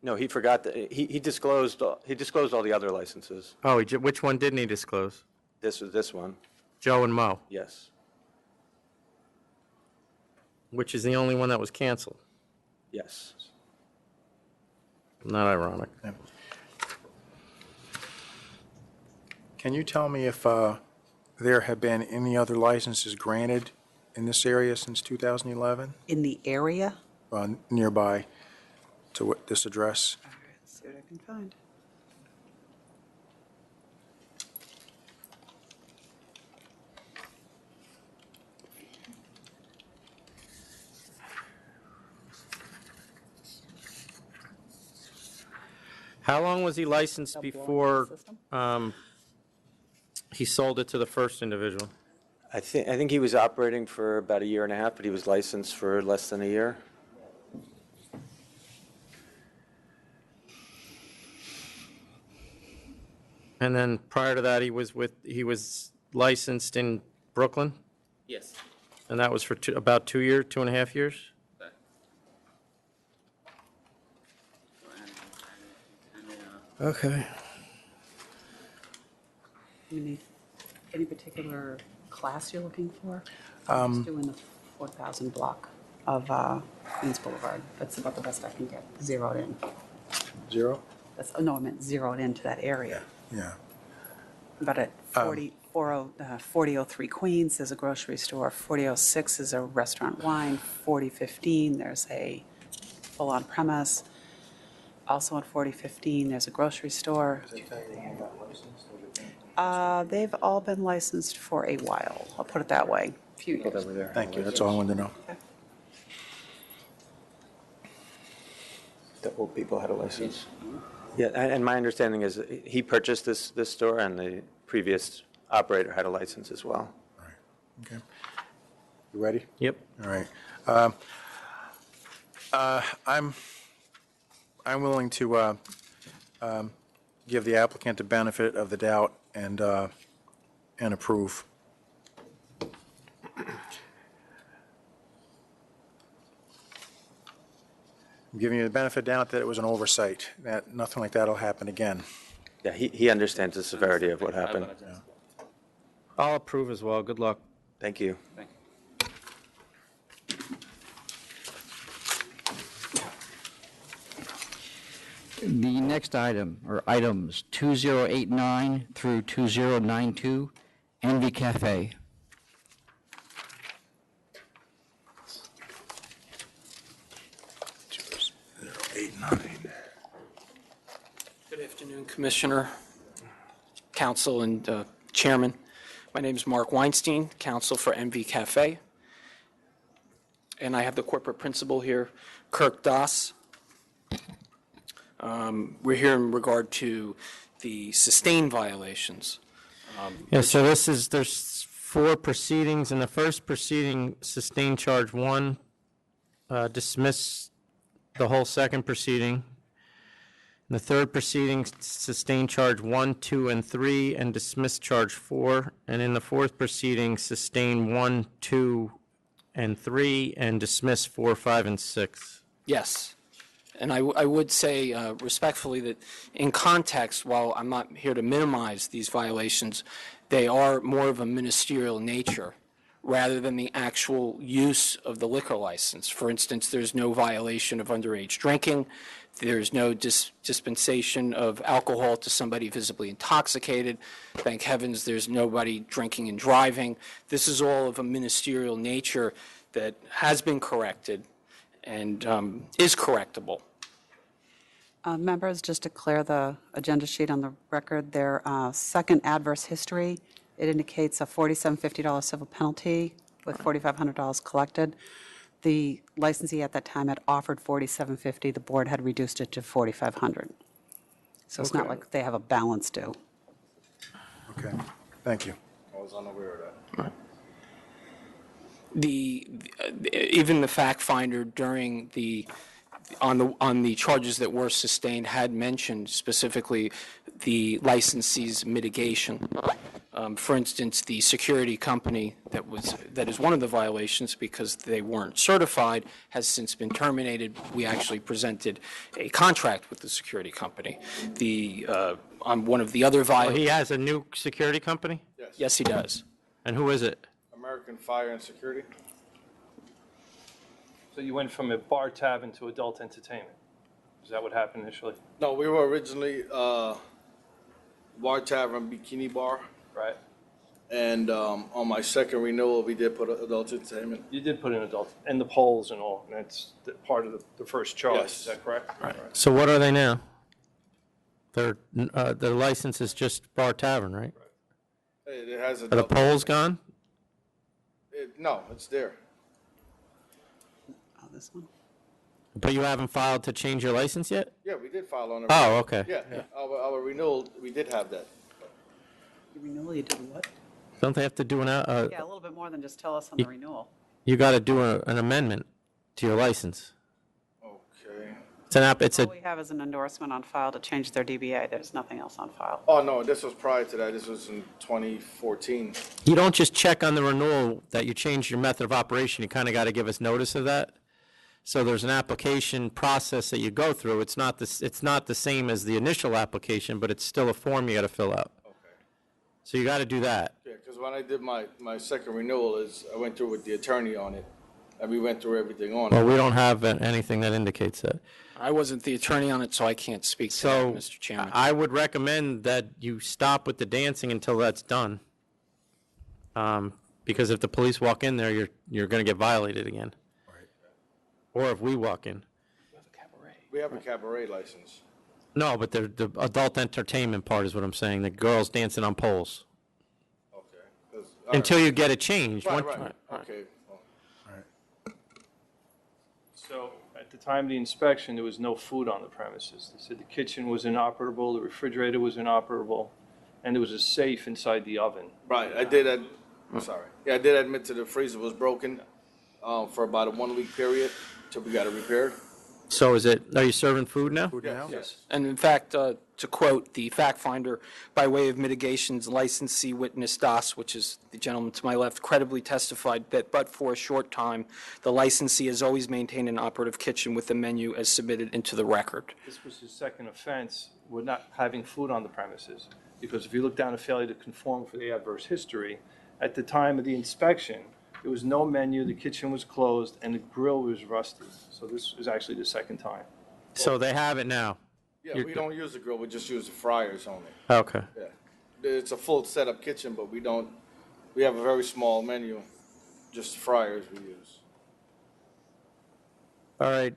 No, he forgot that, he disclosed all the other licenses. Oh, which one didn't he disclose? This was this one. Joe and Mo, Yes. which is the only one that was canceled. Yes. Not ironic. Can you tell me if there have been any other licenses granted in this area since 2011? In the area? Nearby to this address? All right, let's see what I can find. How long was he licensed before he sold it to the first individual? I think he was operating for about 1.5 years, but he was licensed for less than a year. And then prior to that, he was licensed in Brooklyn, Yes. and that was for about 2 years, 2.5 years? Correct. Okay. Any particular class you're looking for? Um, Just doing the 4,000 block of Queens Boulevard. That's about the best I can get zeroed in. Zero? No, I meant zeroed into that area. Yeah. But at 4003 Queens, there's a grocery store. 4006 is a restaurant wine. 4015, there's a full-on premise. Also on 4015, there's a grocery store. They've all been licensed for a while. I'll put it that way. A few years. Thank you, that's all I wanted to know. That old people had a license. Yeah, and my understanding is he purchased this store, and the previous operator had a license as well. Okay. You ready? Yep. All right. I'm willing to give the applicant the benefit of the doubt and approve. I'm giving you the benefit of the doubt that it was an oversight, that nothing like that will happen again. Yeah, he understands the severity of what happened. I'll approve as well. Good luck. Thank you. The next item, or items 2089 through 2092, Envy Cafe. Good afternoon, Commissioner, Council, and Chairman. My name is Mark Weinstein, Counsel for Envy Cafe. And I have the corporate principal here, Kirk Das. We're here in regard to the sustained violations. Yeah, so there's 4 proceedings. In the first proceeding, sustained charge 1, dismiss the whole second proceeding. In the third proceeding, sustained charge 1, 2, and 3, and dismiss charge 4. And in the fourth proceeding, sustain 1, 2, and 3, and dismiss 4, 5, and 6. Yes. And I would say respectfully that in context, while I'm not here to minimize these violations, they are more of a ministerial nature rather than the actual use of the liquor license. For instance, there's no violation of underage drinking. There's no dispensation of alcohol to somebody visibly intoxicated. Thank heavens there's nobody drinking and driving. This is all of a ministerial nature that has been corrected and is correctable. Members, just to clear the agenda sheet on the record, their second adverse history, it indicates a $4750 civil penalty with $4,500 collected. The licensee at that time had offered $4750. The board had reduced it to $4,500. So it's not like they have a balance due. Okay, thank you. I was unaware of that. Even the fact finder during on the charges that were sustained had mentioned specifically the licensee's mitigation. For instance, the security company that is one of the violations because they weren't certified has since been terminated. We actually presented a contract with the security company. On one of the other violations. He has a new security company? Yes, he does. And who is it? American Fire and Security. So you went from a bar tavern to adult entertainment. Is that what happened initially? No, we were originally bar tavern, bikini bar. Right. And on my second renewal, we did put adult entertainment. You did put in adult, and the polls and all, and that's part of the first charge, Yes. is that correct? Right. So what are they now? Their license is just bar tavern, right? It has Are the polls gone? No, it's there. Oh, this one? But you haven't filed to change your license yet? Yeah, we did file on it. Oh, okay. Yeah, our renewal, we did have that. The renewal, you did what? Don't they have to do Yeah, a little bit more than just tell us on the renewal. you got to do an amendment to your license. Okay. It's All we have is an endorsement on file to change their DBA. There's nothing else on file. Oh, no, this was prior to that. This was in 2014. You don't just check on the renewal that you changed your method of operation. You kind of got to give us notice of that. So there's an application process that you go through. It's not the same as the initial application, but it's still a form you got to fill out. Okay. So you got to do that. Yeah, because when I did my second renewal, I went through with the attorney on it, and we went through everything on it. Well, we don't have anything that indicates that. I wasn't the attorney on it, so I can't speak to that, Mr. Chairman. I would recommend that you stop with the dancing until that's done. Because if the police walk in there, you're going to get violated again. Or if we walk in. We have a cabaret license. No, but the adult entertainment part is what I'm saying. The girls dancing on poles. Okay. Until you get it changed. Right, Once- right. Okay. So at the time of the inspection, there was no food on the premises. They said the kitchen was inoperable, the refrigerator was inoperable, and there was a safe inside the oven. Right, I did. I'm sorry. Yeah, I did admit to the freezer was broken for about a 1 week period till we got it repaired. So are you serving food now? Yes. And in fact, to quote the fact finder, by way of mitigations, licensee witness Das, which is the gentleman to my left, credibly testified that but for a short time, the licensee has always maintained an operative kitchen with the menu as submitted into the record. This was his second offense with not having food on the premises. Because if you look down to failure to conform for the adverse history, at the time of the inspection, there was no menu, the kitchen was closed, and the grill was rusty. So this is actually the second time. So they have it now? Yeah, we don't use the grill, we just use the fryers only. Okay. Yeah. It's a full setup kitchen, but we have a very small menu, just fryers we use. All right,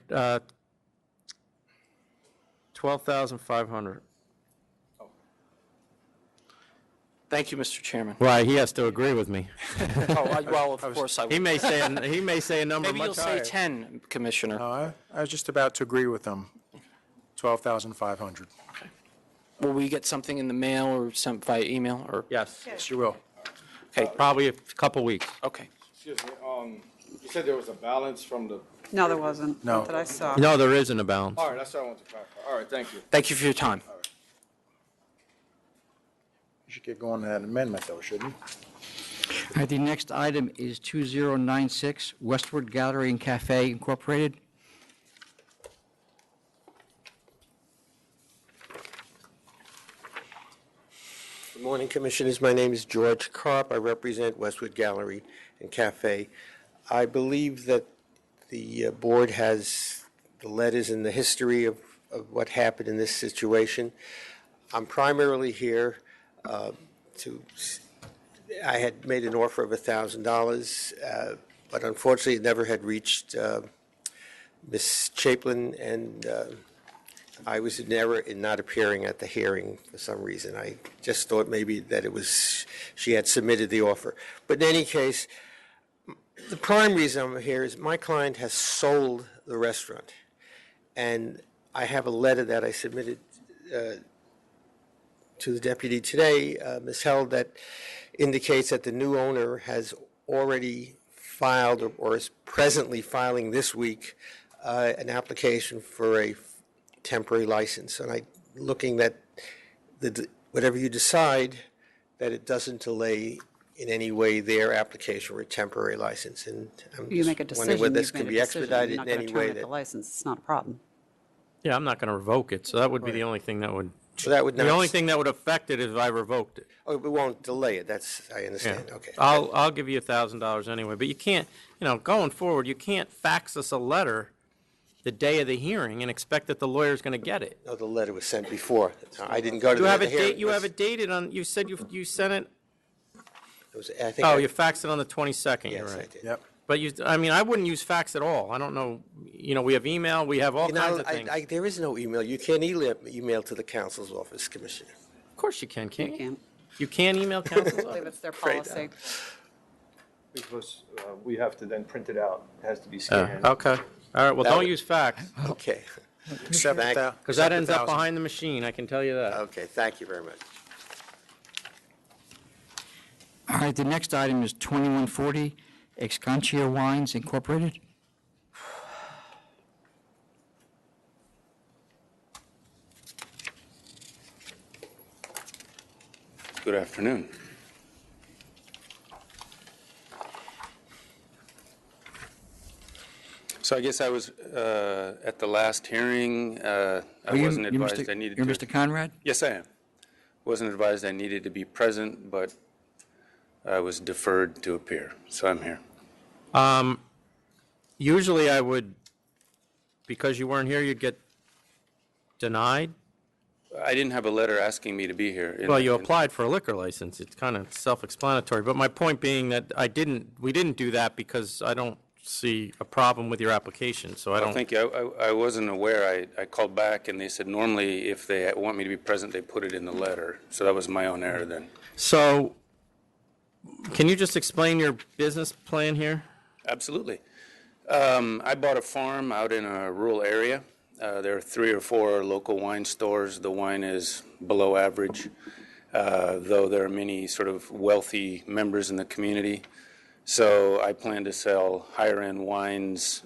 12,500. Thank you, Mr. Chairman. Right, he has to agree with me. Well, of course I will. He may say a number Maybe you'll much say higher. 10, Commissioner. I was just about to agree with them. 12,500. Will we get something in the mail or sent via email or? Yes. Yes, you will. Okay. Probably a couple weeks. Okay. Excuse me, you said there was a balance from the... No, there wasn't. No. Not that I saw. No, there isn't a balance. All right, that's what I want to clarify. All right, thank you. Thank you for your time. You should get going on that amendment, though, shouldn't you? All right, the next item is 2096 Westward Gallery and Cafe Incorporated. Good morning, Commissioners. My name is George Karp. I represent Westwood Gallery and Cafe. I believe that the board has the letters and the history of what happened in this situation. I'm primarily here I had made an offer of $1,000, but unfortunately it never had reached Ms. Chaplin, and I was in error in not appearing at the hearing for some reason. I just thought maybe that she had submitted the offer. But in any case, the prime reason I'm here is my client has sold the restaurant, and I have a letter that I submitted to the deputy today, Ms. Held, that indicates that the new owner has already filed or is presently filing this week an application for a temporary license. And I'm looking that whatever you decide, that it doesn't delay in any way their application for a temporary license. And I'm You make a just wondering decision, whether this you've can made be a decision. expedited You're not in going any to way. terminate the license. It's not a problem. Yeah, I'm not going to revoke it, so that would be the only thing that would... So that would The not- only thing that would affect it is if I revoked it. Oh, we won't delay it. I understand. Yeah. Okay. I'll give you $1,000 anyway, but you can't, going forward, you can't fax us a letter the day of the hearing and expect that the lawyer's going to get it. No, the letter was sent before. I didn't go to You have the it hearing. date, you have it dated on, you said you sent it, It was, I think oh, I- you faxed it on the 22nd, you're Yes, I right. did. Yep. But I wouldn't use fax at all. I don't know, we have email, we have all kinds of things. There is no email. You can't email to the counsel's office, Commissioner. Of course you can, can't you? can't. You can email counsel's I believe office? it's their Afraid not. policy. Because we have to then print it out. It has to be scanned. Okay, all right, well, That don't would- use fax, Okay. Accept Thank- that. because that accept ends up 1,000. behind the machine, I can tell you that. Okay, thank you very much. All right, the next item is 2140 Excontia Wines Incorporated. Good afternoon. So I guess I was at the last hearing. I wasn't advised I needed to. You're Mr. Conrad? Yes, I am. Wasn't advised I needed to be present, but I was deferred to appear, so I'm here. Usually I would, because you weren't here, you'd get denied. I didn't have a letter asking me to be here. Well, you applied for a liquor license. It's kind of self-explanatory. But my point being that we didn't do that because I don't see a problem with your application, so I Well, don't. thank you. I wasn't aware. I called back, and they said normally if they want me to be present, they put it in the letter. So that was my own error then. So, can you just explain your business plan here? Absolutely. I bought a farm out in a rural area. There are 3 or 4 local wine stores. The wine is below average, though there are many sort of wealthy members in the community. So I plan to sell higher-end wines,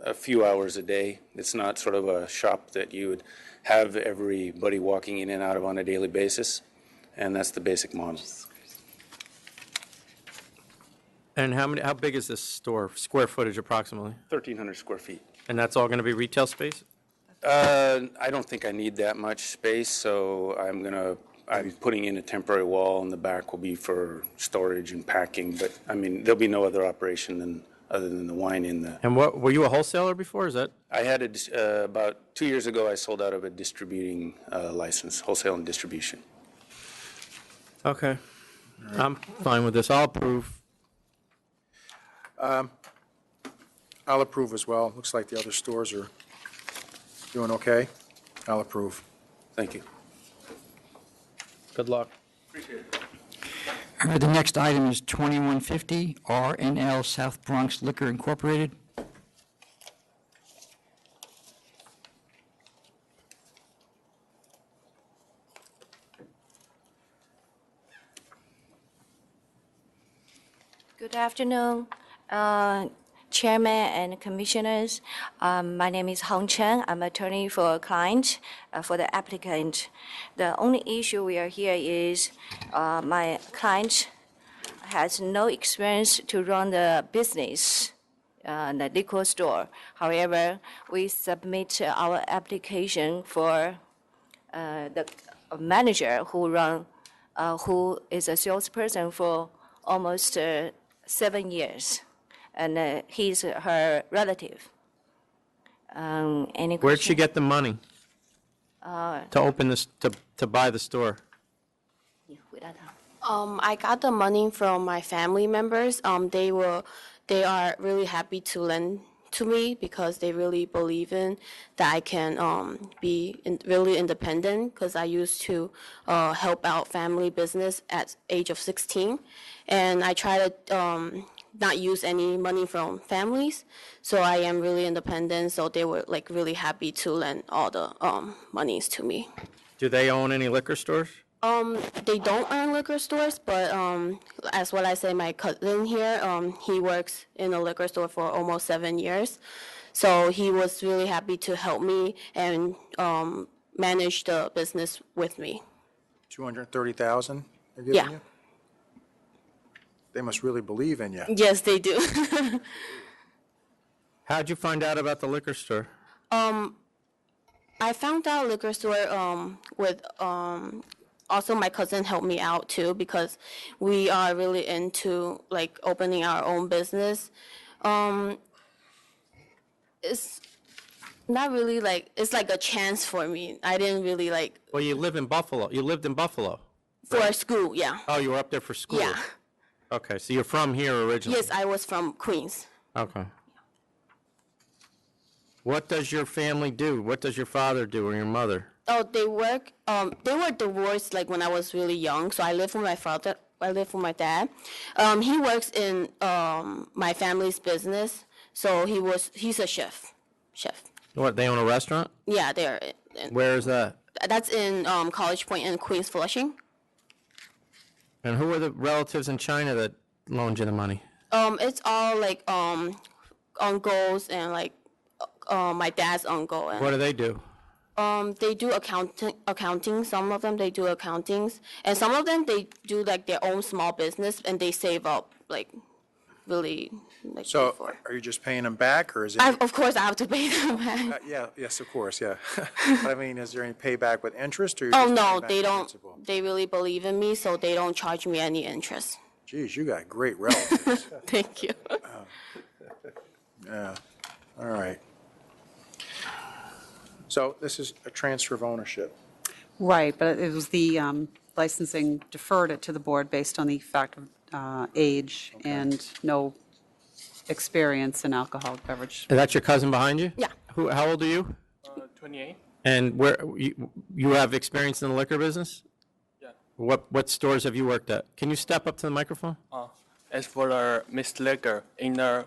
a few hours a day. It's not sort of a shop that you would have everybody walking in and out of on a daily basis, and that's the basic model. And how big is this store, square footage approximately? 1,300 square feet. And that's all going to be retail space? I don't think I need that much space, so I'm putting in a temporary wall, and the back will be for storage and packing, but, I mean, there'll be no other operation other than the wine in the... And what, were you a wholesaler before, is that? I had about 2 years ago, I sold out of a distributing license, wholesale and distribution. Okay. I'm fine with this. I'll approve. I'll approve as well. Looks like the other stores are doing okay. I'll approve. Thank you. Good luck. Appreciate it. All right, the next item is 2150 R&L South Bronx Liquor Incorporated. Good afternoon, Chairman and Commissioners. My name is Hong Chen. I'm attorney for a client, for the applicant. The only issue we are here is my client has no experience to run the business, the liquor store. However, we submit our application for the manager who is a salesperson for almost 7 years, and he's her relative. Any Where'd she question? get the money to open this, to buy the store? I got the money from my family members. They are really happy to lend to me because they really believe in that I can be really independent, because I used to help out family business at age of 16, and I try to not use any money from families, so I am really independent. So they were like really happy to lend all the monies to me. Do they own any liquor stores? They don't own liquor stores, but as what I say, my cousin here, he works in a liquor store for almost 7 years. So he was really happy to help me and manage the business with me. 230,000 they're giving Yeah. you? They must really believe in you. Yes, they do. How'd you find out about the liquor store? I found out liquor store with also my cousin helped me out too, because we are really into like opening our own business. It's not really like, it's like a chance for me. I didn't really like, Well, you live in Buffalo. You lived in Buffalo. for school, yeah. Oh, you were up there for school? Yeah. Okay, so you're from here originally? Yes, I was from Queens. Okay. What does your family do? What does your father do or your mother? Oh, they were divorced like when I was really young, so I live with my father, I live with my dad. He works in my family's business, so he's a chef. What, they own a restaurant? Yeah, they're, Where is that? that's in College Point and Queens Flushing. And who are the relatives in China that loaned you the money? It's all like uncles and like my dad's uncle. And, What do they do? they do accounting. Some of them they do accountings, and some of them they do like their own small business, and they save up like really like. So before. are you just paying them back, or is it? Of course, I have to pay them back. Yeah, yes, of course, yeah. But I mean, is there any payback with interest, or? you're Oh just no, paying back they the don't. principal? They really believe in me, so they don't charge me any interest. Geez, you got great relatives. Thank you. Yeah, all right. So this is a transfer of ownership. Right, but it was the licensing deferred it to the board based on the fact of age and no experience in alcoholic beverage. Is that your cousin behind you? Yeah. How old are you? 28. And where, you have experience in the liquor business? Yeah. What stores have you worked at? Can you step up to the microphone? As for the Miss Liquor in the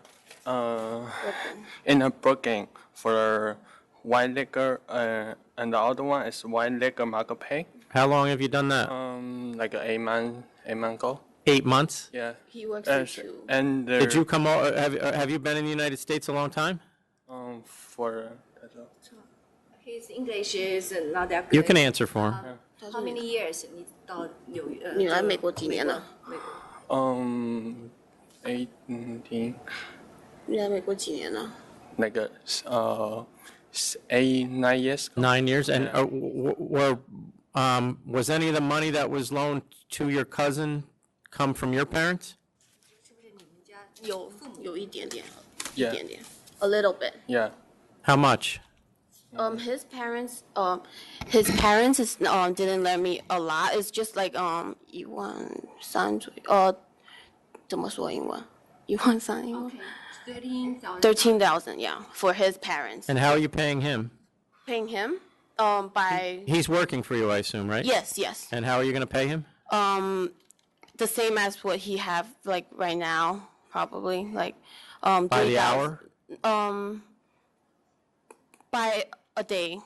Brooklyn for wine liquor, and the other one is wine liquor market pay. How long have you done that? Like 8 months ago. 8 months? Yeah. He works And too. and Did you come, have you been in the United States a long time? For His English is not that good. You can answer for him. How many years 你到纽约？你来美国几年了？ 18你来美国几年了？那个9 years. 9 years, and was any of the money that was loaned to your cousin come from your parents? 有一点点， Yeah. 一点点，a little bit. Yeah. How much? His parents is didn't lend me a lot. It's just like 1.3左右，怎么说英文？1.3英文？13,000, yeah, for his parents. And how are you paying him? Paying him, by He's working for you, I assume, right? yes, yes. And how are you going to pay him? The same as what he have like right now, probably like By the 3,000 hour? By a day.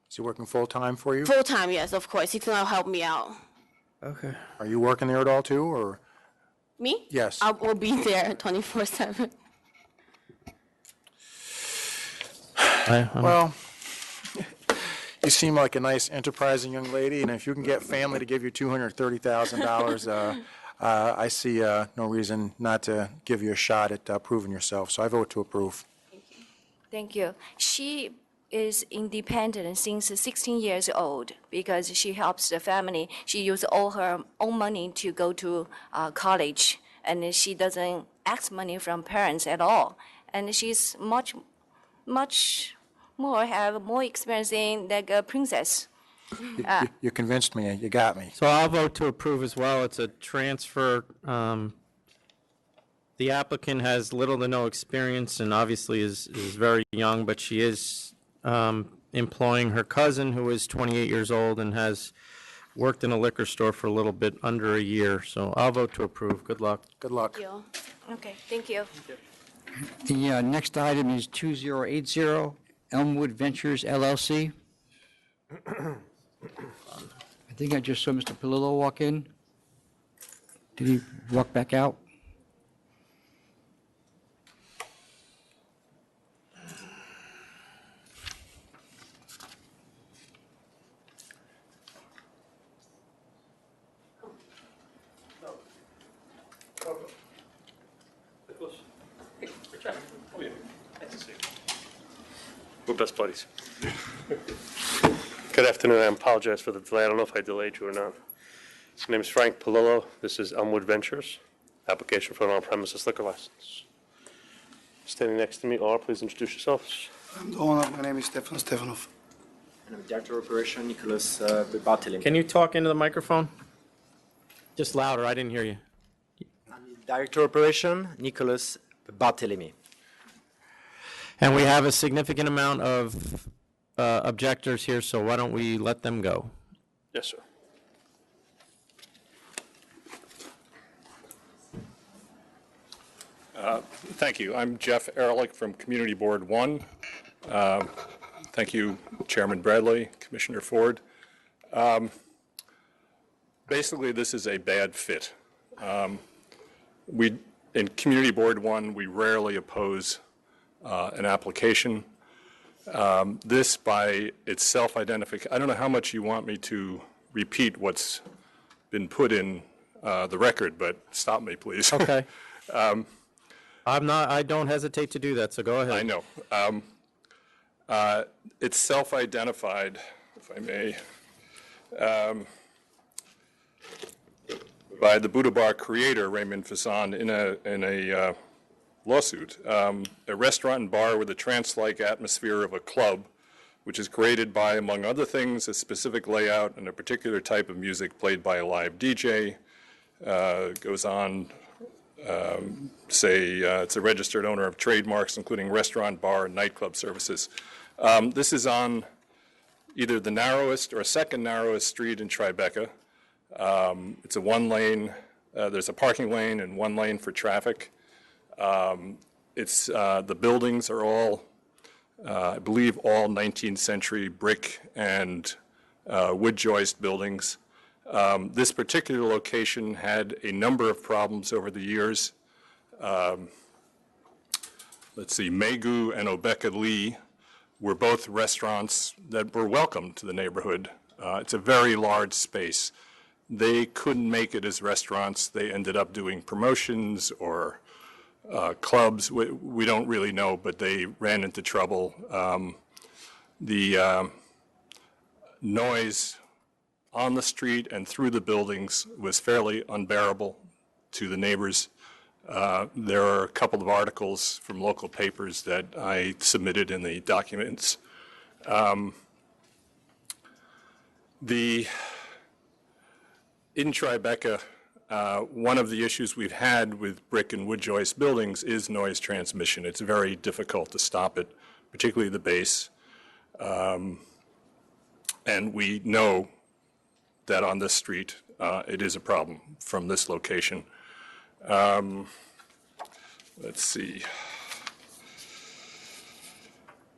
Is he working full-time for you? Full time, yes, of course. He's gonna help me out. Okay. Are you working there at all too, or? Me? Yes. I will be there 24/7. Well, you seem like a nice, enterprising young lady, and if you can get family to give you $230,000, I see no reason not to give you a shot at proving yourself. So I vote to approve. Thank you. She is independent since 16 years old because she helps the family. She uses all her own money to go to college, and she doesn't ask money from parents at all. And she's much more, have more experience in like a princess. You convinced me. You got me. So I'll vote to approve as well. It's a transfer. The applicant has little to no experience and obviously is very young, but she is employing her cousin, who is 28 years old and has worked in a liquor store for a little bit under a year. So I'll vote to approve. Good luck. Good luck. Okay, thank you. The next item is 2080 Elmwood Ventures LLC. I think I just saw Mr. Palillo walk in. Did he walk back out? We're best buddies. Good afternoon. I apologize for the delay. I don't know if I delayed you or not. My name is Frank Palillo. This is Elmwood Ventures, application for an on-premises liquor license. Standing next to me are, please introduce yourselves. I'm the owner. My name is Stefan Stefanov. And I'm Director of Operation Nicholas Barthelemy. Can you talk into the microphone? Just louder. I didn't hear you. Director of Operation Nicholas Barthelemy. And we have a significant amount of objectors here, so why don't we let them go? Yes, sir. Thank you. I'm Jeff Ehrlich from Community Board 1. Thank you, Chairman Bradley, Commissioner Ford. Basically, this is a bad fit. In Community Board 1, we rarely oppose an application. This, by its self-identification, I don't know how much you want me to repeat what's been put in the record, but stop me, please. Okay. I don't hesitate to do that, so go ahead. I know. It's self-identified, if I may, by the Buddha Bar creator, Raymond Fasson, in a lawsuit. A restaurant and bar with a trance-like atmosphere of a club, which is created by, among other things, a specific layout and a particular type of music played by a live DJ. Goes on, it's a registered owner of trademarks, including restaurant, bar, and nightclub services. This is on either the narrowest or second narrowest street in Tribeca. It's a one-lane, there's a parking lane and one lane for traffic. The buildings are all, I believe, all 19th century brick and wood joist buildings. This particular location had a number of problems over the years. Let's see, Megu and Obeka Lee were both restaurants that were welcome to the neighborhood. It's a very large space. They couldn't make it as restaurants. They ended up doing promotions or clubs. We don't really know, but they ran into trouble. The noise on the street and through the buildings was fairly unbearable to the neighbors. There are a couple of articles from local papers that I submitted in the documents. In Tribeca, one of the issues we've had with brick and wood joist buildings is noise transmission. It's very difficult to stop it, particularly the base. And we know that on this street, it is a problem from this location. Let's see.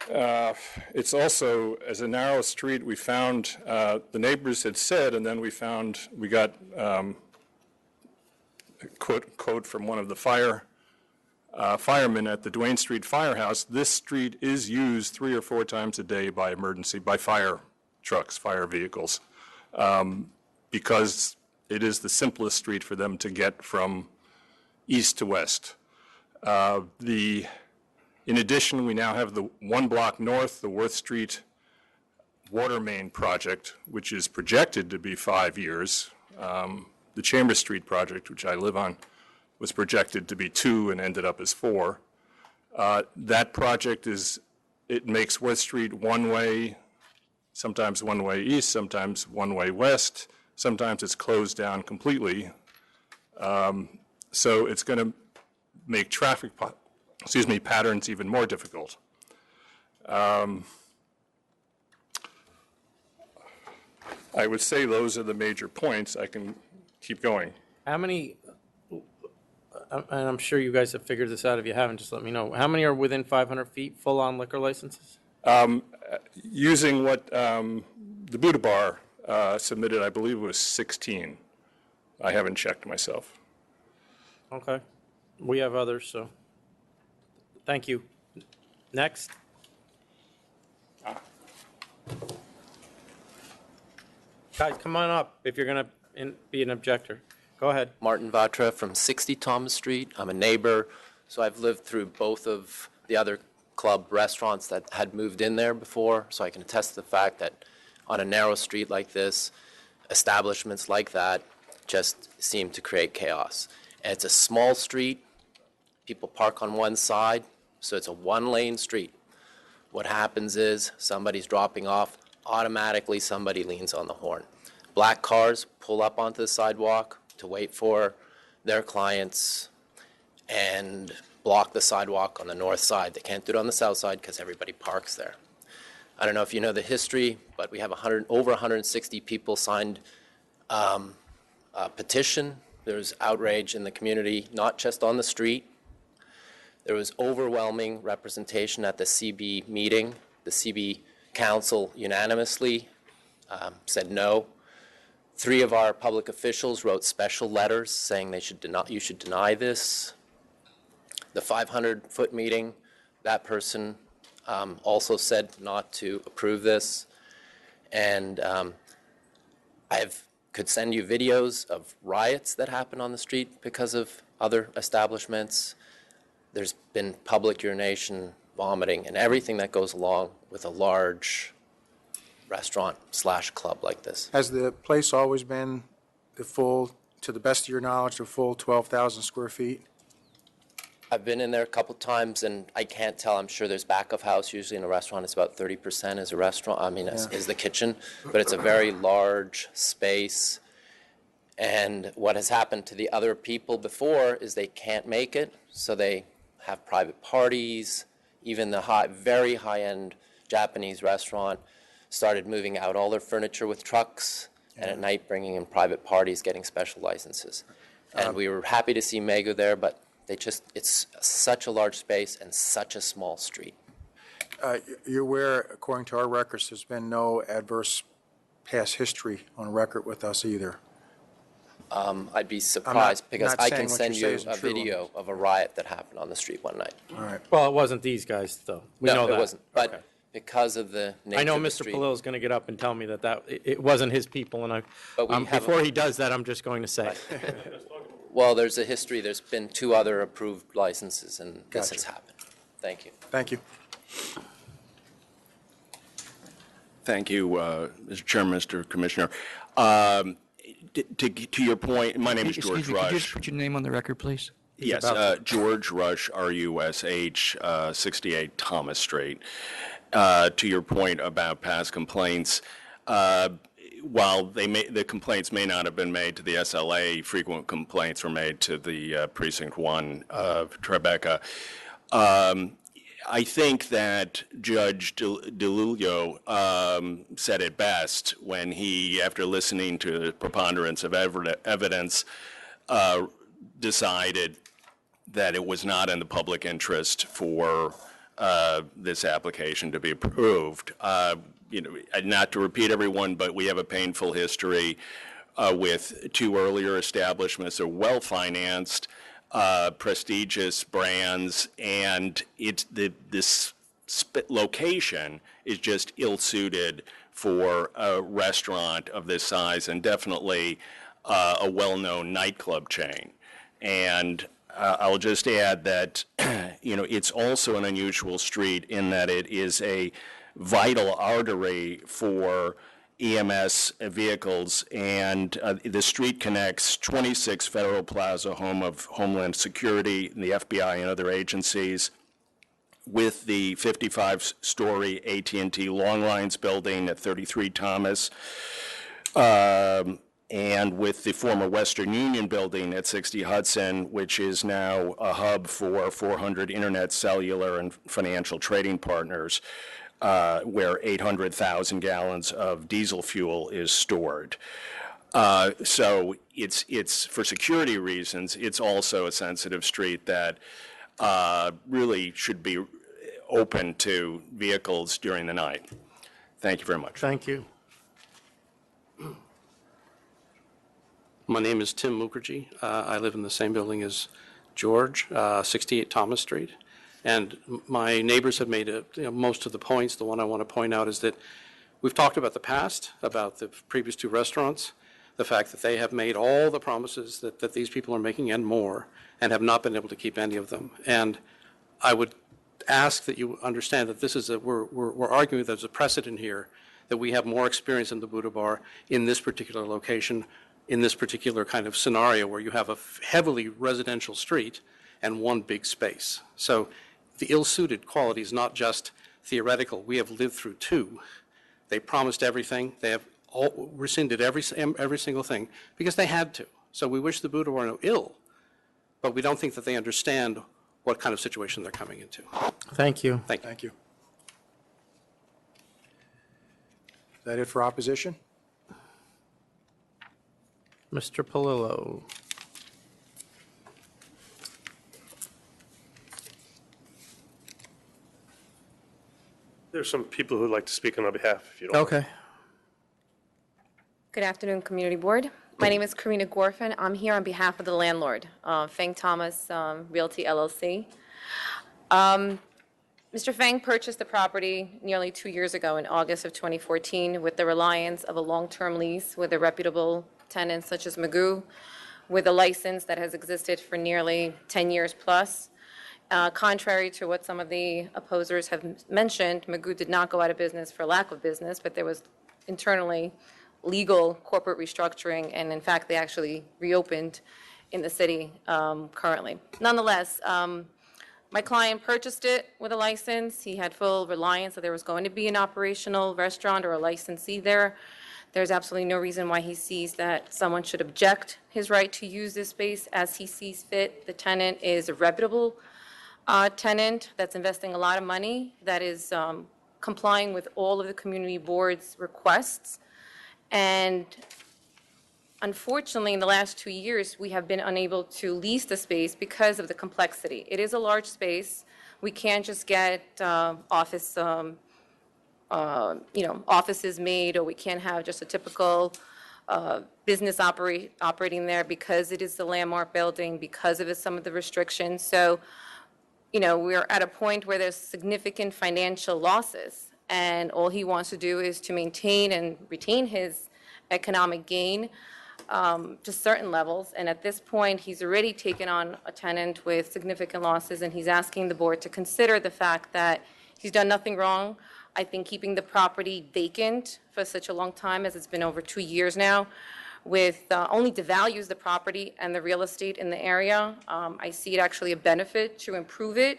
It's also, as a narrow street, we found, the neighbors had said, and then we got a quote from one of the firemen at the Duane Street Firehouse. This street is used 3 or 4 times a day by fire trucks, fire vehicles, because it is the simplest street for them to get from east to west. In addition, we now have the 1 block north, the Worth Street water main project, which is projected to be 5 years. The Chambers Street project, which I live on, was projected to be 2 and ended up as 4. That project it makes Worth Street one way, sometimes one way east, sometimes one way west. Sometimes it's closed down completely. So it's going to make traffic patterns even more difficult. I would say those are the major points. I can keep going. How many, and I'm sure you guys have figured this out. If you haven't, just let me know. How many are within 500 feet full-on liquor licenses? Using what the Buddha Bar submitted, I believe it was 16. I haven't checked myself. Okay. We have others, so thank you. Next. Guys, come on up if you're going to be an objector. Go ahead. Martin Vatra from 60 Thomas Street. I'm a neighbor, so I've lived through both of the other club restaurants that had moved in there before, so I can attest to the fact that on a narrow street like this, establishments like that just seem to create chaos. And it's a small street. People park on one side, so it's a one-lane street. What happens is somebody's dropping off, automatically somebody leans on the horn. Black cars pull up onto the sidewalk to wait for their clients and block the sidewalk on the north side. They can't do it on the south side because everybody parks there. I don't know if you know the history, but we have over 160 people signed a petition. There's outrage in the community, not just on the street. There was overwhelming representation at the CB meeting. The CB council unanimously said no. 3 of our public officials wrote special letters saying you should deny this. The 500-foot meeting, that person also said not to approve this. And I could send you videos of riots that happen on the street because of other establishments. There's been public urination, vomiting, and everything that goes along with a large restaurant/club like this. Has the place always been to the best of your knowledge, the full 12,000 square feet? I've been in there a couple times, and I can't tell. I'm sure there's back of house. Usually in a restaurant, it's about 30% is a restaurant. Is the kitchen, but it's a very large space. And what has happened to the other people before is they can't make it, so they have private parties. Even the very high-end Japanese restaurant started moving out all their furniture with trucks, and at night bringing in private parties, getting special licenses. And we were happy to see Mego there, but it's such a large space and such a small street. You're aware, according to our records, there's been no adverse past history on record with us either. I'd be surprised because I can send you a true. video of a riot that happened on the street one night. All right. Well, it wasn't these guys, though. We know that. It wasn't. But Because of the nature I know of the Mr. street. Palillo's going to get up and tell me that it wasn't his people, and But we have a- before he does that, I'm just going to say. Well, there's a history. There's been 2 other approved licenses, and this Gotcha. has happened. Thank you. Thank you. Thank you, Mr. Chairman, Mr. Commissioner. To your point, my name is George Excuse me, could you Rush. just put your name on the record, please? Yes, George Rush, R-U-S-H, 68 Thomas Street. To your point about past complaints, while the complaints may not have been made to the SLA, frequent complaints were made to the Precinct 1 of Tribeca. I think that Judge DeLulio said it best when he, after listening to the preponderance of evidence, decided that it was not in the public interest for this application to be approved. Not to repeat everyone, but we have a painful history with 2 earlier establishments that are well-financed, prestigious brands, and this location is just ill-suited for a restaurant of this size, and definitely a well-known nightclub chain. And I'll just add that, it's also an unusual street in that it is a vital artery for EMS vehicles, and the street connects 26 Federal Plaza, home of Homeland Security, and the FBI and other agencies, with the 55-story AT&T Long Lines building at 33 Thomas, and with the former Western Union building at 60 Hudson, which is now a hub for 400 internet, cellular, and financial trading partners, where 800,000 gallons of diesel fuel is stored. So it's for security reasons, it's also a sensitive street that really should be open to vehicles during the night. Thank you very much. Thank you. My name is Tim Mukherjee. I live in the same building as George, 68 Thomas Street. And my neighbors have made most of the points. The one I want to point out is that we've talked about the past, about the previous 2 restaurants, the fact that they have made all the promises that these people are making and more, and have not been able to keep any of them. And I would ask that you understand that this is we're arguing that there's a precedent here, that we have more experience in the Buddha Bar in this particular location, in this particular kind of scenario where you have a heavily residential street and one big space. So the ill-suited quality is not just theoretical. We have lived through 2. They promised everything. They have rescinded every single thing because they had to. So we wish the Buddha were no ill, but we don't think that they understand what kind of situation they're coming into. Thank you. Thank you. Thank you. Is that it for opposition? Mr. Palillo. There's some people who'd like to speak on our behalf, if you don't. Okay. Good afternoon, Community Board. My name is Karina Gorfin. I'm here on behalf of the landlord, Feng Thomas Realty LLC. Mr. Feng purchased the property nearly 2 years ago in August of 2014 with the reliance of a long-term lease with a reputable tenant such as Magoo, with a license that has existed for nearly 10 years plus. Contrary to what some of the opposers have mentioned, Magoo did not go out of business for lack of business, but there was internally legal corporate restructuring, and in fact, they actually reopened in the city currently. Nonetheless, my client purchased it with a license. He had full reliance that there was going to be an operational restaurant or a licensee there. There's absolutely no reason why he sees that someone should object his right to use this space as he sees fit. The tenant is a reputable tenant that's investing a lot of money, that is complying with all of the community board's requests. And unfortunately, in the last 2 years, we have been unable to lease the space because of the complexity. It is a large space. We can't just get offices made, or we can't have just a typical business operating there because it is the landmark building, because of some of the restrictions. So, we're at a point where there's significant financial losses. and all he wants to do is to maintain and retain his economic gain to certain levels. And at this point, he's already taken on a tenant with significant losses, and he's asking the board to consider the fact that he's done nothing wrong. I think keeping the property vacant for such a long time, as it's been over 2 years now, with only devalues the property and the real estate in the area. I see it actually a benefit to improve it,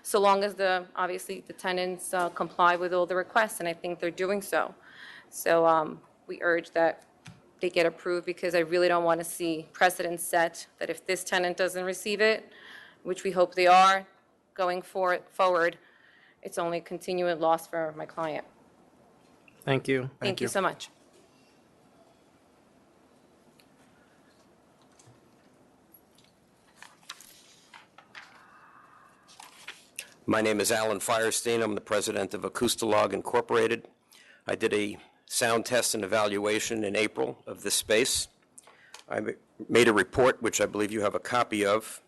so long as obviously the tenants comply with all the requests, and I think they're doing so. So we urge that they get approved, because I really don't want to see precedent set that if this tenant doesn't receive it, which we hope they are, going forward, it's only a continuing loss for my client. Thank you. Thank you so much. My name is Alan Firestein. I'm the president of Acoustalog Incorporated. I did a sound test and evaluation in April of this space. I made a report, which I believe you have a copy of.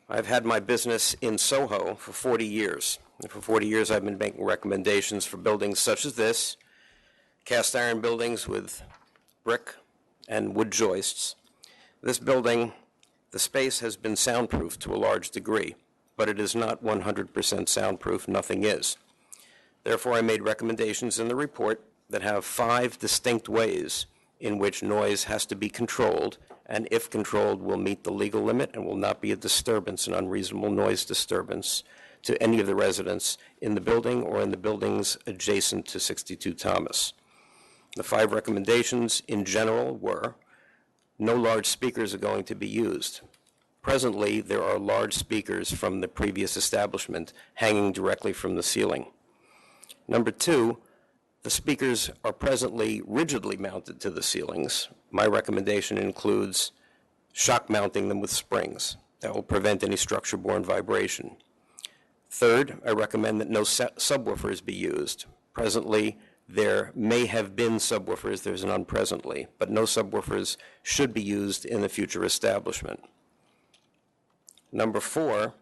I've had my business in Soho for 40 years. And for 40 years, I've been making recommendations for buildings such as this, cast iron buildings with brick and wood joists. This building, the space has been soundproof to a large degree, but it is not 100% soundproof. Nothing is. Therefore, I made recommendations in the report that have 5 distinct ways in which noise has to be controlled, and if controlled, will meet the legal limit and will not be a disturbance, an unreasonable noise disturbance to any of the residents in the building or in the buildings adjacent to 62 Thomas. The 5 recommendations in general were: no large speakers are going to be used. Presently, there are large speakers from the previous establishment hanging directly from the ceiling. Number 2, the speakers are presently rigidly mounted to the ceilings. My recommendation includes shock mounting them with springs. That will prevent any structure-borne vibration. Third, I recommend that no subwoofers be used. Presently, there may have been subwoofers, there's none presently, but no subwoofers should be used in the future establishment. Number 4,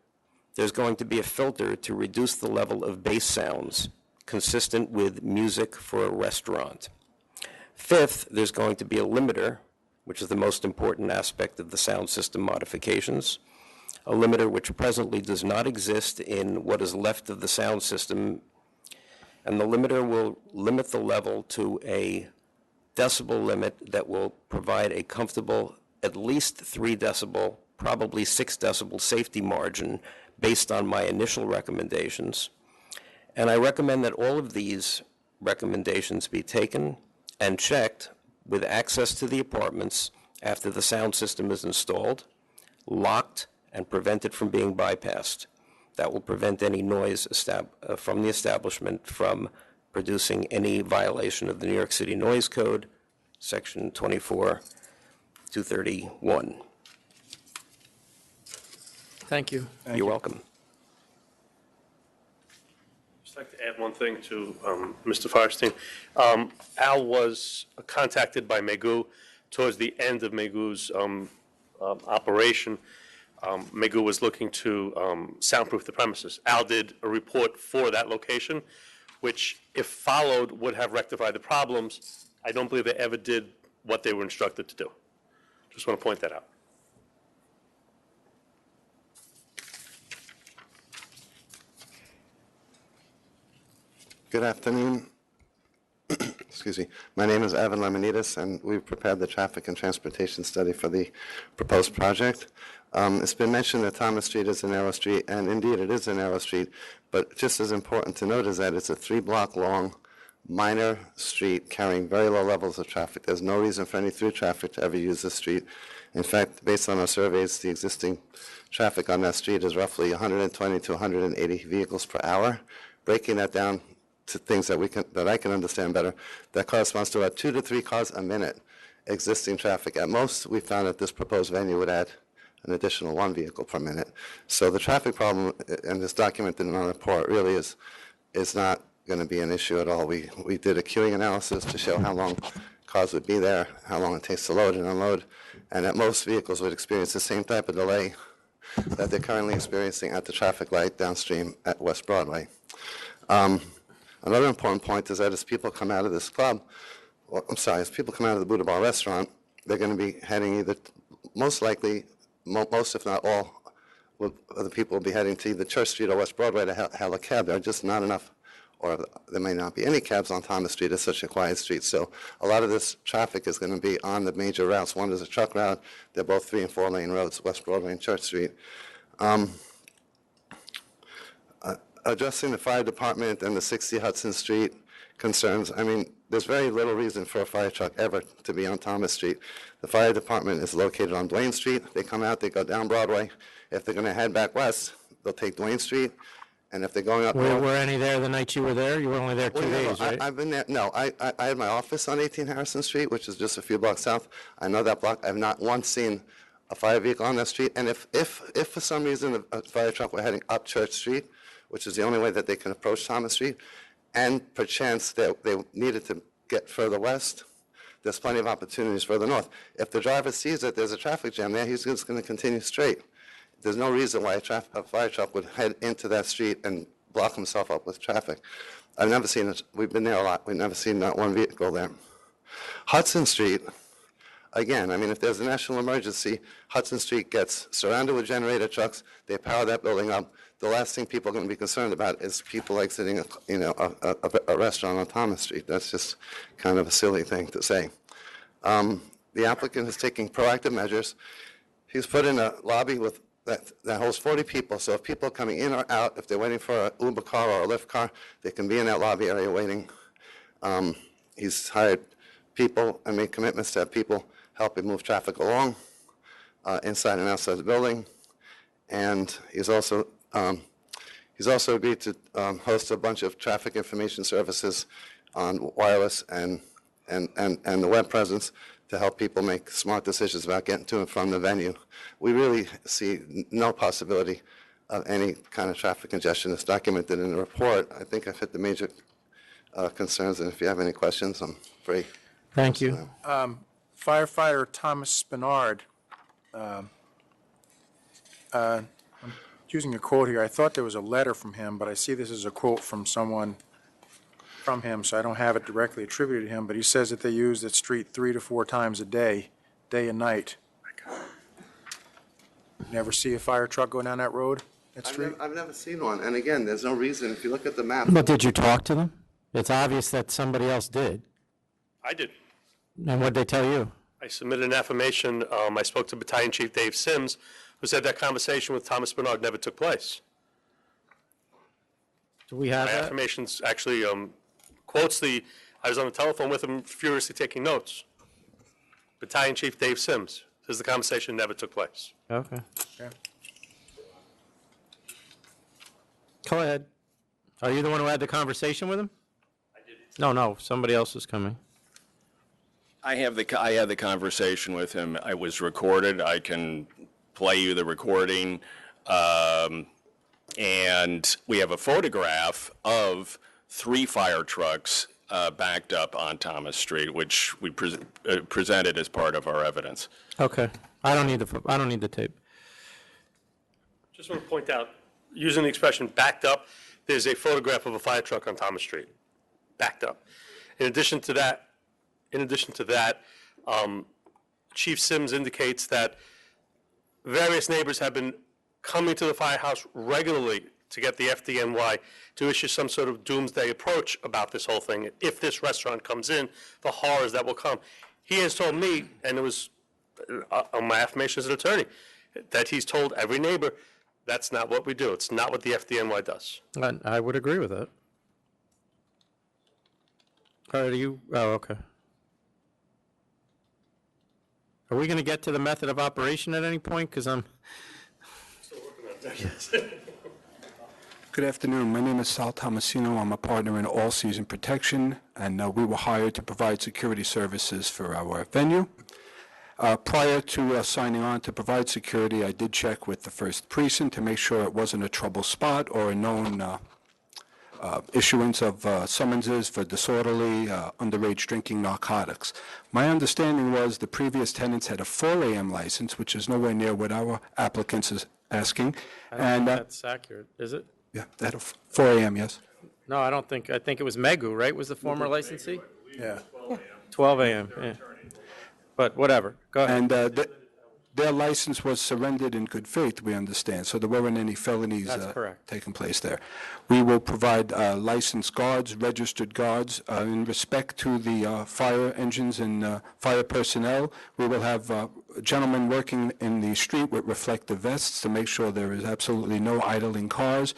there's going to be a filter to reduce the level of bass sounds consistent with music for a restaurant. Fifth, there's going to be a limiter, which is the most important aspect of the sound system modifications, a limiter which presently does not exist in what is left of the sound system, and the limiter will limit the level to a decibel limit that will provide a comfortable at least 3 decibel, probably 6 decibel safety margin based on my initial recommendations. And I recommend that all of these recommendations be taken and checked with access to the apartments after the sound system is installed, locked, and prevented from being bypassed. That will prevent any noise from the establishment from producing any violation of the New York City Noise Code, Section 24231. Thank you. You're welcome. I'd like to add one thing to Mr. Firestein. Al was contacted by Megu towards the end of Megu's operation. Megu was looking to soundproof the premises. Al did a report for that location, which, if followed, would have rectified the problems. I don't believe they ever did what they were instructed to do. Just want to point that out. Good afternoon. Excuse me. My name is Evan Lemonides, and we've prepared the traffic and transportation study for the proposed project. It's been mentioned that Thomas Street is a narrow street, and indeed it is a narrow street, but just as important to note is that it's a 3-block long minor street carrying very low levels of traffic. There's no reason for any through traffic to ever use this street. In fact, based on our surveys, the existing traffic on that street is roughly 120 to 180 vehicles per hour. Breaking that down to things that I can understand better, that corresponds to about 2 to 3 cars a minute existing traffic. At most, we found that this proposed venue would add an additional 1 vehicle per minute. So the traffic problem, and it's documented in our report, really is not going to be an issue at all. We did a queuing analysis to show how long cars would be there, how long it takes to load and unload, and that most vehicles would experience the same type of delay that they're currently experiencing at the traffic light downstream at West Broadway. Another important point is that as people come out of this club, as people come out of the Buddha Bar restaurant, they're going to be heading either, most likely, most if not all, of the people will be heading to either Church Street or West Broadway to hail a cab. There are just not enough, or there may not be any cabs on Thomas Street. It's such a quiet street. So a lot of this traffic is going to be on the major routes. One is a truck route. They're both 3- and 4-lane roads, West Broadway and Church Street. Addressing the fire department and the 60 Hudson Street concerns, I mean, there's very little reason for a fire truck ever to be on Thomas Street. The fire department is located on Duane Street. They come out, they go down Broadway. If they're going to head back west, they'll take Duane Street. And if they're going up north, Were any there the night you were there? You were only there 2 days, right? I've been there. No, I had my office on 18 Harrison Street, which is just a few blocks south. I know that block. I've not once seen a fire vehicle on that street. And if for some reason a fire truck were heading up Church Street, which is the only way that they can approach Thomas Street, and perchance they needed to get further west, there's plenty of opportunities further north. If the driver sees that there's a traffic jam there, he's just going to continue straight. There's no reason why a fire truck would head into that street and block himself up with traffic. I've never seen it. We've been there a lot. We've never seen not one vehicle there. Hudson Street, again, I mean, if there's a national emergency, Hudson Street gets surrounded with generator trucks. They power that building up. The last thing people are going to be concerned about is people exiting a restaurant on Thomas Street. That's just kind of a silly thing to say. The applicant is taking proactive measures. He's put in a lobby with that holds 40 people, so if people are coming in or out, if they're waiting for an Uber car or a Lyft car, they can be in that lobby area waiting. He's hired people and made commitments to have people help him move traffic along inside and outside the building. And he's also agreed to host a bunch of traffic information services on wireless and the web presence to help people make smart decisions about getting to and from the venue. We really see no possibility of any kind of traffic congestion. It's documented in the report. I think I've hit the major concerns, and if you have any questions, I'm free. Thank you. Firefighter Thomas Spinard, I'm using a quote here. I thought there was a letter from him, but I see this as a quote from someone from him, so I don't have it directly attributed to him, but he says that they use that street 3 to 4 times a day and night. Never see a fire truck go down that road, that street? I've never seen one, and again, there's no reason, if you look at the map. But did you talk to them? It's obvious that somebody else did. I did. And what'd they tell you? I submitted an affirmation. I spoke to Battalion Chief Dave Sims, who said that conversation with Thomas Bernard never took place. Do we have My that? affirmations actually quotes I was on the telephone with him furiously taking notes. Battalion Chief Dave Sims says the conversation never took place. Okay. Okay. Go ahead. Are you the one who had the conversation with him? I did. No, somebody else is coming. I had the conversation with him. I was recorded. I can play you the recording. And we have a photograph of 3 fire trucks backed up on Thomas Street, which we presented as part of our evidence. Okay. I don't need the tape. Just want to point out, using the expression backed up, there's a photograph of a fire truck on Thomas Street, backed up. In addition to that, Chief Sims indicates that various neighbors have been coming to the firehouse regularly to get the FDNY to issue some sort of doomsday approach about this whole thing. If this restaurant comes in, the horrors that will come. He has told me, and it was on my affirmation as an attorney, that he's told every neighbor, that's not what we do. It's not what the FDNY does. I would agree with that. Are you? Oh, okay. Are we going to get to the method of operation at any point? Because I'm still working on that. Good afternoon. My name is Sal Tomasino. I'm a partner in All Season Protection, and we were hired to provide security services for our venue. Prior to signing on to provide security, I did check with the 1st Precinct to make sure it wasn't a trouble spot or a known issuance of summonses for disorderly, underage drinking, narcotics. My understanding was the previous tenants had a 4 a.m. license, which is nowhere near what our applicants is asking. I don't think that's accurate, is it? Yeah, they had a 4 a.m., yes. No, I don't think, I think it was Megu, right, was the former licensee? Yeah. 12 a.m., yeah. But whatever, go ahead. And their license was surrendered in good faith, we understand, so there weren't any felonies That's correct. taking place there. We will provide licensed guards, registered guards. In respect to the fire engines and fire personnel, we will have gentlemen working in the street with reflective vests to make sure there is absolutely no idling cars,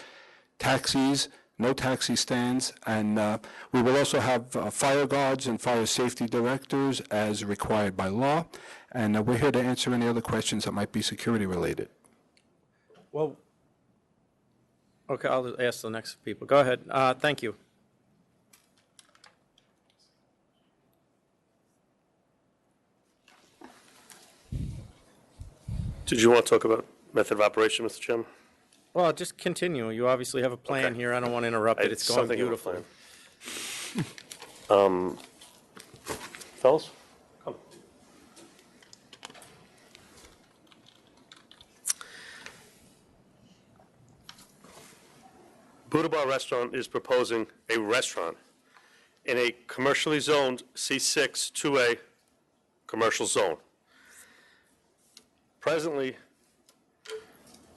taxis, no taxi stands, and we will also have fire guards and fire safety directors as required by law. And we're here to answer any other questions that might be security related. Well, okay, I'll ask the next people. Go ahead. Thank you. Did you want to talk about method of operation, Mr. Chairman? Well, just continue. You obviously have a plan Okay. here. I don't want to interrupt it. It's going something in the beautifully. Fellas? Come. Buddha Bar Restaurant is proposing a restaurant in a commercially zoned C6 2A commercial zone. Presently,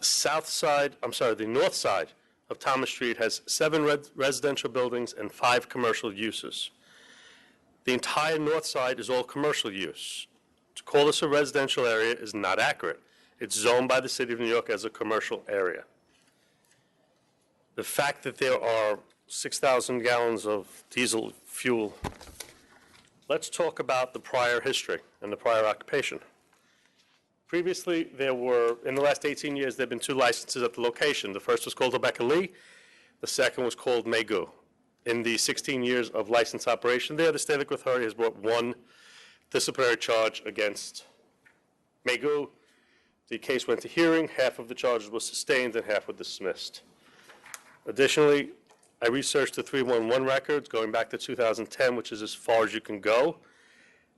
the north side of Thomas Street has 7 residential buildings and 5 commercial uses. The entire north side is all commercial use. To call this a residential area is not accurate. It's zoned by the City of New York as a commercial area. The fact that there are 6,000 gallons of diesel fuel, let's talk about the prior history and the prior occupation. Previously, in the last 18 years, there have been 2 licenses at the location. The first was called Rebecca Lee. The second was called Megu. In the 16 years of license operation there, the State Liquor Authority has brought 1 disciplinary charge against Megu. The case went to hearing. Half of the charges were sustained and half were dismissed. Additionally, I researched the 311 records going back to 2010, which is as far as you can go,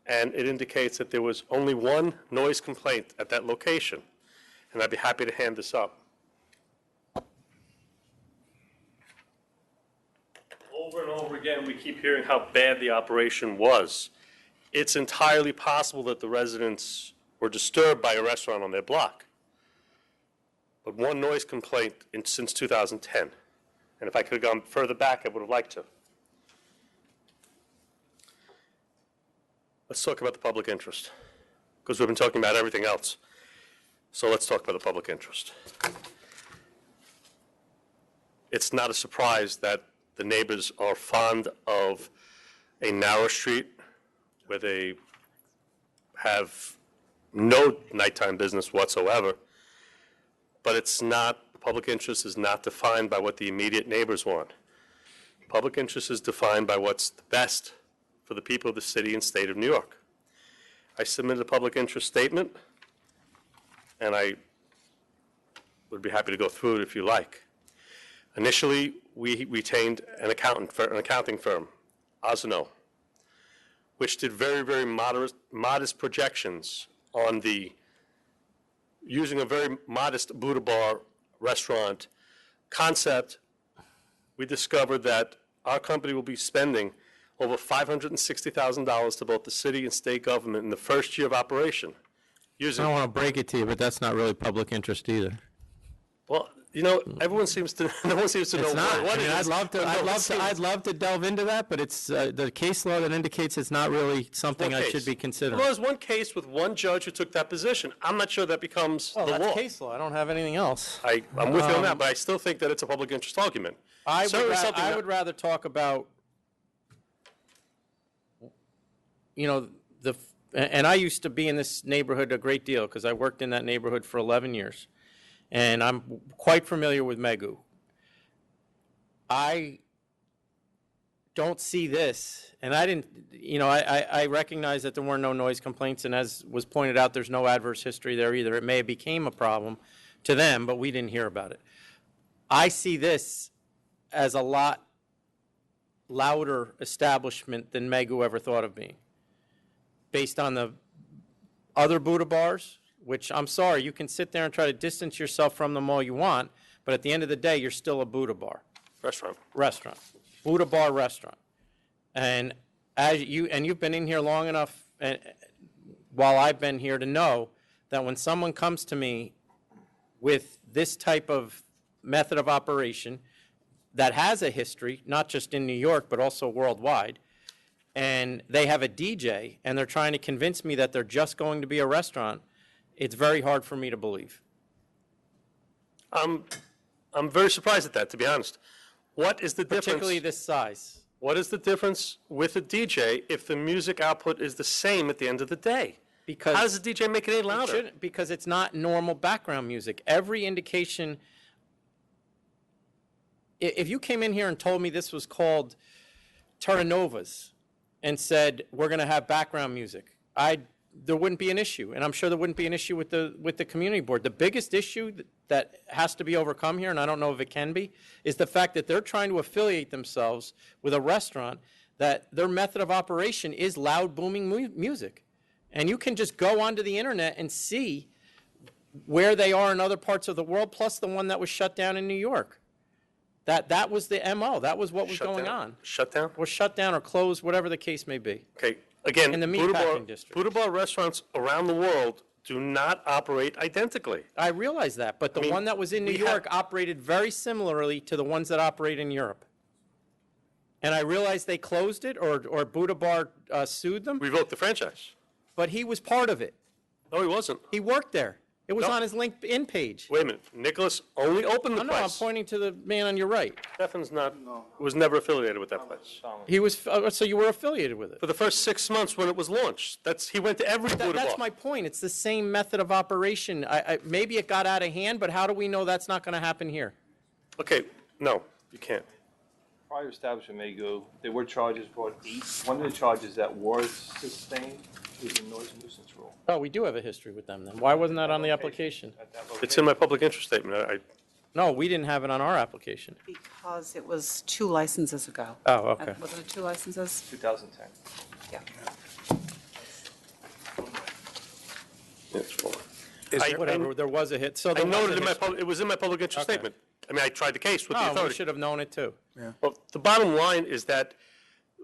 and it indicates that there was only 1 noise complaint at that location, and I'd be happy to hand this up. Over and over again, we keep hearing how bad the operation was. It's entirely possible that the residents were disturbed by a restaurant on their block, but 1 noise complaint since 2010. And if I could have gone further back, I would have liked to. Let's talk about the public interest, because we've been talking about everything else. So let's talk about the public interest. It's not a surprise that the neighbors are fond of a narrow street where they have no nighttime business whatsoever, but it's not. Public interest is not defined by what the immediate neighbors want. Public interest is defined by what's the best for the people of the city and state of New York. I submitted a public interest statement, and I would be happy to go through it if you like. Initially, we retained an accounting firm, Osno, which did very, very modest projections on using a very modest Buddha Bar restaurant concept. We discovered that our company will be spending over $560,000 to both the city and state government in the first year of operation. I don't want to break it to you, but that's not really public interest either. Well, everyone seems to. No one seems to know It's not. what I mean, it is. I'd love to delve into that, but it's the case law that indicates it's not really something I should be considering. Well, there's one case with one judge who took that position. I'm not sure that becomes the that's law. case law. I don't have anything else. I'm with you on that, but I still think that it's a public interest argument. I Certainly would rather talk about, and I used to be in this neighborhood a great deal because I worked in that neighborhood for 11 years, and I'm quite familiar with Megu. I don't see this, and I didn't, I recognize that there were no noise complaints, and as was pointed out, there's no adverse history there either. It may have became a problem to them, but we didn't hear about it. I see this as a lot louder establishment than Megu ever thought of being. Based on the other Buddha bars, which I'm sorry, you can sit there and try to distance yourself from them all you want, but at the end of the day, you're still a Buddha bar. Restaurant. Buddha Bar Restaurant. And you've been in here long enough while I've been here to know that when someone comes to me with this type of method of operation that has a history, not just in New York, but also worldwide, and they have a DJ, and they're trying to convince me that they're just going to be a restaurant, it's very hard for me to believe. I'm very surprised at that, to be honest. What is the difference? Particularly this size. What is the difference with a DJ if the music output is the same at the end of the day? Because how does the DJ make it any louder? Because it's not normal background music. Every indication, if you came in here and told me this was called Terranovas and said we're going to have background music, there wouldn't be an issue, and I'm sure there wouldn't be an issue with the community board. The biggest issue that has to be overcome here, and I don't know if it can be, is the fact that they're trying to affiliate themselves with a restaurant that their method of operation is loud, booming music. And you can just go onto the internet and see where they are in other parts of the world, plus the one that was shut down in New York. That was the MO. That was what was going on. Shut down? Or shut down or closed, whatever the case may be. Okay, again, in the meatpacking district. Buddha Bar restaurants around the world do not operate identically. I realize that, but the one that was in New York operated very similarly to the ones that operate in Europe. And I realize they closed it, or Buddha Bar sued them. Revoked the franchise. But he was part of it. No, he wasn't. He worked there. It was on his LinkedIn page. Wait a minute. Nicholas only opened the place. No, I'm pointing to the man on your right. Stefan's was never affiliated with that place. He was, so you were affiliated with it? For the first 6 months when it was launched. He went to every Buddha Bar. That's my point. It's the same method of operation. Maybe it got out of hand, but how do we know that's not going to happen here? Okay, no, you can't. Prior establishment may go, there were charges brought 8. One of the charges that was sustained is a noise nuisance rule. Oh, we do have a history with them then. Why wasn't that on the application? It's in my public interest statement. No, we didn't have it on our application. Because it was 2 licenses ago. Oh, okay. Wasn't it 2 licenses? 2010. Yeah. Whatever, there was a hit. So I there was noted a in my history. it was in my public interest statement. I mean, I tried the case with the Oh, we authority. should have known it too. Well, the bottom line is that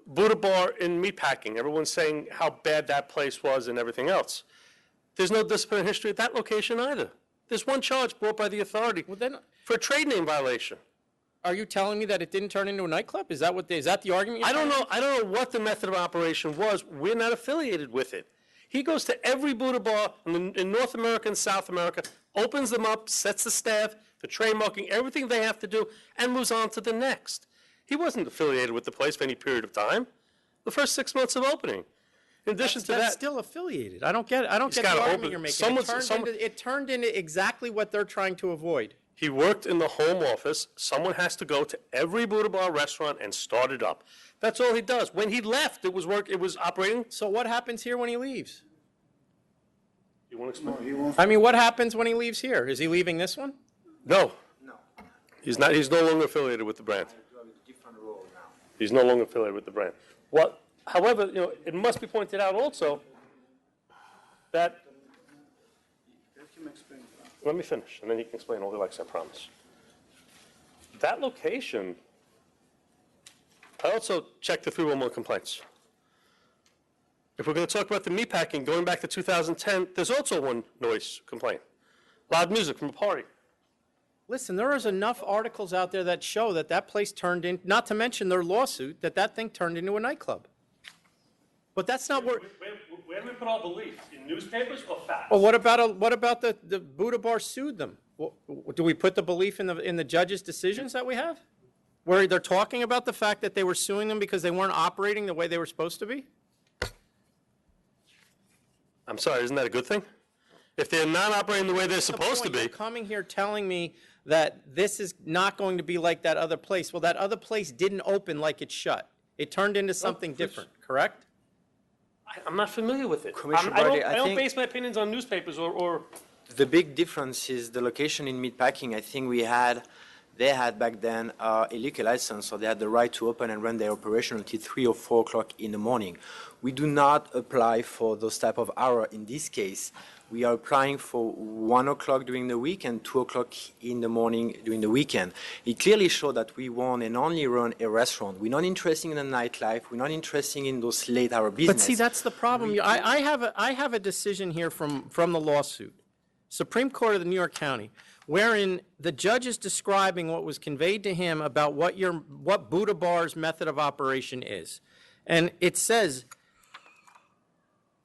Buddha Bar in meatpacking, everyone's saying how bad that place was and everything else. There's no disciplinary history at that location either. There's one charge brought by the authority for a trade name violation. Are you telling me that it didn't turn into a nightclub? Is that the argument you're I don't trying know. I don't know what the method of operation was. We're not affiliated with it. He goes to every Buddha Bar in North America and South America, opens them up, sets the staff, the trademarking, everything they have to do, and moves on to the next. He wasn't affiliated with the place for any period of time. The first 6 months of opening. In addition to that, That's still affiliated. I don't get it. I don't He's get the gotta argument open- you're making. someone's- It turned into exactly what they're trying to avoid. he worked in the home office. Someone has to go to every Buddha Bar restaurant and start it up. That's all he does. When he left, it was operating. So what happens here when he leaves? You want to explain? I mean, what happens when he leaves here? Is he leaving this one? No. He's not. He's no longer affiliated with the brand. He's no longer affiliated with the brand. However, it must be pointed out also that. Let me finish, and then he can explain all he likes, I promise. That location, I also checked the 311 complaints. If we're going to talk about the meatpacking, going back to 2010, there's also one noise complaint. Loud music from a party. Listen, there is enough articles out there that show that place turned in, not to mention their lawsuit, that thing turned into a nightclub. But that's not where. Where do we put our belief? In newspapers or facts? Well, what about the Buddha Bar sued them? Do we put the belief in the judge's decisions that we have? Where they're talking about the fact that they were suing them because they weren't operating the way they were supposed to be? I'm sorry, isn't that a good thing? If they're not operating the way they're supposed to be. You're coming here telling me that this is not going to be like that other place. Well, that other place didn't open like it shut. It turned into something different, correct? I'm not familiar with it. Commissioner I Brady, don't think base my opinions on newspapers or. the big difference is the location in meatpacking. I think we had they had back then a liquor license, so they had the right to open and run their operation until 3 or 4 o'clock in the morning. We do not apply for those type of hour in this case. We are applying for 1 o'clock during the week and 2 o'clock in the morning during the weekend. It clearly shows that we want and only run a restaurant. We're not interested in the nightlife. We're not interested in those late hour business. But see, that's the problem. I have a decision here from the lawsuit, Supreme Court of the New York County, wherein the judge is describing what was conveyed to him about what Buddha Bar's method of operation is. And it says,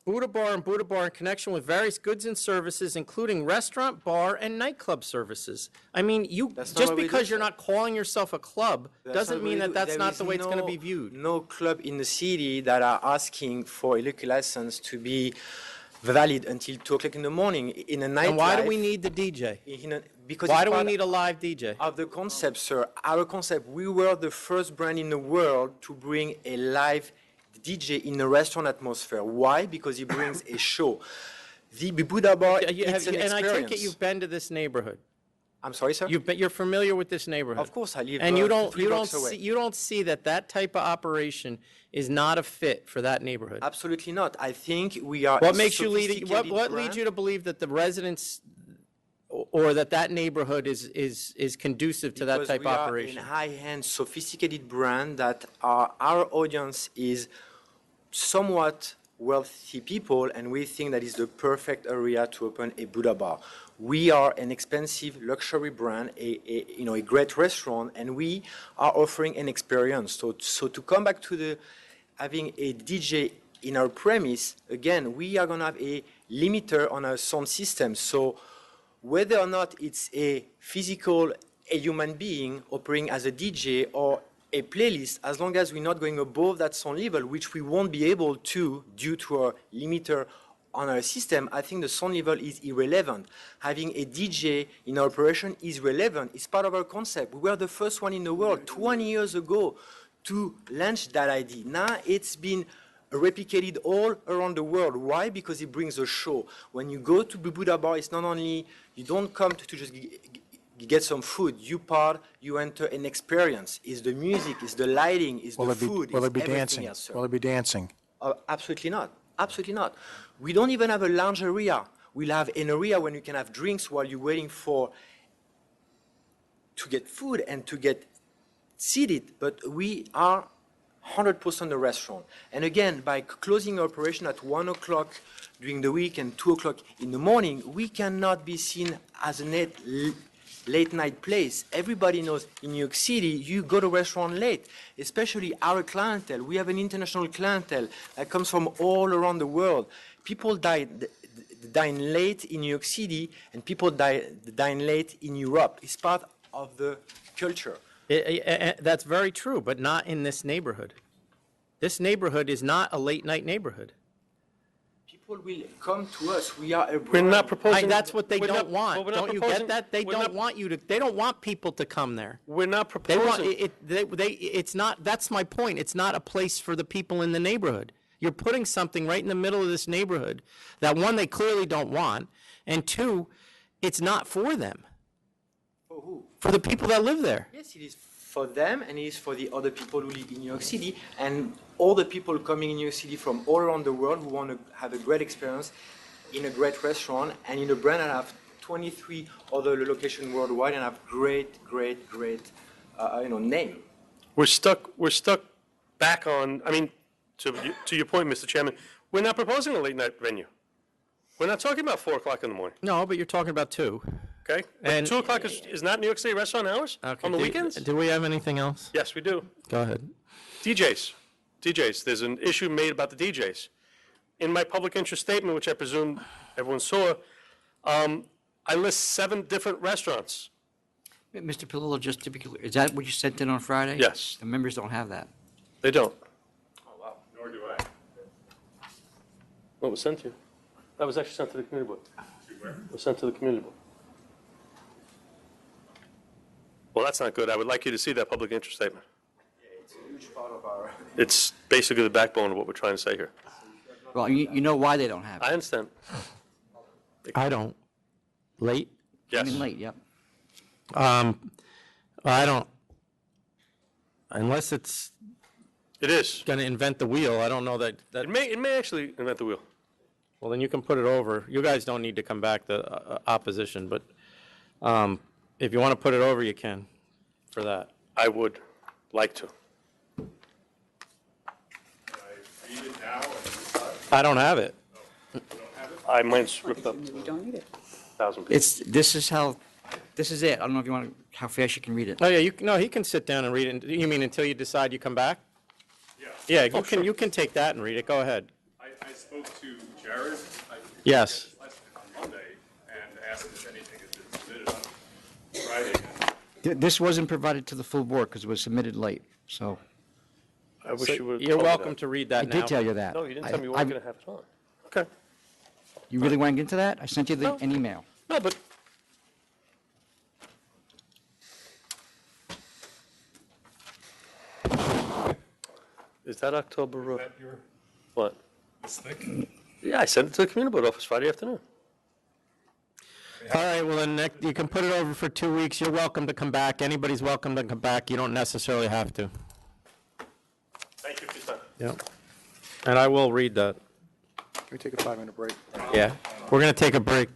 Buddha Bar and Buddha Bar in connection with various goods and services, including restaurant, bar, and nightclub services. I mean, just because you're not calling yourself a club doesn't mean that that's not the way it's going to be viewed. No club in the city that are asking for a liquor license to be valid until 2 o'clock in the morning in a nightlife. And why do we need the DJ? Because why do we need a live DJ? Of the concept, sir. Our concept, we were the first brand in the world to bring a live DJ in a restaurant atmosphere. Why? Because he brings a show. The Buddha Bar, it's an experience. And I take it you've been to this neighborhood. I'm sorry, sir? You're familiar with this neighborhood. Of course, I live and you don't see that type of operation is not a fit for that neighborhood. Absolutely not. I think we are. What makes you what leads you to believe that the residents or that neighborhood is conducive to that type of operation? Because we are a high-end, sophisticated brand that our audience is somewhat wealthy people, and we think that is the perfect area to open a Buddha Bar. We are an expensive luxury brand, a great restaurant, and we are offering an experience. So to come back to having a DJ in our premise, again, we are going to have a limiter on our sound system. So whether or not it's a human being operating as a DJ or a playlist, as long as we're not going above that sound level, which we won't be able to due to our limiter on our system, I think the sound level is irrelevant. Having a DJ in our operation is relevant. It's part of our concept. We were the first one in the world 20 years ago to launch that idea. Now it's been replicated all around the world. Why? Because it brings a show. When you go to Buddha Bar, it's not only, you don't come to just get some food. You enter an experience. It's the music, it's the lighting, it's the food, Will it's it be everything dancing? else, sir. Will it be dancing? Absolutely not. Absolutely not. We don't even have a lounge area. We'll have an area when you can have drinks while you're waiting to get food and to get seated. But we are 100% a restaurant. And again, by closing our operation at 1 o'clock during the week and 2 o'clock in the morning, we cannot be seen as a late night place. Everybody knows in New York City, you go to a restaurant late, especially our clientele. We have an international clientele that comes from all around the world. People dine late in New York City, and people dine late in Europe. It's part of the culture. That's very true, but not in this neighborhood. This neighborhood is not a late night neighborhood. People will come to us. We are a brand. We're not proposing. That's what they we're don't not- want. but we're not Don't you proposing- get that? They we're don't not- want you to. They don't want people to come there. We're not They want proposing. It's not. That's my point. It's not a place for the people in the neighborhood. You're putting something right in the middle of this neighborhood that, one, they clearly don't want, and two, it's not for them. For who? For the people that live there. Yes, it is for them, and it is for the other people who live in New York City, and all the people coming in New York City from all around the world who want to have a great experience in a great restaurant and in a brand that have 23 other locations worldwide and have great name. We're stuck back on, I mean, to your point, Mr. Chairman, we're not proposing a late night venue. We're not talking about 4 o'clock in the morning, No, but you're talking about 2. okay? And- 2 o'clock is not New York City restaurant hours Okay, on the do- weekends? Do we have anything else? Yes, we do. Go ahead. DJs, there's an issue made about the DJs. In my public interest statement, which I presume everyone saw, I list 7 different restaurants. Mr. Pilillo, just to be clear, is that what you sent in on Friday? Yes. The members don't have that. They don't. Oh, wow. Nor do I. What was sent to you? That was actually sent to the community board. It was sent to the community board. Well, that's not good. I would like you to see that public interest statement. It's a huge part of our. It's basically the backbone of what we're trying to say here. Well, you know why they don't have it. I understand. I don't. Late? Yes. I mean, late, yep. I don't, unless it's It is. going to invent the wheel, I don't know that, It may actually invent the wheel. well, then you can put it over. You guys don't need to come back, the opposition, but if you want to put it over, you can for that. I would like to. I don't have it. I mine's ripped up. We don't need it. 1,000 pages. This is it. I don't know if you want, how fast you can read it. Oh, yeah, no, he can sit down and read it. You mean until you decide you come back? Yeah, you can take that and read it. Go ahead. I spoke to Jared. Yes. On Monday and asked if anything had been submitted on Friday. This wasn't provided to the full board because it was submitted late, so. I wish So you would. you're welcome to read that I now. did tell you that. No, you didn't tell me you weren't going to have it on. Okay. You really want to get into that? I sent you an email. No, but is that October? What? Yeah, I sent it to the community board office Friday afternoon. All right, well, then, Nick, you can put it over for 2 weeks. You're welcome to come back. Anybody's welcome to come back. You don't necessarily have to. Thank you for your time. Yep. And I will read that. Can we take a 5-minute break? Yeah. We're going to take a break.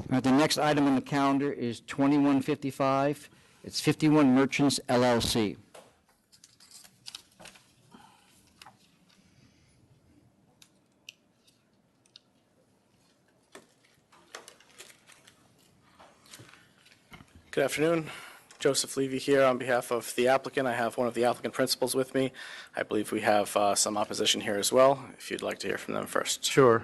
All right, the next item on the calendar is 2155. It's 51 Merchants LLC. Good afternoon. Joseph Levy here on behalf of the applicant. I have one of the applicant principals with me. I believe we have some opposition here as well, if you'd like to hear from them first. Sure.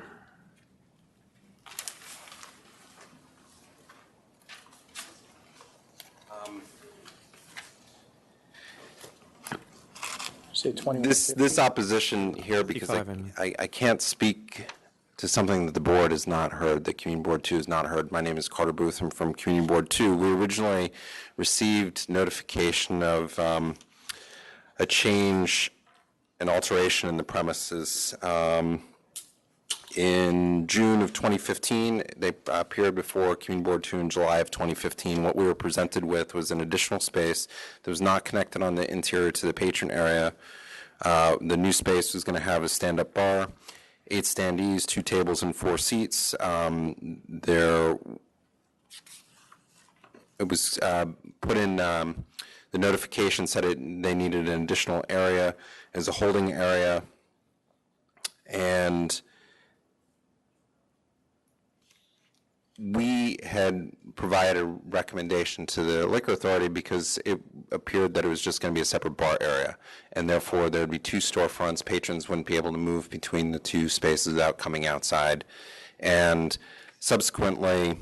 Say 21. This opposition here, because I can't speak to something that the board has not heard, that Community Board 2 has not heard. My name is Carter Booth. I'm from Community Board 2. We originally received notification of a change, an alteration in the premises. In June of 2015, they appeared before Community Board 2 in July of 2015. What we were presented with was an additional space that was not connected on the interior to the patron area. The new space was going to have a stand-up bar, 8 standees, 2 tables, and 4 seats. It was put in, the notification said they needed an additional area as a holding area, and we had provided a recommendation to the liquor authority because it appeared that it was just going to be a separate bar area, and therefore there would be 2 storefronts. Patrons wouldn't be able to move between the 2 spaces without coming outside. And subsequently,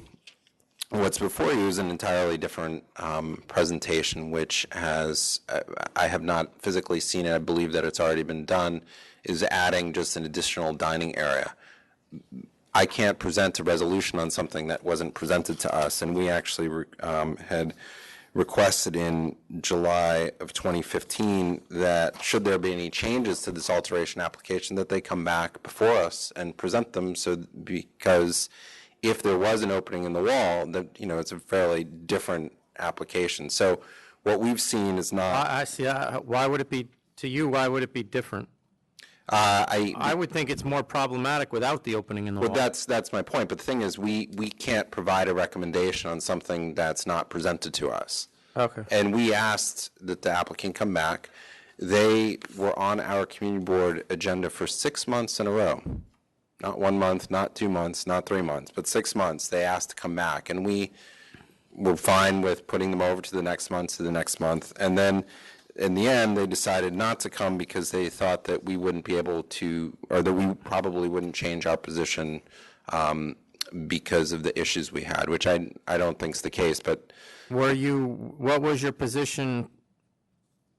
what's before you is an entirely different presentation, which has, I have not physically seen it, I believe that it's already been done, is adding just an additional dining area. I can't present a resolution on something that wasn't presented to us, and we actually had requested in July of 2015 that should there be any changes to this alteration application, that they come back before us and present them, so because if there was an opening in the wall, that, it's a fairly different application. So what we've seen is not. I see. Why would it be, to you, why would it be different? I would think it's more problematic without the opening in the wall. That's my point. But the thing is, we can't provide a recommendation on something that's not presented to us. Okay. And we asked that the applicant come back. They were on our community board agenda for 6 months in a row. Not 1 month, not 2 months, not 3 months, but 6 months. They asked to come back, and we were fine with putting them over to the next month, and then in the end, they decided not to come because they thought that we wouldn't be able to, or that we probably wouldn't change our position because of the issues we had, which I don't think is the case. But what was your position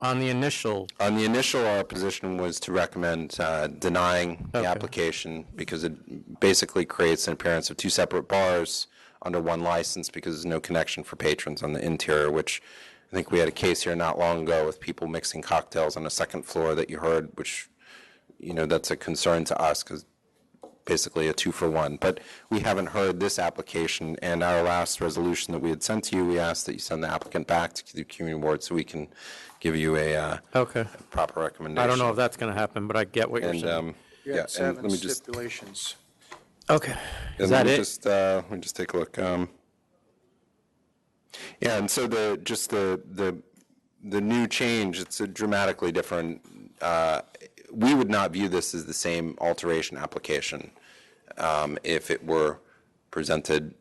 on the initial? On the initial, our position was to recommend denying the application because it basically creates an appearance of 2 separate bars under 1 license because there's no connection for patrons on the interior, which I think we had a case here not long ago with people mixing cocktails on the 2nd floor that you heard, which, that's a concern to us because basically a 2-for-1. But we haven't heard this application, and our last resolution that we had sent to you, we asked that you send the applicant back to the community board so we can give you a proper recommendation. I don't know if that's going to happen, but I get what you're saying. You had 7 stipulations. Okay. Is that it? Let me just take a look. Yeah, and so the new change, it's a dramatically different. We would not view this as the same alteration application if it were presented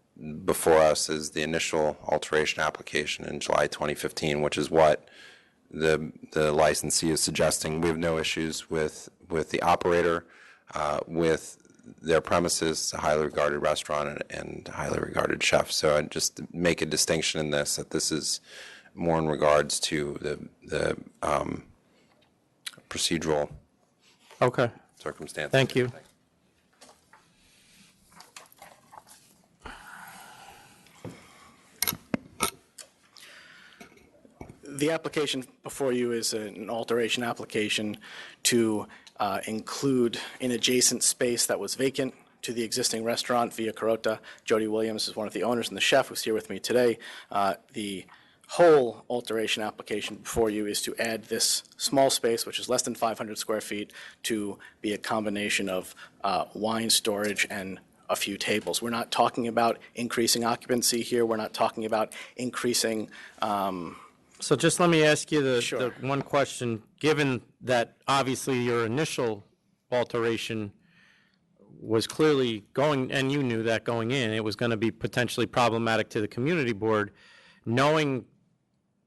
before us as the initial alteration application in July 2015, which is what the licensee is suggesting. We have no issues with the operator, with their premises, a highly regarded restaurant and highly regarded chef. So I'd just make a distinction in this, that this is more in regards to the procedural circumstances. Thank you. The application before you is an alteration application to include an adjacent space that was vacant to the existing restaurant Via Carota. Jody Williams is one of the owners and the chef who's here with me today. The whole alteration application before you is to add this small space, which is less than 500 square feet, to be a combination of wine storage and a few tables. We're not talking about increasing occupancy here. We're not talking about increasing. So just let me ask you the Sure. one question. Given that obviously your initial alteration was clearly going, and you knew that going in, it was going to be potentially problematic to the community board, knowing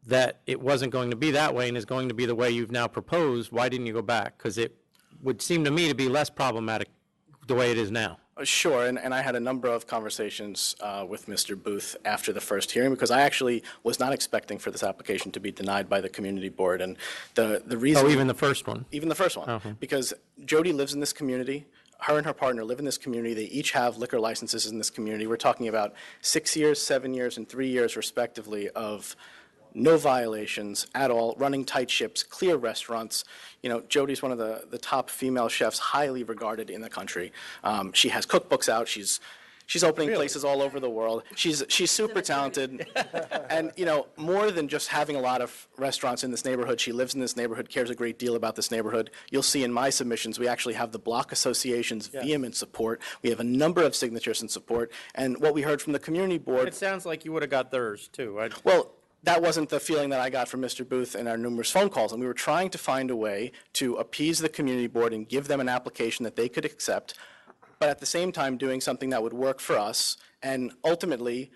that it wasn't going to be that way and is going to be the way you've now proposed, why didn't you go back? Because it would seem to me to be less problematic the way it is now. Sure, and I had a number of conversations with Mr. Booth after the first hearing, because I actually was not expecting for this application to be denied by the community board. And the reason— Oh, even the first one? Even the first one. Okay. Because Jody lives in this community. Her and her partner live in this community. They each have liquor licenses in this community. We're talking about 6 years, 7 years, and 3 years, respectively, of no violations at all, running tight ships, clear restaurants. You know, Jody's one of the top female chefs, highly regarded in the country. She has cookbooks out. She's opening places all over the world. She's super talented. And, you know, more than just having a lot of restaurants in this neighborhood, she lives in this neighborhood, cares a great deal about this neighborhood. You'll see in my submissions, we actually have the block association's vehement support. We have a number of signatures in support. And what we heard from the community board— It sounds like you would have got theirs, too. Well, that wasn't the feeling that I got from Mr. Booth in our numerous phone calls. And we were trying to find a way to appease the community board and give them an application that they could accept, but at the same time doing something that would work for us. And ultimately,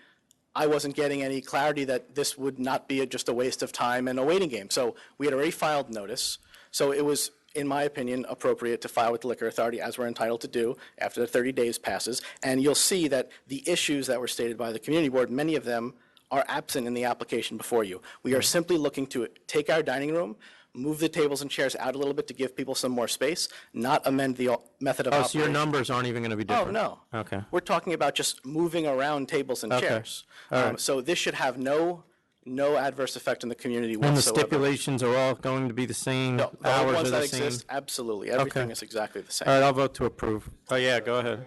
I wasn't getting any clarity that this would not be just a waste of time and a waiting game. So we had already filed notice. So it was, in my opinion, appropriate to file with the Liquor Authority, as we're entitled to do, after the 30 days passes. And you'll see that the issues that were stated by the community board, many of them are absent in the application before you. We are simply looking to take our dining room, move the tables and chairs out a little bit to give people some more space, not amend the method of Oh, operation. so your numbers aren't even going to be different? Oh, no. Okay. We're talking about just moving around tables and Okay. chairs. All right. So this should have no adverse effect on the community And the whatsoever. stipulations are all going to be the same? No, the only Hours ones are that the same? exist, absolutely. Everything Okay. is exactly the same. All right, I'll vote to approve. Oh, yeah, go ahead.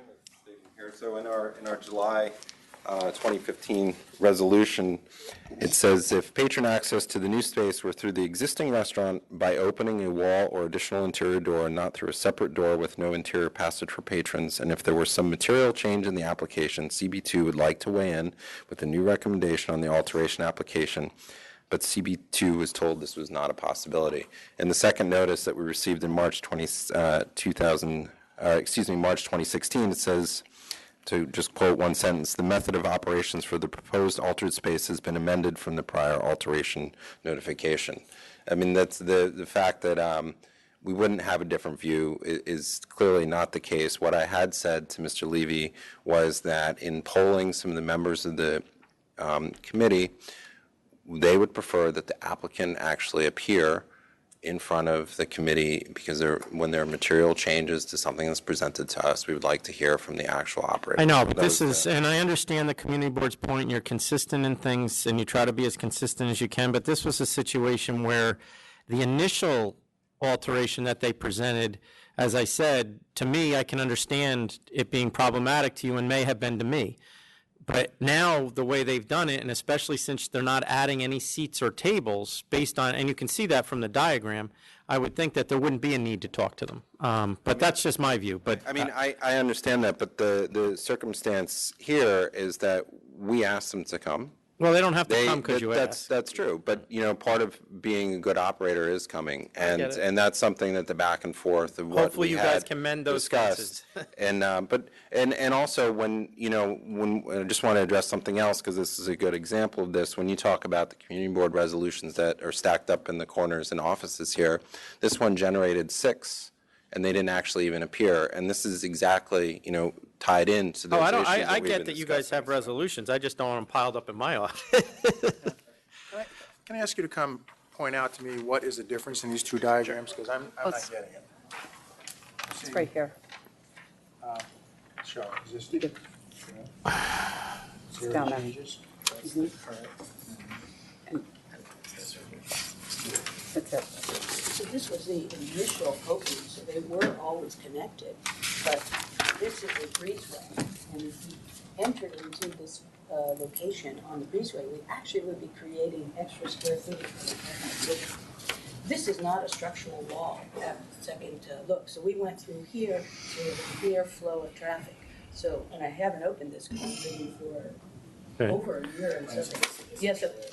Here, so in our July 2015 resolution, it says if patron access to the new space were through the existing restaurant by opening a wall or additional interior door, not through a separate door with no interior passage for patrons, and if there were some material change in the application, CB2 would like to weigh in with a new recommendation on the alteration application, but CB2 was told this was not a possibility. In the second notice that we received in March 2016, it says, to just quote one sentence, the method of operations for the proposed altered space has been amended from the prior alteration notification. I mean, that's the fact that we wouldn't have a different view is clearly not the case. What I had said to Mr. Levy was that in polling some of the members of the committee, they would prefer that the applicant actually appear in front of the committee, because when there are material changes to something that's presented to us, we would like to hear from the actual operator. I know, but That this was is, and I understand the community board's point, and you're consistent in things, and you try to be as consistent as you can, but this was a situation where the initial alteration that they presented, as I said, to me, I can understand it being problematic to you and may have been to me. But now, the way they've done it, and especially since they're not adding any seats or tables based on, and you can see that from the diagram, I would think that there wouldn't be a need to talk to them. But that's just my view. But I mean, I understand that, but the circumstance here is that we asked them to come. Well, they don't have to come because you asked. That's true, but, you know, part of being a good operator is coming, and get it. and that's something that the back and forth of what Hopefully we you guys had can mend those discussed. And also when I just want to address something else, because this is a good example of this. When you talk about the community board resolutions that are stacked up in the corners and offices here, this one generated 6. And they didn't actually even appear. And this is exactly, tied into those issues I we've get been that you guys have resolutions. I just don't want them piled up in my office. Can I ask you to come point out to me what is the difference in these two diagrams? Because I'm not getting it. It's right here. Sure. Is this? It's down there. Changes? Mhm. That's it. So this was the initial opening, so they were always connected, but this is a breezeway. And if you entered into this location on the breezeway, we actually would be creating extra square footage. This is not a structural wall at second look. So we went through here, so there's a clear flow of traffic. So, and I haven't opened this because I've been for Okay. over a year and something. Yes, but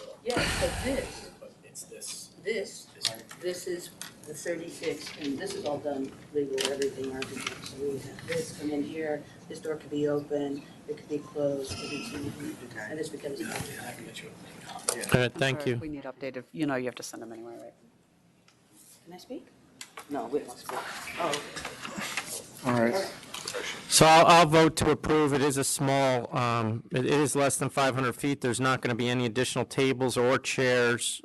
It's this. This is the 36, and this is all done legal, everything, architect. So we have this come in here, this door could be open, it could be closed, and it's because. All right, thank you. We need updated, you know you have to send them anyway, right? Can I speak? No, we don't speak. Oh. All right. So I'll vote to approve. It is a small, it is less than 500 feet. There's not going to be any additional tables or chairs.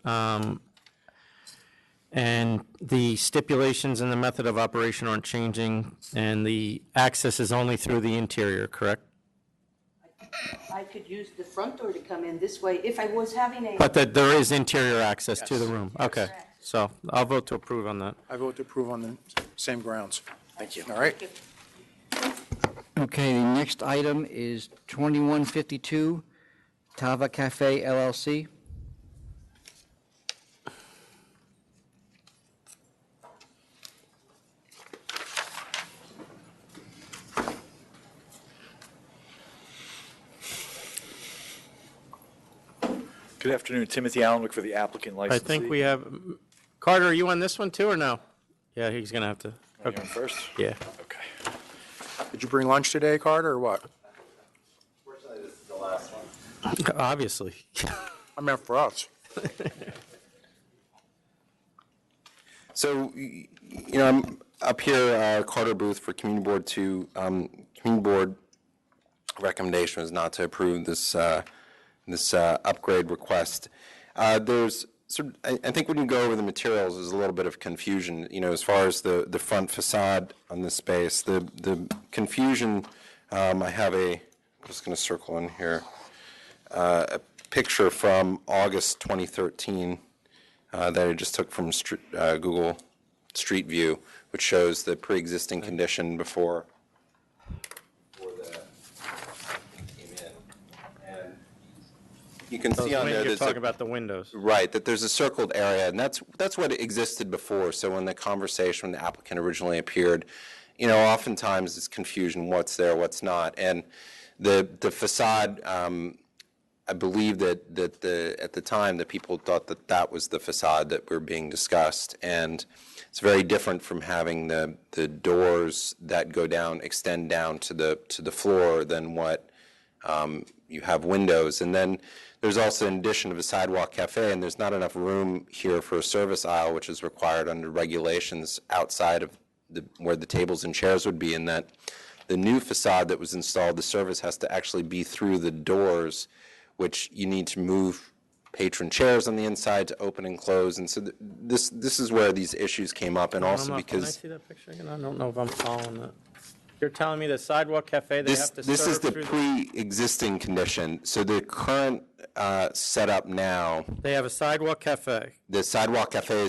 And the stipulations and the method of operation aren't changing, and the access is only through the interior, correct? I could use the front door to come in this way if I was having a. But that there is interior access to the room. Okay, so I'll vote to approve on that. I vote to approve on the same grounds. Thank you. All right. Okay, the next item is 2152 Tava Cafe LLC. Good afternoon, Timothy Allenwick for the applicant I licensee. think we have, Carter, are you on this one too, or no? Yeah, he's going to have to. Are you on first? Yeah. Okay. Did you bring lunch today, Carter, or what? Fortunately, this is the last one. Obviously. I meant for us. So, I'm up here, Carter Booth for Community Board 2. Community Board recommendation was not to approve this upgrade request. There's I think when you go over the materials, there's a little bit of confusion, as far as the front facade on this space. The confusion, I have I'm just going to circle in here, a picture from August 2013 that I just took from Google Street View, which shows the pre-existing condition before the came in. And you can see on there You're there's talking about the windows. Right, that there's a circled area, and that's what existed before. So when the conversation, when the applicant originally appeared, oftentimes it's confusion, what's there, what's not. And the facade, I believe that at the time that people thought that was the facade that were being discussed, and it's very different from having the doors that go down, extend down to the floor than what you have windows. And then there's also an addition of a sidewalk cafe, and there's not enough room here for a service aisle, which is required under regulations outside of where the tables and chairs would be, in that the new facade that was installed, the service has to actually be through the doors, which you need to move patron chairs on the inside to open and close. And so this is where these issues came up, and also Can I because see that picture again? I don't know if I'm following that. You're telling me the sidewalk cafe, they have to serve this is the through pre-existing condition. So the current setup now, They have a sidewalk cafe, the sidewalk cafe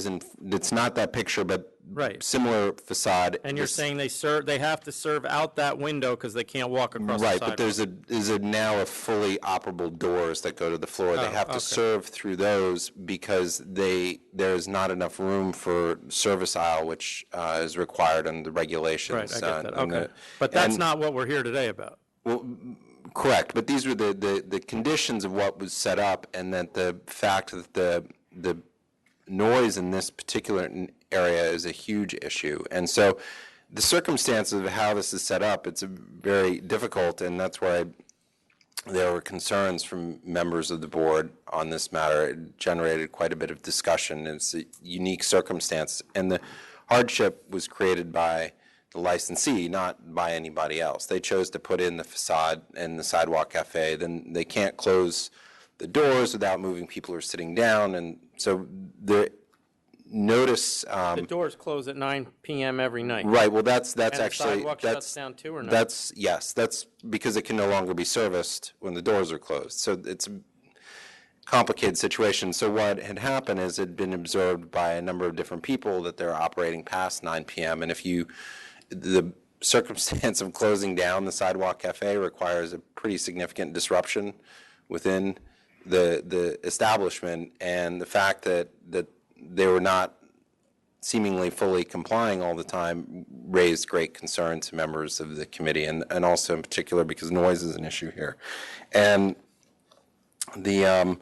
it's not that picture, but Right. similar facade. and you're saying they have to serve out that window because they can't walk across the Right, sidewalk. but there's now a fully operable doors that go to the floor. They Oh, have to okay. serve through those because there's not enough room for service aisle, which is required under the regulations. Right, I get that, and okay. But that's and- not what we're here today about. Well, correct, but these were the conditions of what was set up, and that the fact that the noise in this particular area is a huge issue. And so the circumstances of how this is set up, it's very difficult, and that's why there were concerns from members of the board on this matter. It generated quite a bit of discussion. It's a unique circumstance, and the hardship was created by the licensee, not by anybody else. They chose to put in the facade and the sidewalk cafe. Then they can't close the doors without moving people who are sitting down, and so the notice. The doors close at 9 p.m. every night. Right. Well, that's And the actually sidewalk shuts down too, or no? That's because it can no longer be serviced when the doors are closed. So it's a complicated situation. So what had happened is it had been observed by a number of different people that they're operating past 9 p.m. And the circumstance of closing down the sidewalk cafe requires a pretty significant disruption within the establishment, and the fact that they were not seemingly fully complying all the time raised great concern to members of the committee, and also in particular because noise is an issue here. And so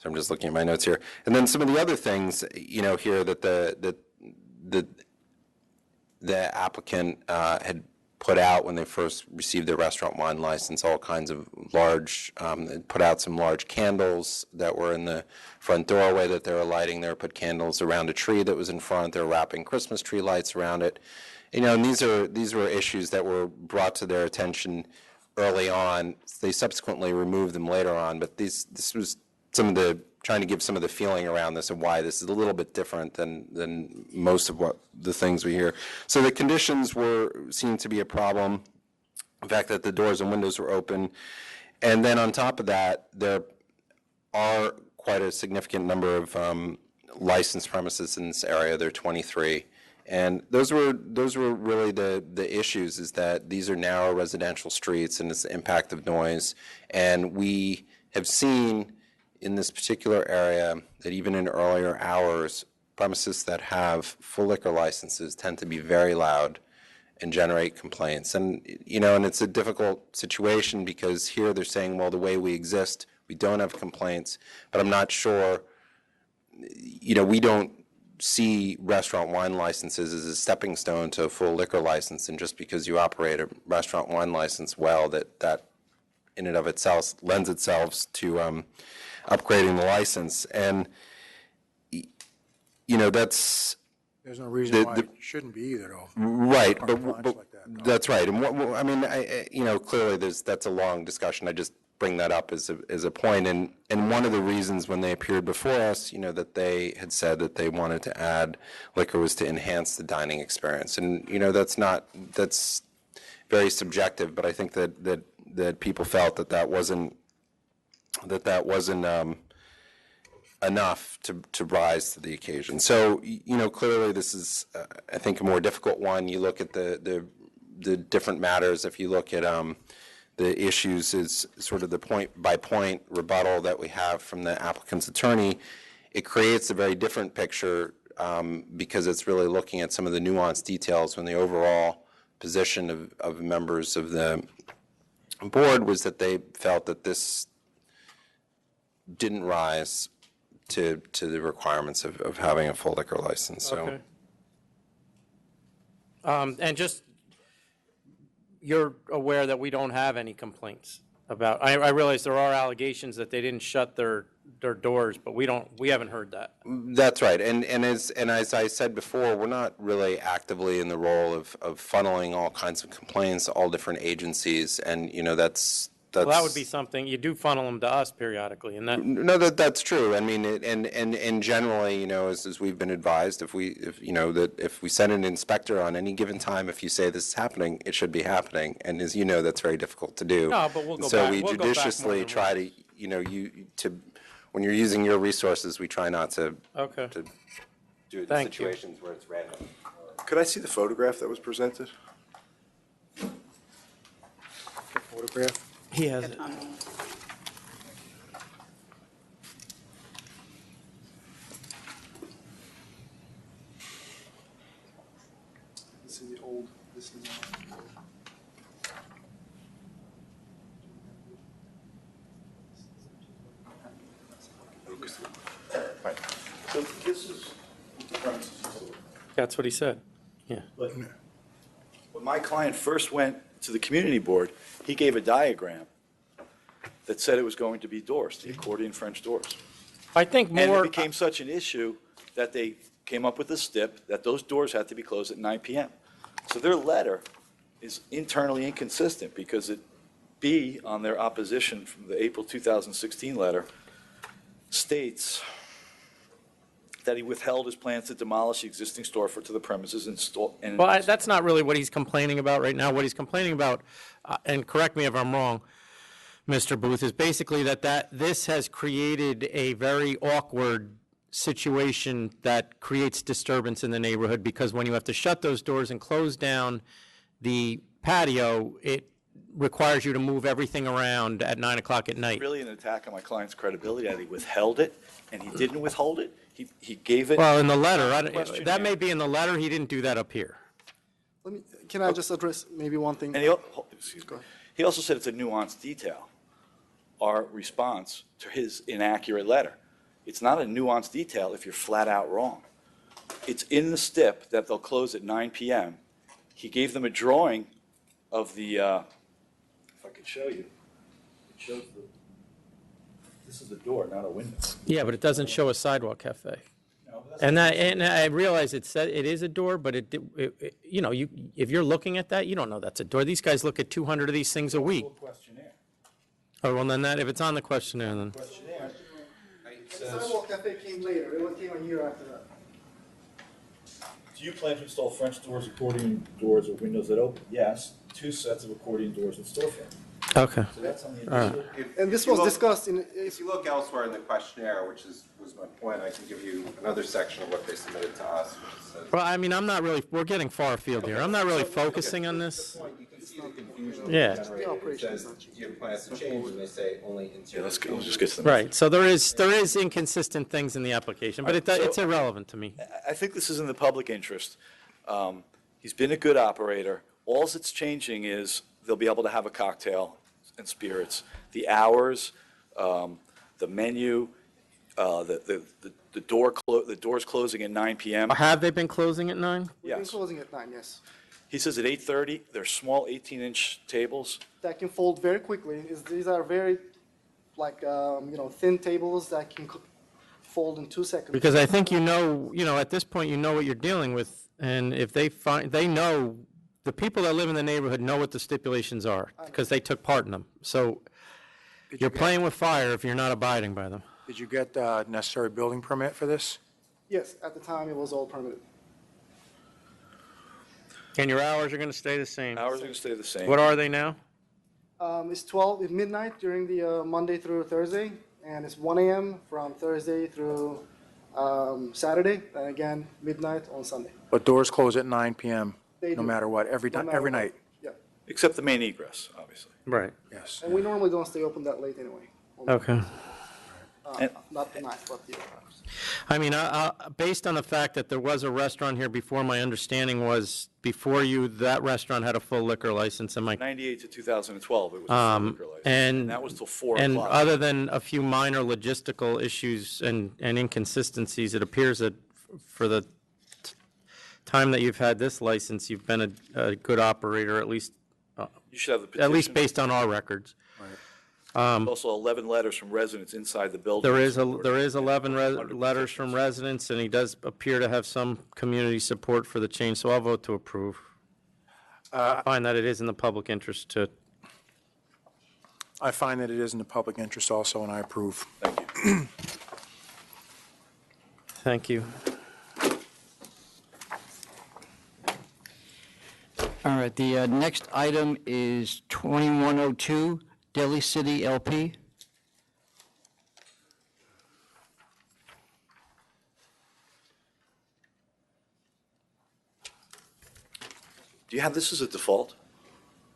I'm just looking at my notes here. And then some of the other things, here that the applicant had put out when they first received their restaurant wine license, all kinds of large, put out some large candles that were in the front doorway that they were lighting. They were put candles around a tree that was in front. They were wrapping Christmas tree lights around it. And these were issues that were brought to their attention early on. They subsequently removed them later on, but this was trying to give some of the feeling around this and why this is a little bit different than most of what the things we hear. So the conditions seemed to be a problem. The fact that the doors and windows were open. And then on top of that, there are quite a significant number of licensed premises in this area. There are 23. And those were really the issues, is that these are narrow residential streets and it's the impact of noise. And we have seen in this particular area that even in earlier hours, premises that have full liquor licenses tend to be very loud and generate complaints. And, and it's a difficult situation because here they're saying, well, the way we exist, we don't have complaints, but I'm not sure, we don't see restaurant wine licenses as a stepping stone to a full liquor license, and just because you operate a restaurant wine license well, that in and of itself lends itself to upgrading the license. And that's There's no reason why it shouldn't be either, though. Right, but that's right. And clearly that's a long discussion. I just bring that up as a point. And one of the reasons when they appeared before us, that they had said that they wanted to add liquor was to enhance the dining experience. And that's very subjective. But I think that people felt that wasn't enough to rise to the occasion. So, clearly this is, I think, a more difficult one. You look at the different matters. If you look at the issues is sort of the point-by-point rebuttal that we have from the applicant's attorney, it creates a very different picture because it's really looking at some of the nuanced details when the overall position of members of the board was that they felt that this didn't rise to the requirements of having a full liquor license. So. Okay. And just, you're aware that we don't have any complaints about, I realize there are allegations that they didn't shut their doors, but we haven't heard that. That's right. And as I said before, we're not really actively in the role of funneling all kinds of complaints to all different agencies. And, that's Well, that would be something, you do funnel them to us periodically, and that. No, that's true. I mean, and generally, as we've been advised, if we send an inspector on any given time, if you say this is happening, it should be happening. And as you know, that's very difficult to do. No, but we'll go so back. we We'll go back judiciously more try to, when you're using your resources, we try not to. Okay. To do it in Thank you. situations where it's random. Could I see the photograph that was presented? Photograph? He has it. This is the old, this is. Right. So this is the premises. That's what he said. Yeah. But when my client first went to the community board, he gave a diagram that said it was going to be doors, the accordion French doors. I think And more. it became such an issue that they came up with a stip that those doors had to be closed at 9 p.m. So their letter is internally inconsistent because it B on their opposition from the April 2016 letter states that he withheld his plans to demolish the existing storefront to the premises and Well, that's not really what he's complaining about right now. What he's complaining about, and correct me if I'm wrong, Mr. Booth, is basically that this has created a very awkward situation that creates disturbance in the neighborhood, because when you have to shut those doors and close down the patio, it requires you to move everything around at 9 o'clock at night. Really an attack on my client's credibility that he withheld it, and he didn't withhold it. He gave it. Well, in the letter, Questionnaire. that may be in the letter, he didn't do that up here. Can I just address maybe one thing? And he also said it's a nuanced detail, our response to his inaccurate letter. It's not a nuanced detail if you're flat out wrong. It's in the STIP that they'll close at 9 PM. He gave them a drawing of the, if I could show you, it shows this is a door, not a window. Yeah, but it doesn't show a sidewalk cafe. And I realize it is a door, but you know, if you're looking at that, you don't know that's a door. These guys look at 200 of these things a week. Questionnaire. Oh, well, then if it's on the questionnaire, then. Questionnaire. The sidewalk cafe came later, it came a year after that. Do you plan to install French doors, accordion doors, or windows that open? Yes, 2 sets of accordion doors and storefront. Okay. So that's on the All right. initial. And this was discussed in. If you look elsewhere in the questionnaire, which was my point, I can give you another section of what they submitted to us, which says. Well, I mean, we're getting far afield here. I'm not really focusing on this. You can see the confusion. Yeah. It says, do you have plans to change, and they say only interior. Let's just get to the. Right, so there is inconsistent things in the application, but it's irrelevant to me. I think this is in the public interest. He's been a good operator. All that's changing is they'll be able to have a cocktail and spirits. The hours, the menu, the doors closing at 9 PM. Have they been closing at 9? We've been Yes. closing at 9, yes. He says at 8:30, they're small 18-inch tables. That can fold very quickly. These are very, thin tables that can fold in 2 seconds. Because I think at this point, you know what you're dealing with, and if they know, the people that live in the neighborhood know what the stipulations are, because they took part in them. So you're playing with fire if you're not abiding by them. Did you get the necessary building permit for this? Yes, at the time, it was all permitted. And your hours are going to stay the same? Hours are going to stay the same. What are they now? It's 12 midnight during the Monday through Thursday, and it's 1 a.m. from Thursday through Saturday, and again, midnight on Sunday. But doors close at 9 PM, They no do. matter what, every No matter every what. night? Yeah, Except the main egress, obviously. Right. Yes. and we normally don't stay open that late anyway. Okay. Not the night, but the hours. I mean, based on the fact that there was a restaurant here before, my understanding was before you, that restaurant had a full liquor license, and 98 to 2012, it was a full liquor license. and that was till 4 and o'clock. other than a few minor logistical issues and inconsistencies, it appears that for the time that you've had this license, you've been a good operator, at least You should have the petition. at least based on our records. Also 11 letters from residents inside the building. There is 11 letters from residents, and he does appear to have some community support for the change, so I'll vote to approve. I find that it is in the public interest to. I find that it is in the public interest also, and I approve. Thank you. Thank you. All right, the next item is 2102, Delhi City LP. Do you have this as a default?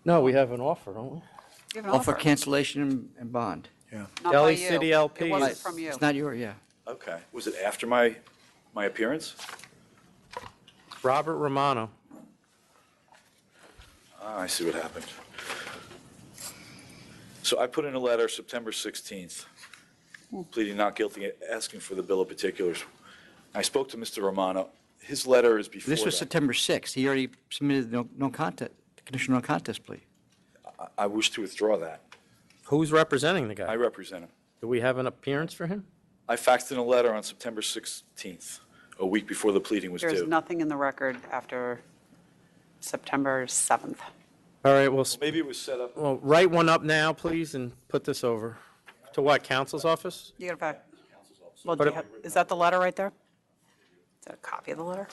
No, we have an offer, don't we? You have an Offer offer. cancellation and bond. Yeah. Not Delhi by you. City LP It wasn't is- from you. It's not your, yeah. Okay. Was it after my appearance? Robert Romano. Ah, I see what happened. So I put in a letter September 16th, pleading not guilty, asking for the bill of particulars. I spoke to Mr. Romano. His letter is before This was that. September 6th. He already submitted no contest, conditional no contest plea. I wish to withdraw that. Who's representing the I guy? represent him. Do we have an appearance for him? I faxed in a letter on September 16th, a week before the pleading was There's due. nothing in the record after September 7th. All right, well, Maybe it was set up. well, write one up now, please, and put this over. To what, council's office? You got it back. Well, But do you have- is that the letter right there? Is that a copy of the letter?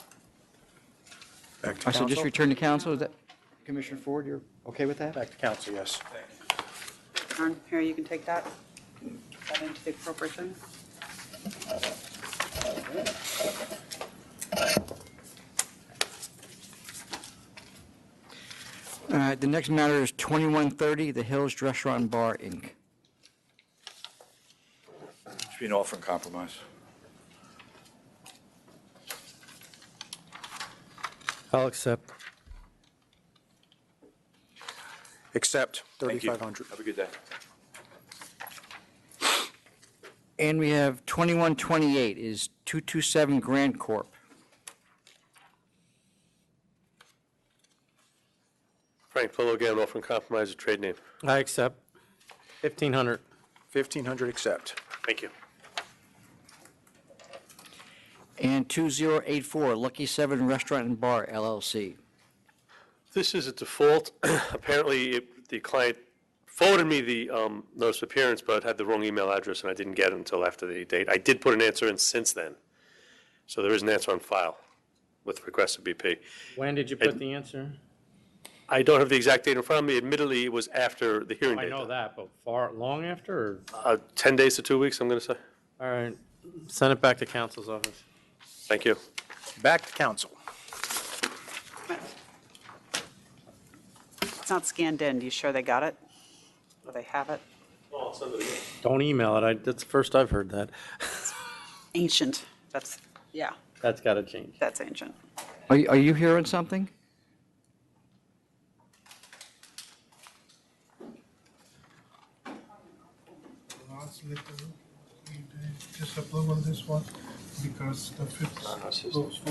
Back to So just council? return to council, is that, Commissioner Ford, you're okay with that? Back to council, yes. Aaron, here, you can take that. That into the appropriation. All right, the next matter is 2130, The Hills Restaurant and Bar, Inc. Should be an offer and compromise. I'll accept. Accept, Thank you. 3,500. Have a good day. And we have 2128 is 227 Grand Corp. Frank Pillow, again, offering compromise of trade name. I accept. 1,500. 1,500, accept. Thank you. And 2084 Lucky 7 Restaurant and Bar, LLC. This is a default. Apparently, the client forwarded me the notice of appearance, but had the wrong email address, and I didn't get it until after the date. I did put an answer in since then, so there is an answer on file with request of BP. When did you put the answer? I don't have the exact date in front of me. Admittedly, it was after the hearing I date. know that, but long after, or? 10 days to 2 weeks, I'm going to say. All right, send it back to counsel's office. Thank you. Back to council. It's not scanned in. You sure they got it? Or they have it? Oh, I'll send it again. Don't email it. That's the first I've heard that. Ancient. That's, yeah, That's got to change. that's ancient. Are you hearing something? Just approve on this one because the fifth goes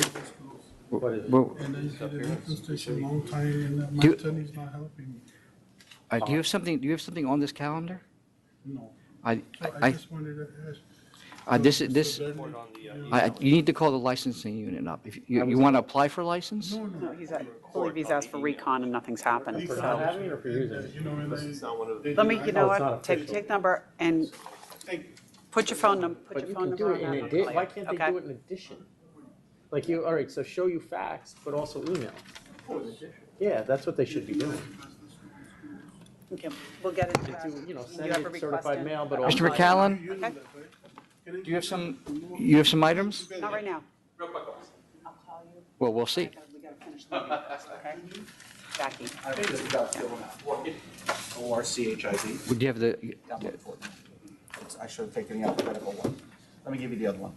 Well, and I did a reconstruction long time and my Do- attorney is not helping me. do you have something on this calendar? No. I, So I, I just wanted to ask. you need to call the licensing unit up. If you want to apply for a license? No, No, I believe he's asked for recon and nothing's happened, For so. not having it or for using it? You know, and I. Let me, you know Oh, it's not what, take official. number and put your phone number, But you can do it in addition. Why can't they do it in addition? Like you, all right, so show you fax, but also email. Yeah, that's what they should be doing. Okay, we'll get it. You know, send You have a it request certified in? mail, but Mr. also. McCallum, Okay, do you have some items? not right now. Well, we'll see. We gotta finish the meeting, okay? Jackie. I think this is ORCHID. Would you have the, I should have taken the alphabetical one. Let me give you the other one.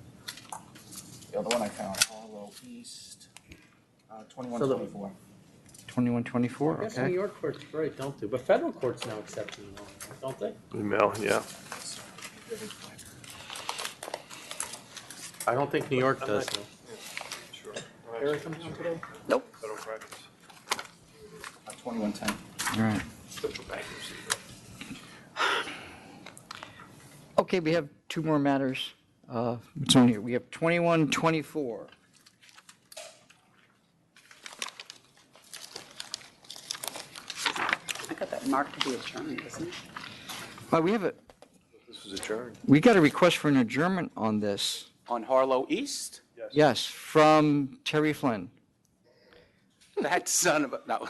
The other one I found, Harlow East, 2124. 2124, I guess okay. New York courts, right, don't do, but federal courts now accept email, don't they? Email, yeah. I don't think New York does, though. Eric, come down today? Nope. 2110. All right. Okay, we have two more matters. What's on here? We have 2124. I got that marked to be adjourned, isn't it? We have This is adjourned. we got a request for an adjournment on this. On Harlow East? Yes, from Terry Flynn. That son of a, no.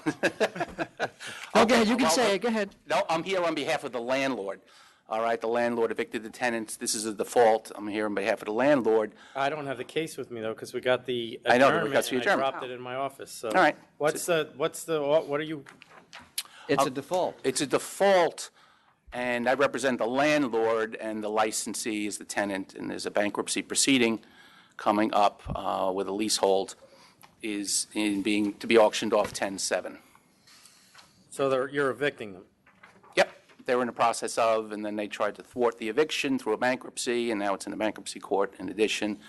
Oh, go ahead, you can say it, go ahead. No, I'm here on behalf of the landlord. All right, the landlord evicted the tenants. This is a default. I'm here on behalf of the landlord. I don't have the case with me, though, because we got the I know, the adjournment, request for and I adjournment. dropped it in my office, so. All right. What are you, It's a default. It's a default, and I represent the landlord, and the licensee is the tenant, and there's a bankruptcy proceeding coming up with a leasehold is to be auctioned off 10/7. so you're evicting them? Yep, they were in the process of, and then they tried to thwart the eviction through a bankruptcy, and now it's in the bankruptcy court in addition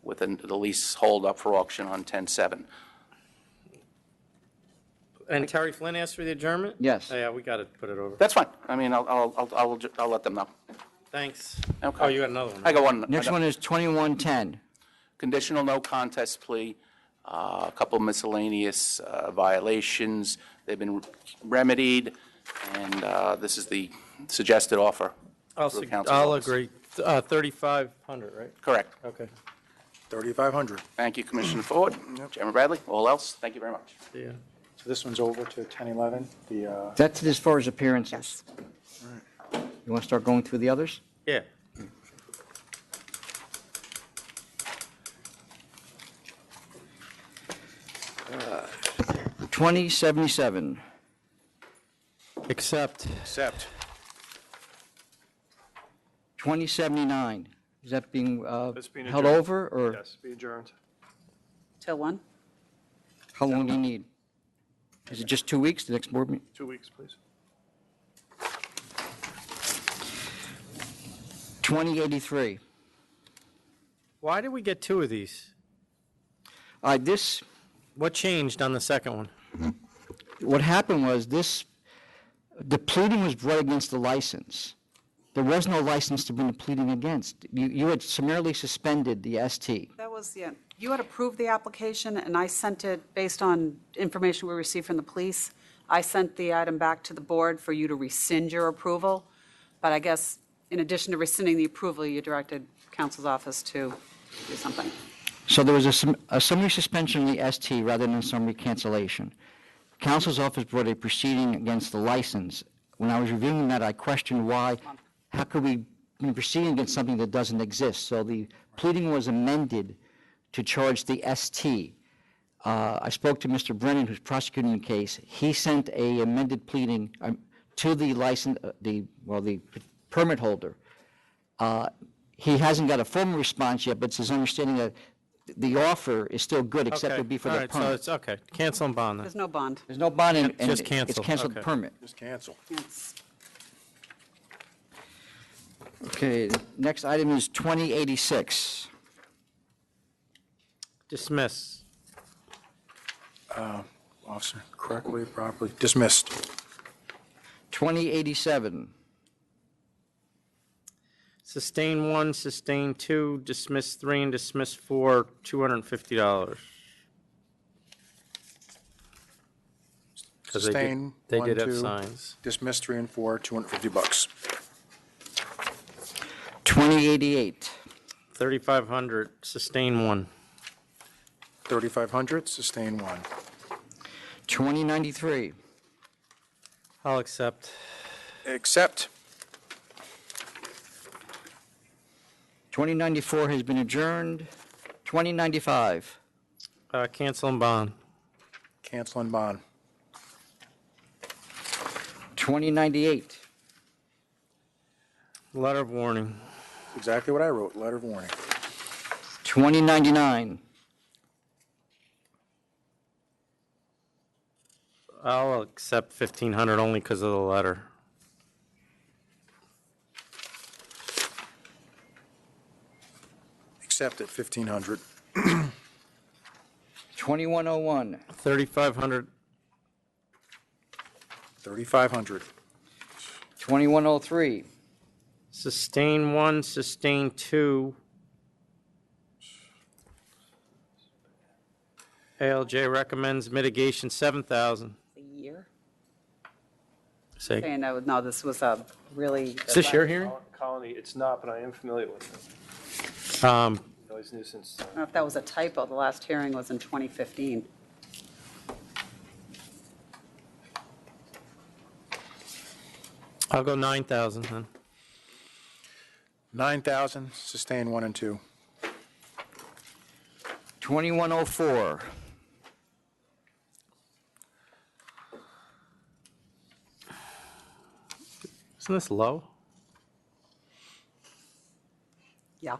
with the leasehold up for auction on 10/7. And Terry Flynn asked for the adjournment? Yes. Oh, yeah, we got to put it over. That's fine. I mean, I'll let them know. Thanks. Okay. Oh, you got another one? I got one. Next one is 2110. Conditional no contest plea, a couple miscellaneous violations. They've been remedied, and this is the suggested offer. through the council's I'll office. agree. 3,500, right? Correct. Okay. 3,500. Thank you, Commissioner Ford. Chairman Bradley, all else, thank you very much. Yeah. So this one's over to 1011, That's as far as appearances. You want to start going through the others? Yeah. 2077, Accept. Accept. 2079, is that being It's being held adjourned. over, or Yes, be adjourned. Till when? how long do you need? Is it just 2 weeks, the next board meeting? 2 weeks, please. 2083. Why did we get two of these? This, What changed on the second one? what happened was this, the pleading was brought against the license. There was no license to bring the pleading against. You had summarily suspended the ST. That was, yeah, you had approved the application, and I sent it based on information we received from the police. I sent the item back to the board for you to rescind your approval, but I guess in addition to rescinding the approval, you directed counsel's office to do something. So there was a summary suspension of the ST rather than a summary cancellation. Counsel's office brought a proceeding against the license. When I was reviewing that, I questioned why, how could we be proceeding against something that doesn't exist? So the pleading was amended to charge the ST. I spoke to Mr. Brennan, who's prosecuting the case. He sent a amended pleading to the license, the permit holder. He hasn't got a formal response yet, but it's his understanding that the offer is still good, except it would be for All the right, so permit. it's, okay, cancel and bond then. There's no bond. There's no bond, and Just it's cancel, canceled okay. permit. Just cancel. It's Okay, the next item is 2086. Dismiss. Officer, correctly, properly, dismissed. 2087. Sustain 1, sustain 2, dismiss 3, and dismiss 4, $250. Because Sustain, they 1, did have 2, signs. dismiss 3 and 4, $250. 2088. 3,500, sustain 1. 3,500, sustain 1. 2093. I'll accept. Accept. 2094 has been adjourned. 2095. Cancel and bond. Cancel and bond. 2098. Letter of warning. Exactly what I wrote, letter of warning. 2099. I'll accept 1,500 only because of the letter. Accept at 1,500. 2101. 3,500. 3,500. 2103. Sustain 1, sustain 2. ALJ recommends mitigation 7,000. a year. Say, Saying, no, this was a really. is this your hearing? Colony, it's not, but I am familiar with it. Noise nuisance. I don't know if that was a typo. The last hearing was in 2015. I'll go 9,000 then. 9,000, sustain 1 and 2. 2104. Isn't this low? Yeah.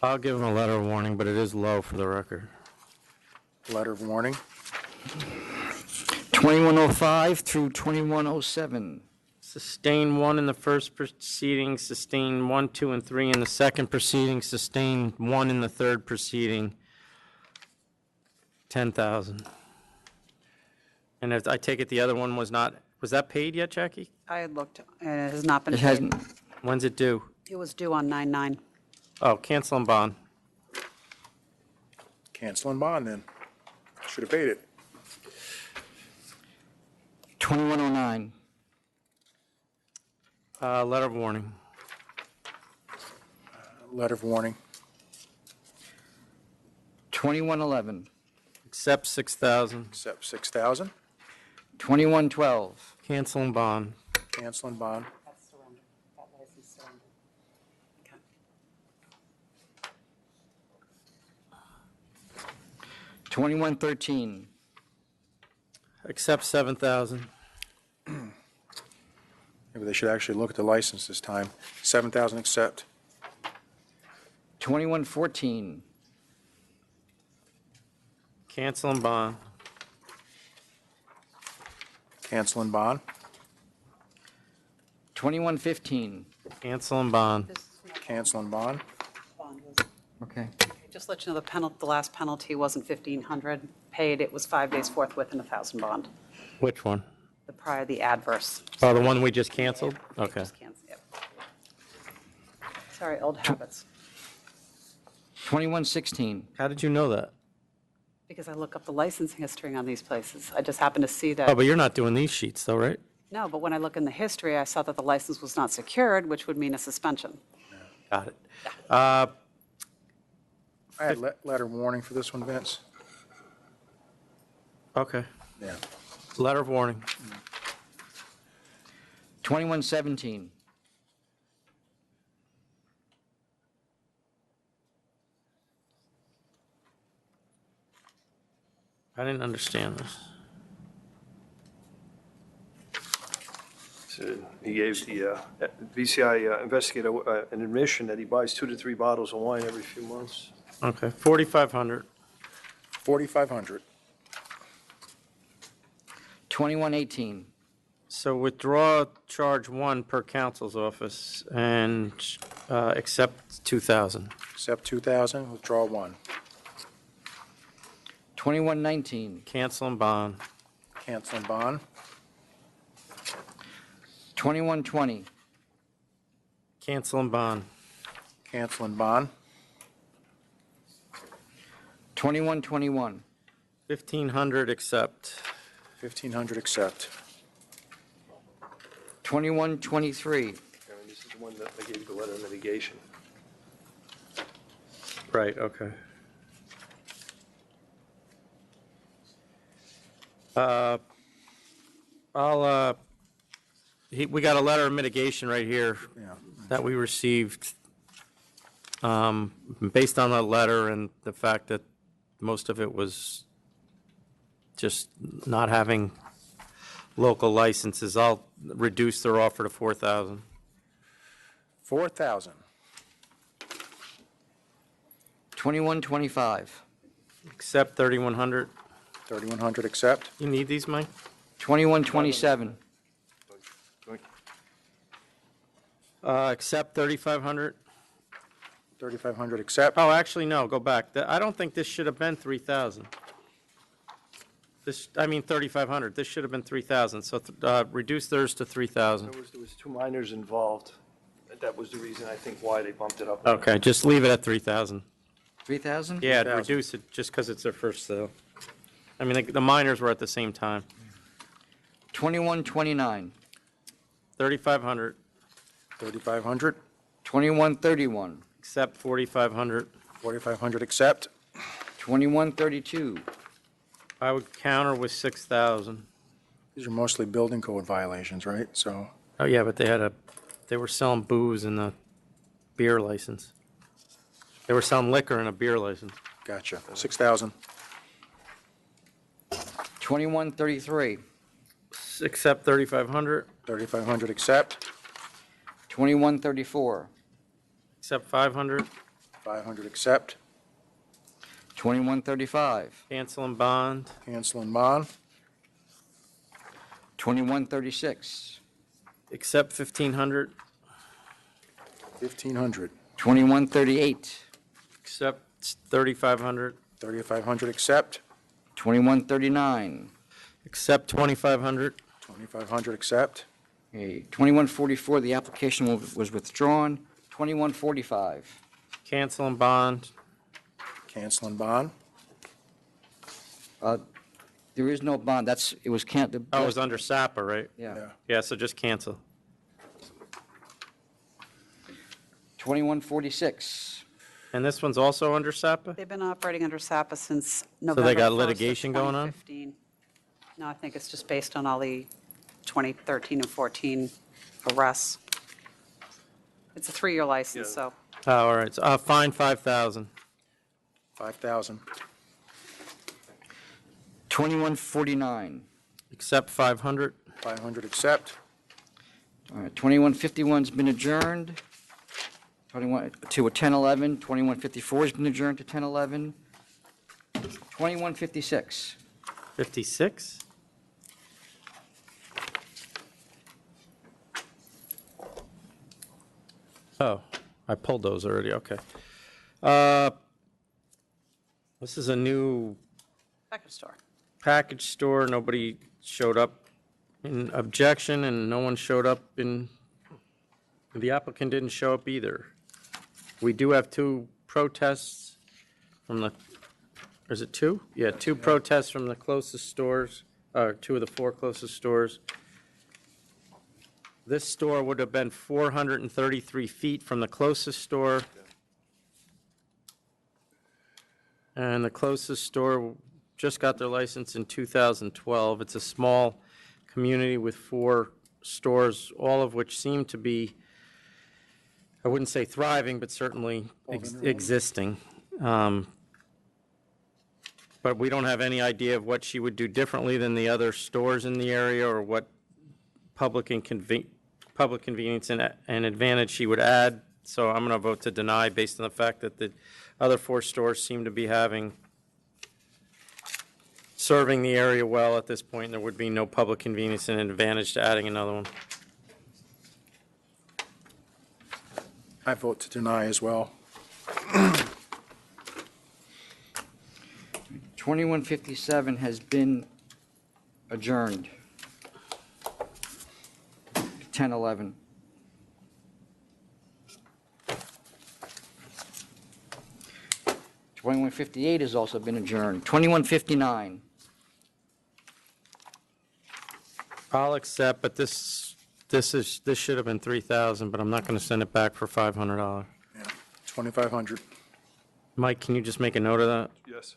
I'll give him a letter of warning, but it is low for the record. Letter of warning. 2105 through 2107. Sustain 1 in the first proceeding, sustain 1, 2, and 3 in the second proceeding, sustain 1 in the third proceeding, 10,000. And if I take it the other one was that paid yet, Jackie? I had looked, and it has not been It paid. hasn't. When's it due? It was due on 9/9. Oh, cancel and bond. Cancel and bond then. Should have paid it. 2109. Letter of warning. Letter of warning. 2111. Accept 6,000. Accept 6,000. 2112. Cancel and bond. Cancel and bond. That's surrender. That license surrender. Okay. 2113. Accept 7,000. Maybe they should actually look at the license this time. 7,000 accept. 2114, Cancel and bond. Cancel and bond. 2115, Cancel and bond. Cancel and bond. okay. Just let you know, the last penalty wasn't 1,500 paid, it was 5 days forthwith and 1,000 bond. Which one? The adverse. Oh, the one we just canceled? Okay. Yep. Sorry, old habits. 2116, How did you know that? Because I look up the licensing history on these places. I just happened to see Oh, that. but you're not doing these sheets though, right? No, but when I look in the history, I saw that the license was not secured, which would mean a suspension. Got it. I had letter warning for this one, Vince. Okay. Yeah. Letter of warning. 2117, I didn't understand this. So he gave the VCI investigator an admission that he buys 2 to 3 bottles of wine every few months. Okay, 4,500. 4,500. 2118, So withdraw charge 1 per counsel's office and accept 2,000. Accept 2,000, withdraw 1. 2119, Cancel and bond. Cancel and bond. 2120, Cancel and bond. Cancel and bond. 2121, 1,500 accept. 1,500 accept. 2123, This is the one that I gave you the letter of mitigation. Right, okay. We got a letter of mitigation right here that we received. Based on that letter and the fact that most of it was just not having local licenses, I'll reduce their offer to 4,000. 4,000. 2125, Accept 3,100. 3,100 accept. You need these, Mike? 2127, Accept 3,500. 3,500 accept. Oh, actually, no, go back. I don't think this should have been 3,000. I mean 3,500. This should have been 3,000. So reduce theirs to 3,000. There was 2 minors involved. That was the reason, I think, why they bumped it up. Okay, just leave it at 3,000. 3,000? Yeah, reduce it just because it's their first sale. I mean, the minors were at the same time. 2129, 3,500. 3,500. 2131, Accept 4,500. 4,500 accept. 2132, I would counter with 6,000. These are mostly building code violations, right? So, Oh, yeah, but they were selling booze in the beer license. They were selling liquor in a beer license. gotcha. 6,000. 2133, Accept 3,500. 3,500 accept. 2134, Accept 500. 500 accept. 2135, Cancel and bond. Cancel and bond. 2136, Accept 1,500. 1,500. 2138, Accept 3,500. 3,500 accept. 2139, Accept 2,500. 2,500 accept. okay, 2144, the application was withdrawn. 2145, Cancel and bond. Cancel and bond. there is no bond, it was can't. Oh, it was under SAPA, right? Yeah. Yeah, so just cancel. 2146, And this one's also under SAPA? They've been operating under SAPA since So November 1st they got of litigation going on? 2015. No, I think it's just based on all the 2013 and 14 arrests. It's a 3-year license, so. Oh, all right, so fine 5,000. 5,000. 2149, Accept 500. 500 accept. All right, 2151's been adjourned. 21 to a 1011. 2154's been adjourned to 1011. 2156. 56? Oh, I pulled those already, okay. This is a new Package store. package store. Nobody showed up in objection, and no one showed up the applicant didn't show up either. We do have two protests from the, or is it two? Yeah, two protests from the closest stores, or two of the four closest stores. This store would have been 433 feet from the closest store. And the closest store just got their license in 2012. It's a small community with four stores, all of which seem to be, I wouldn't say thriving, but certainly existing. But we don't have any idea of what she would do differently than the other stores in the area, or what public convenience and advantage she would add. So I'm going to vote to deny based on the fact that the other four stores seem to be serving the area well at this point. There would be no public convenience and advantage to adding another one. I vote to deny as well. 2157 has been adjourned. 1011. '2158 has also been adjourned. 2159. I'll accept, but this should have been 3,000, but I'm not going to send it back for $500. 2,500. Mike, can you just make a note of that? Yes.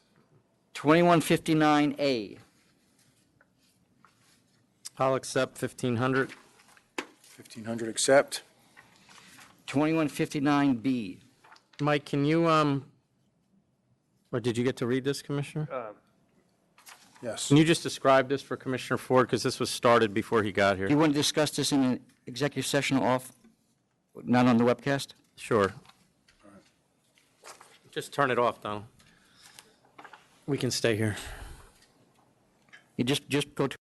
2159A. I'll accept 1,500. 1,500 accept. 2159B. Mike, can you, or did you get to read this, Commissioner? Yes. Can you just describe this for Commissioner Ford, because this was started before he got here? Do you want to discuss this in an executive session off, not on the webcast? Sure. Just turn it off, Donald. We can stay here. You just go to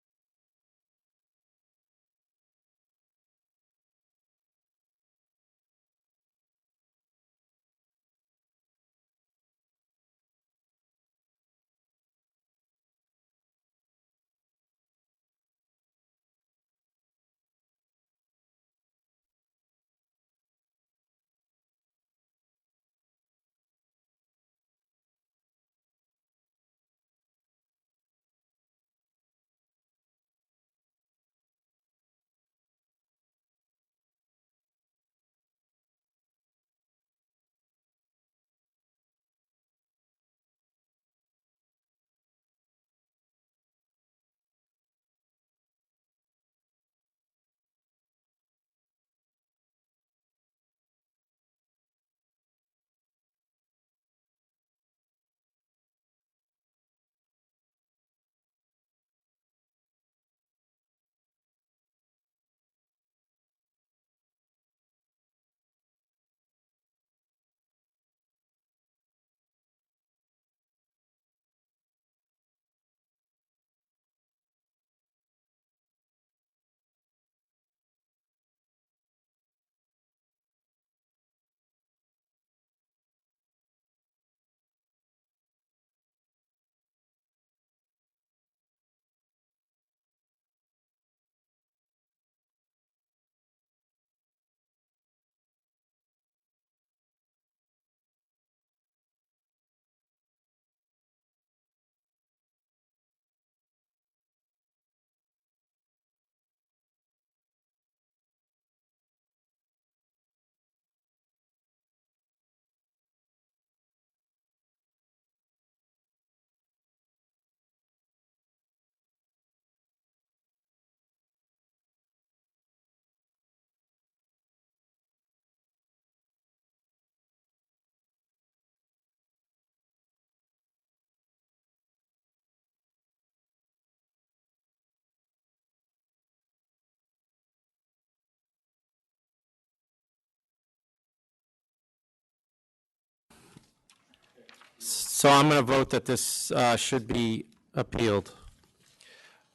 So I'm going to vote that this should be appealed.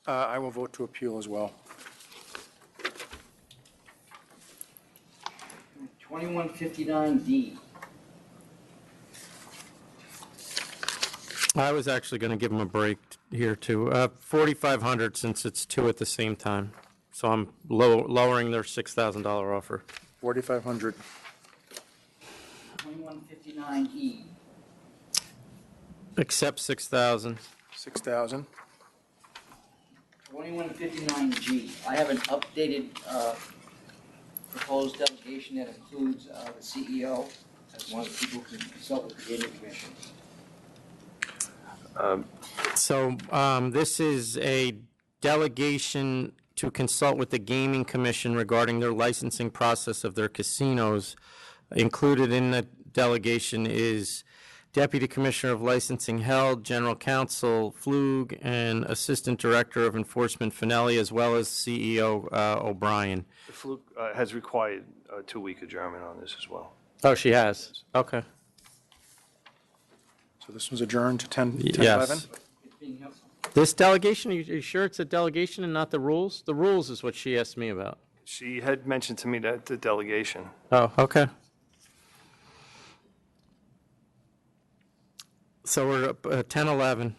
I will vote to appeal as well. 2159D. I was actually going to give him a break here, too. 4,500 since it's two at the same time. So I'm lowering their $6,000 offer. 4,500. 2159E. Accept 6,000. 6,000. 2159G. I have an updated proposed delegation that includes the CEO as one of the people who can consult with the gaming commission. So this is a delegation to consult with the Gaming Commission regarding their licensing process of their casinos. Included in the delegation is Deputy Commissioner of Licensing Held, General Counsel Flug, and Assistant Director of Enforcement Finelli, as well as CEO O'Brien. The Fluke has required a 2-week adjournment on this as well. Oh, she has? Okay. So this was adjourned to 10, Yes. 11? This delegation, are you sure it's a delegation and not the rules? The rules is what she asked me about. She had mentioned to me that the delegation. Oh, okay. So we're up 10-11.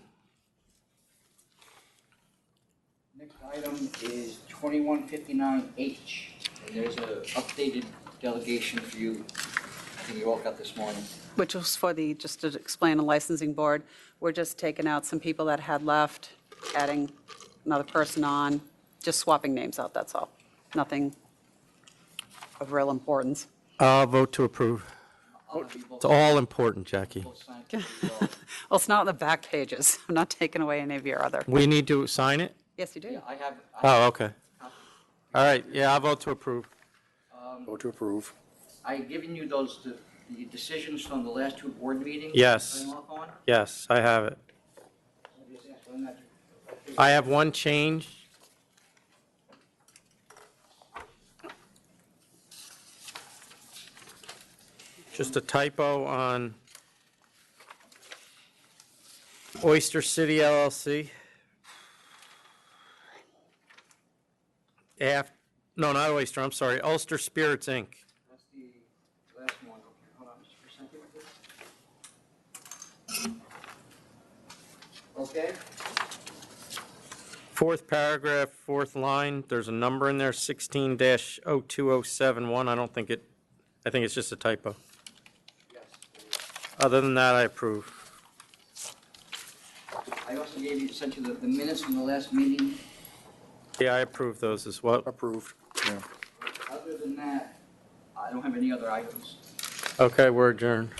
Next item is 2159H, and there's an updated delegation for you. I think you all got this morning. Which was for the, just to explain, the licensing board. We're just taking out some people that had left, adding another person on, just swapping names out, that's all. Nothing of real importance. I'll vote to approve. It's all important, Jackie. Well, it's not on the back pages. I'm not taking away any of your other. We need to sign it? Yes, you do. I have. Oh, okay. All right, yeah, I'll vote to approve. Vote to approve. I've given you those, the decisions from the last two board meetings. Yes. Sign off on. Yes, I have it. I have one change. Just a typo on Oyster City LLC. No, not Oyster, I'm sorry, Ulster Spirits, Inc. That's the last one. Hold on just for a second. Okay. Fourth paragraph, fourth line, there's a number in there, 16-02071. I think it's just a typo. Other than that, I approve. I also sent you the minutes from the last meeting. Yeah, I approve those as well. Approved, yeah. Other than that, I don't have any other items. Okay, we're adjourned.